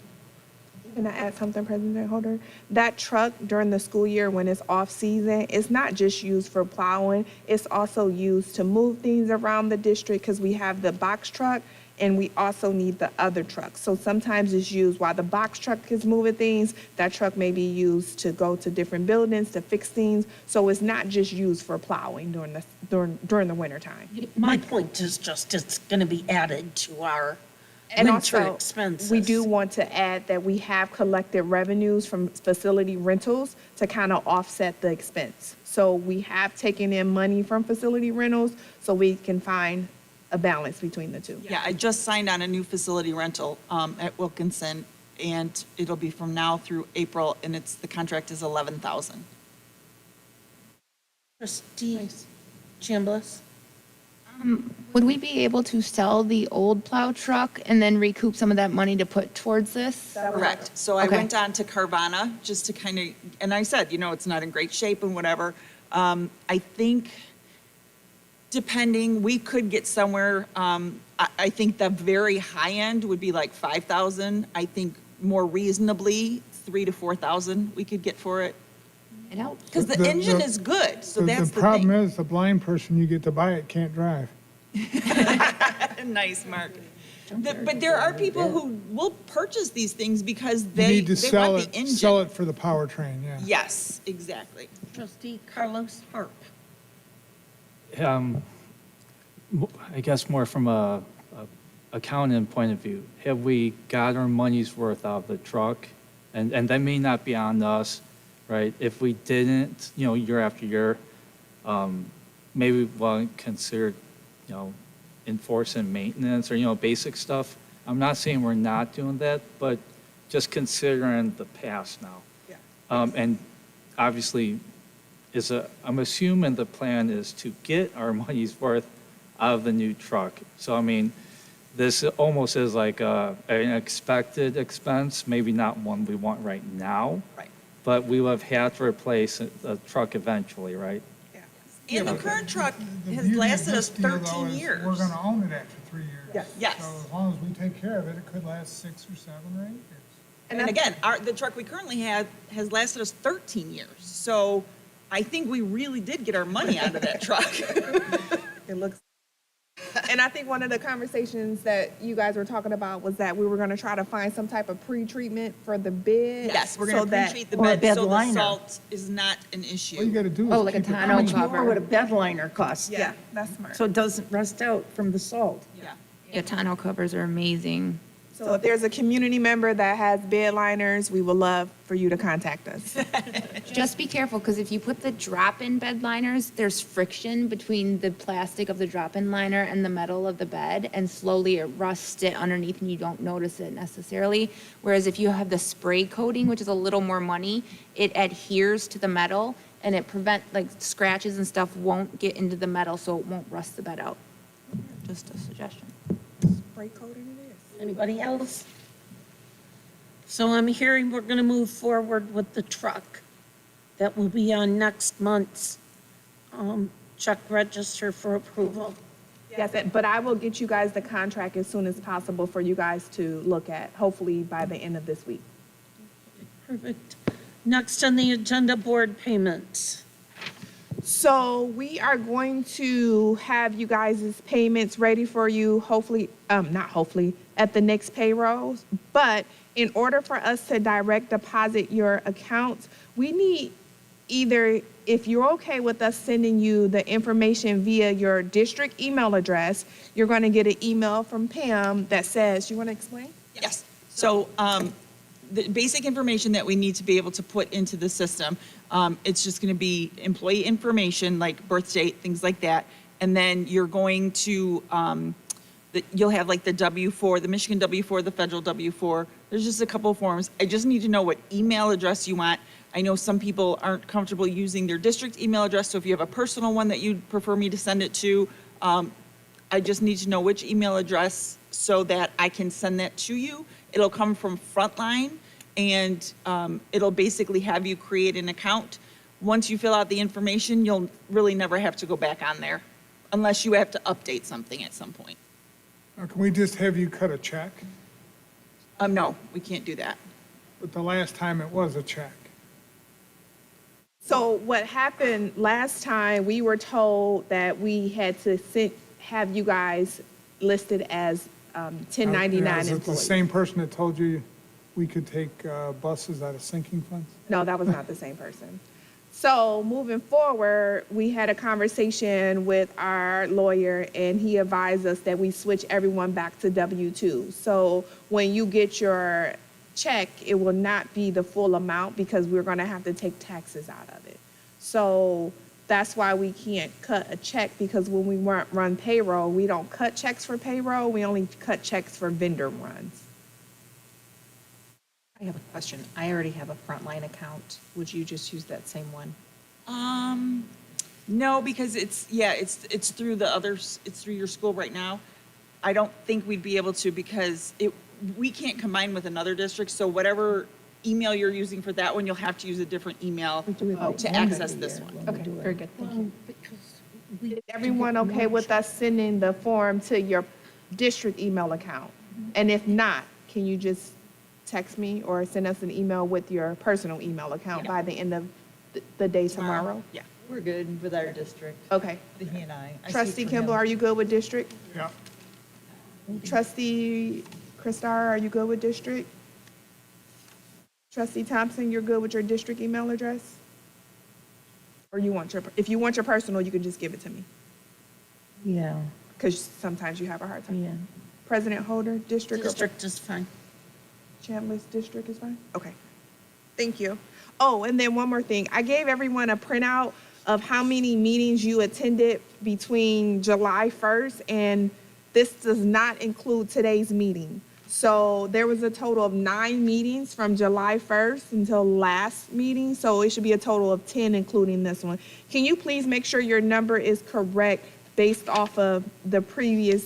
S8: Can I add something, President Holder? That truck during the school year when it's off-season, it's not just used for plowing, it's also used to move things around the district because we have the box truck and we also need the other truck. So sometimes it's used while the box truck is moving things, that truck may be used to go to different buildings to fix things. So it's not just used for plowing during the winter time.
S1: My point is just it's going to be added to our
S8: And
S1: winter
S8: also,
S1: expenses.
S8: we do want to add that we have collected revenues from facility rentals to kind of offset the expense. So we have taken in money from facility rentals so we can find a balance between the two.
S16: Yeah, I just signed on a new facility rental at Wilkinson, and it'll be from now through April, and the contract is 11,000.
S1: Trustee Chambliss?
S15: Would we be able to sell the old plow truck and then recoup some of that money to put towards this?
S16: Correct. So I
S15: Okay.
S16: went on to Carvana just to kind of, and I said, it's not in great shape and whatever. I think depending, we could get somewhere, I think the very high end would be like 5,000. I think more reasonably, 3,000 to 4,000 we could get for it.
S15: It helps.
S16: Because the engine is good, so that's
S14: The
S16: the
S14: problem
S16: thing.
S14: is, the blind person you get to buy it can't drive.
S16: Nice, Mark. But there are people who will purchase these things because
S14: You
S16: they
S14: need to sell
S16: want the engine.
S14: sell it for the powertrain, yeah.
S16: Yes, exactly.
S1: Trustee Carlos Harp?
S20: I guess more from a accountant point of view, have we got our money's worth out of the truck? And that may not be on us, right? If we didn't, year after year, maybe we'll consider, enforcing maintenance or, basic stuff. I'm not saying we're not doing that, but just considering the past now.
S16: Yeah.
S20: And obviously, I'm assuming the plan is to get our money's worth out of the new truck. So, I mean, this almost is like an expected expense, maybe not one we want right now.
S16: Right.
S20: But we will have had to replace the truck eventually, right?
S16: And the current truck
S14: The
S16: has
S14: beauty of
S16: lasted
S14: this
S16: us
S14: deal, though,
S16: 13
S14: is
S16: years.
S14: We're gonna own it after 3 years.
S16: Yes.
S14: So as long as we take care of it, it could last 6 or 7 or 8 years.
S16: And again, the truck we currently have has lasted us 13 years. So I think we really did get our money out of that truck.
S8: It looks. And I think one of the conversations that you guys were talking about was that we were going to try to find some type of pre-treatment for the bed.
S16: Yes, we're going to pre-treat the
S1: or a
S16: bed
S1: bed
S16: so the
S1: liner.
S16: salt is not an issue.
S14: All you gotta do is
S15: Oh, like a
S14: keep it
S15: tonneau
S1: How much
S15: cover.
S1: more would a bed liner cost?
S8: Yeah, that's smart.
S1: So it doesn't rust out from the salt.
S16: Yeah.
S15: Yeah, tonneau covers are amazing.
S8: So if there's a community member that has bed liners, we would love for you to contact us.
S15: Just be careful, because if you put the drop-in bed liners, there's friction between the plastic of the drop-in liner and the metal of the bed, and slowly it rusts it underneath and you don't notice it necessarily. Whereas if you have the spray coating, which is a little more money, it adheres to the metal and it scratches and stuff won't get into the metal, so it won't rust the bed out. Just a suggestion.
S8: Spray coating it is.
S1: Anybody else? So I'm hearing we're going to move forward with the truck. That will be on next month's check register for approval.
S8: Yes, but I will get you guys the contract as soon as possible for you guys to look at, hopefully by the end of this week.
S1: Perfect. Next on the agenda, board payments.
S8: So we are going to have you guys' payments ready for you, hopefully, not hopefully, at the next payroll. But in order for us to direct deposit your accounts, we need either, if you're okay with us sending you the information via your district email address, you're going to get an email from Pam that says, you want to explain?
S16: Yes. So the basic information that we need to be able to put into the system, it's just going to be employee information like birth date, things like that. And then you're going to, you'll have like the W-4, the Michigan W-4, the federal W-4. There's just a couple of forms. I just need to know what email address you want. I know some people aren't comfortable using their district email address, so if you have a personal one that you'd prefer me to send it to, I just need to know which email address so that I can send that to you. It'll come from Frontline, and it'll basically have you create an account. Once you fill out the information, you'll really never have to go back on there unless you have to update something at some point.
S14: Now, can we just have you cut a check?
S16: No, we can't do that.
S14: But the last time it was a check.
S8: So what happened last time, we were told that we had to have you guys listed as 1099
S14: Is it the
S8: employees.
S14: same person that told you we could take buses out of sinking funds?
S8: No, that was not the same person. So moving forward, we had a conversation with our lawyer, and he advised us that we switch everyone back to W-2. So when you get your check, it will not be the full amount because we're going to have to take taxes out of it. So that's why we can't cut a check, because when we run payroll, we don't cut checks for payroll. We only cut checks for vendor runs.
S7: I have a question. I already have a Frontline account. Would you just use that same one?
S16: No, because it's through the others, it's through your school right now. I don't think we'd be able to because we can't combine with another district, so whatever email you're using for that one, you'll have to use a different email to access this one.
S7: Okay, very good. Thank you.
S8: Is everyone okay with us sending the form to your district email account? And if not, can you just text me or send us an email with your personal email account by the end of the day tomorrow?
S16: Yeah.
S19: We're good with our district.
S8: Okay.
S19: He and I. I
S8: Trustee
S19: speak for
S8: Kimball,
S19: him.
S8: are you good with district?
S14: Yeah.
S8: Trustee Christar, are you good with district? Trustee Thompson, you're good with your district email address? Or if you want your personal, you can just give it to me,
S1: Yeah,
S8: because sometimes you have a hard time.
S1: yeah.
S8: President Holder, district? or-
S1: District is fine.
S8: Chandler's district is fine? Okay. Thank you. Oh, and then one more thing. I gave everyone a printout of how many meetings you attended between July 1st, and this does not include today's meeting. So there was a total of 9 meetings from July 1st until last meeting, so it should be a total of 10, including this one. Can you please make sure your number is correct based off of the previous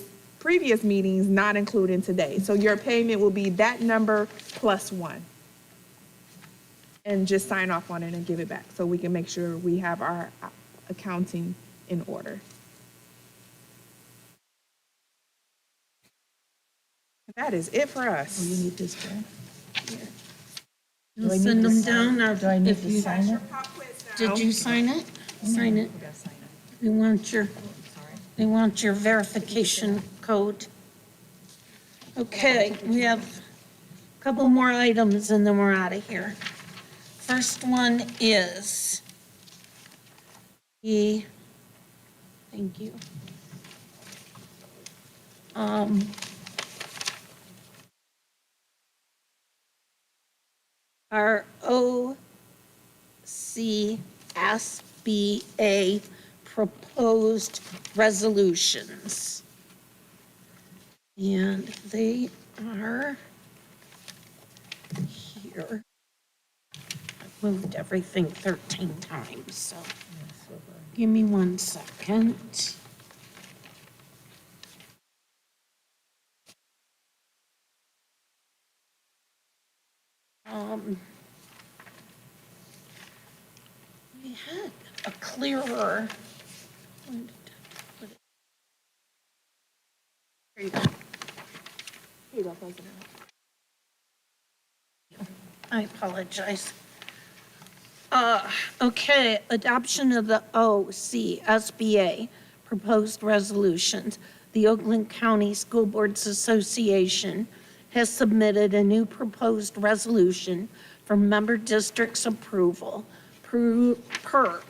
S8: meetings, not including today? So your payment will be that number plus 1. And just sign off on it and give it back so we can make sure we have our accounting in order. That is it for us.
S1: You need this back?
S17: Do
S1: You'll
S17: I need
S1: send
S17: to
S1: them
S17: sign-
S1: down, or
S17: do I need
S1: if
S17: to
S1: you,
S17: sign it?
S1: did you sign it? Sign it.
S7: We gotta sign it.
S1: They want your verification code. Okay, we have a couple more items and then we're out of here. First one is thank you. Our OCSBA proposed resolutions. And they are here. I've moved everything 13 times, so give me 1 second. We had a clearer. Here you go.
S8: Here you go, President.
S1: I apologize. Okay, adoption of the OCSBA proposed resolutions. The Oakland County School Boards Association has submitted a new proposed resolution for member districts approval per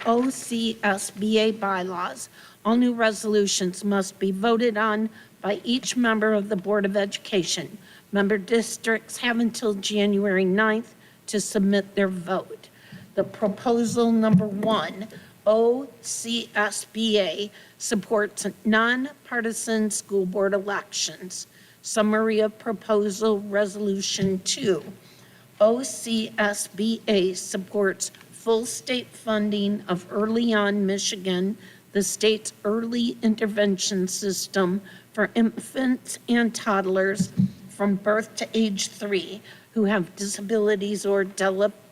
S1: OCSBA bylaws. All new resolutions must be voted on by each member of the Board of Education. Member districts have until January 9th to submit their vote. The proposal number 1, OCSBA supports nonpartisan school board elections. Summary of proposal resolution 2. OCSBA supports full state funding of Early On Michigan, the state's early intervention system for infants and toddlers from birth to age 3 who have disabilities or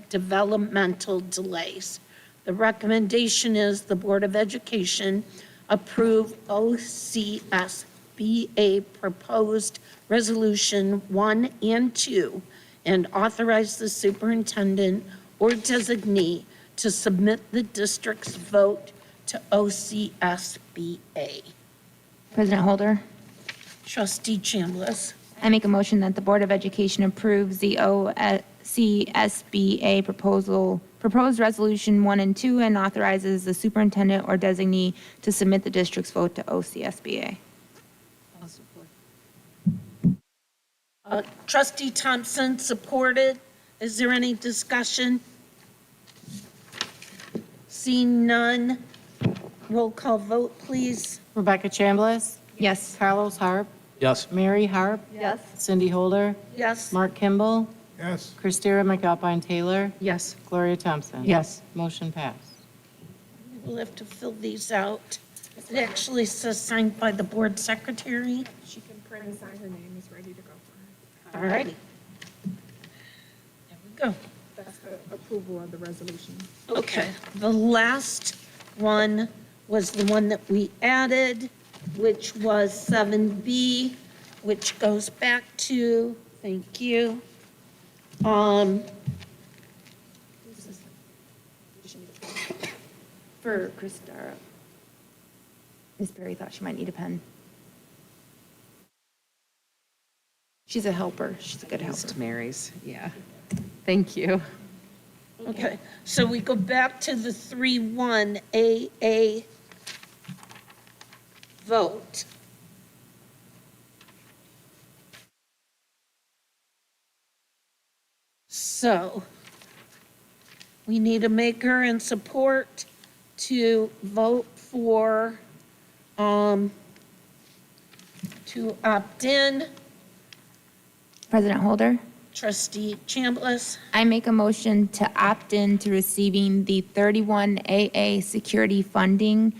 S1: developmental delays. The recommendation is the Board of Education approve OCSBA proposed resolution 1 and 2 and authorize the superintendent or designee to submit the district's vote to OCSBA.
S15: President Holder,
S1: Trustee Chambliss.
S15: I make a motion that the Board of Education approves the OCSBA proposed resolution 1 and 2 and authorizes the superintendent or designee to submit the district's vote to OCSBA.
S1: Trustee Thompson supported. Is there any discussion? Seeing none, roll call vote, please.
S3: Rebecca Chambliss?
S15: Yes.
S3: Carlos Harp?
S20: Yes.
S3: Mary Harp?
S7: Yes.
S3: Cindy Holder?
S1: Yes.
S3: Mark Kimball?
S14: Yes.
S3: Christira McAlpine Taylor?
S18: Yes.
S3: Gloria Thompson?
S18: Yes.
S3: Motion passed.
S1: We'll have to fill these out. It actually says signed by the board secretary.
S4: She can print and sign her name, is ready to go for her.
S1: All righty. There we go.
S4: That's the approval of the resolution.
S1: Okay, the last one was the one that we added, which was 7B, which goes back to, thank you.
S15: For Christara. Ms. Perry thought she might need a pen. She's a helper. She's a good helper.
S18: Used Mary's, yeah. Thank you.
S1: Okay, so we go back to the 3-1 AA vote. So we need a maker and support to vote for, to opt in.
S15: President Holder,
S1: Trustee Chambliss.
S15: I make a motion to opt in to receiving the 31 AA security funding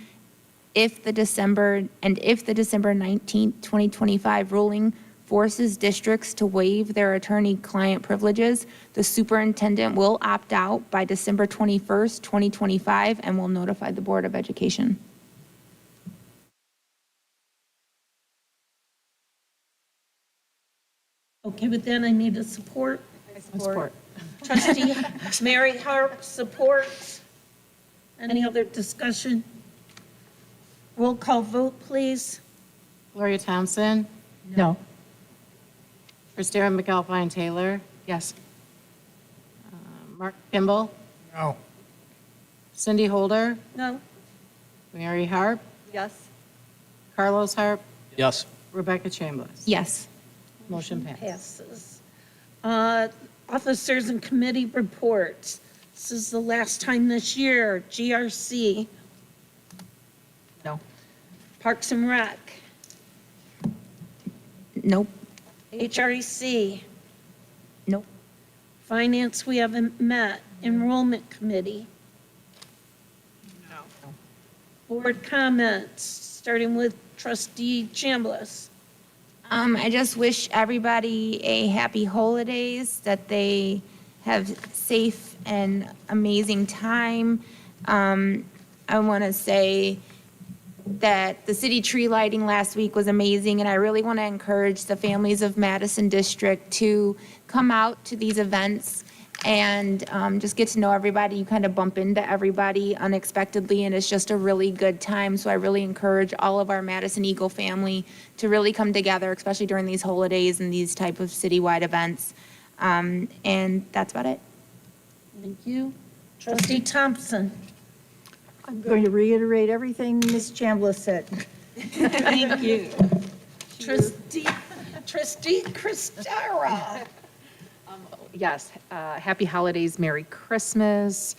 S15: if the December 19th, 2025 ruling forces districts to waive their attorney-client privileges, the superintendent will opt out by December 21st, 2025, and will notify the Board of Education.
S1: Okay, with that, I need a support.
S3: Support.
S1: Trustee Mary Harp supports. Any other discussion? Roll call vote, please.
S3: Gloria Thompson?
S18: No.
S3: Christira McAlpine Taylor?
S18: Yes.
S3: Mark Kimball?
S14: No.
S3: Cindy Holder?
S1: No.
S3: Mary Harp?
S7: Yes.
S3: Carlos Harp?
S20: Yes.
S3: Rebecca Chambliss?
S15: Yes.
S3: Motion passed.
S1: Passes. Officers and committee reports. This is the last time this year. GRC.
S18: No.
S1: Parks and Rec.
S15: Nope.
S1: HREC.
S15: Nope.
S1: Finance, we haven't met. Enrollment Committee.
S4: No.
S1: Board comments, starting with Trustee Chambliss.
S15: I just wish everybody a happy holidays, that they have safe and amazing time. I want to say that the city tree lighting last week was amazing, and I really want to encourage the families of Madison District to come out to these events and just get to know everybody. You kind of bump into everybody unexpectedly, and it's just a really good time. So I really encourage all of our Madison Eagle family to really come together, especially during these holidays and these type of citywide events. And that's about it.
S1: Thank you. Trustee Thompson.
S6: I'm going to reiterate everything Ms. Chambliss said.
S1: Thank you. Trustee Christara.
S18: Yes, happy holidays, Merry Christmas,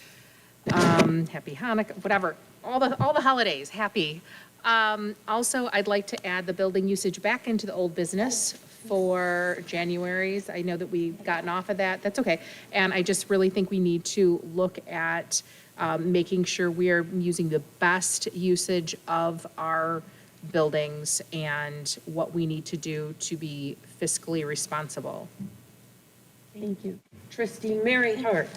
S18: Happy Hanukkah, whatever, all the holidays, happy. Also, I'd like to add the building usage back into the old business for January's. I know that we've gotten off of that, that's okay. And I just really think we need to look at making sure we are using the best usage of our buildings and what we need to do to be fiscally responsible.
S1: Thank you. Trustee Mary Hart.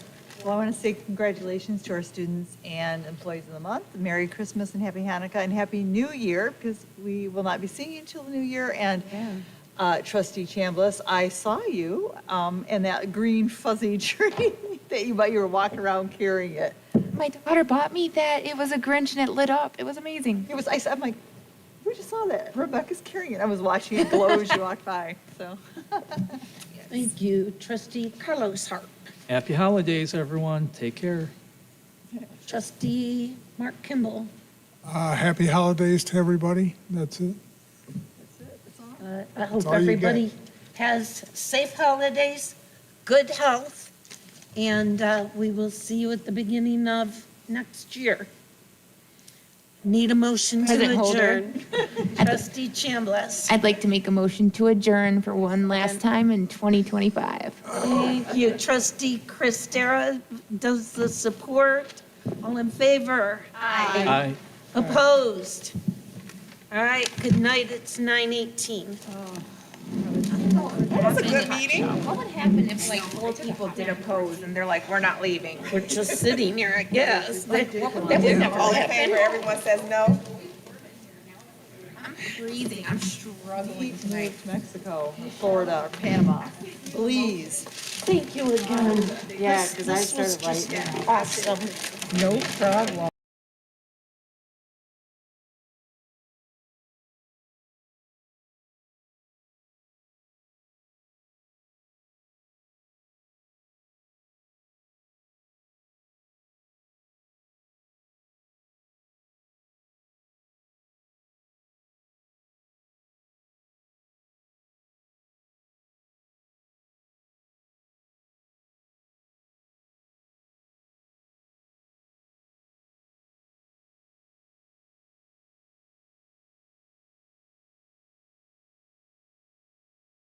S19: Well, I want to say congratulations to our students and employees of the month. Merry Christmas and Happy Hanukkah and Happy New Year, because we will not be seeing you until the new year. And Trustee Chambliss, I saw you in that green fuzzy tree that you were walking around carrying it.
S15: My daughter bought me that. It was a Grinch and it lit up. It was amazing.
S19: It was. I'm like, we just saw that. Rebecca's carrying it. I was watching it glow as you walked by. So.
S1: Thank you. Trustee Carlos Hart.
S20: Happy holidays, everyone. Take care.
S1: Trustee Mark Kimball.
S14: Happy holidays to everybody. That's it.
S1: I hope
S14: all you get.
S1: everybody has safe holidays, good health, and we will see you at the beginning of next year. Need a motion to
S15: President Holder.
S1: adjourn. Trustee Chambliss.
S15: I'd like to make a motion to adjourn for one last time in 2025.
S1: Thank you. Trustee Christara does the support. All in favor?
S20: Aye.
S1: Opposed? All right, good night. It's 9:18.
S4: That was a good meeting.
S15: What would happen if like 4 people did oppose and they're like, we're not leaving?
S1: We're just sitting here, I guess.
S15: That would never
S4: All in
S15: happen.
S4: favor, everyone says no.
S15: I'm freezing. I'm struggling tonight.
S19: Mexico, or Florida, or Panama. Please.
S1: Thank you again.
S9: Yeah, because I
S1: This was
S9: started
S1: just
S9: right now.
S1: awesome.
S6: No problem.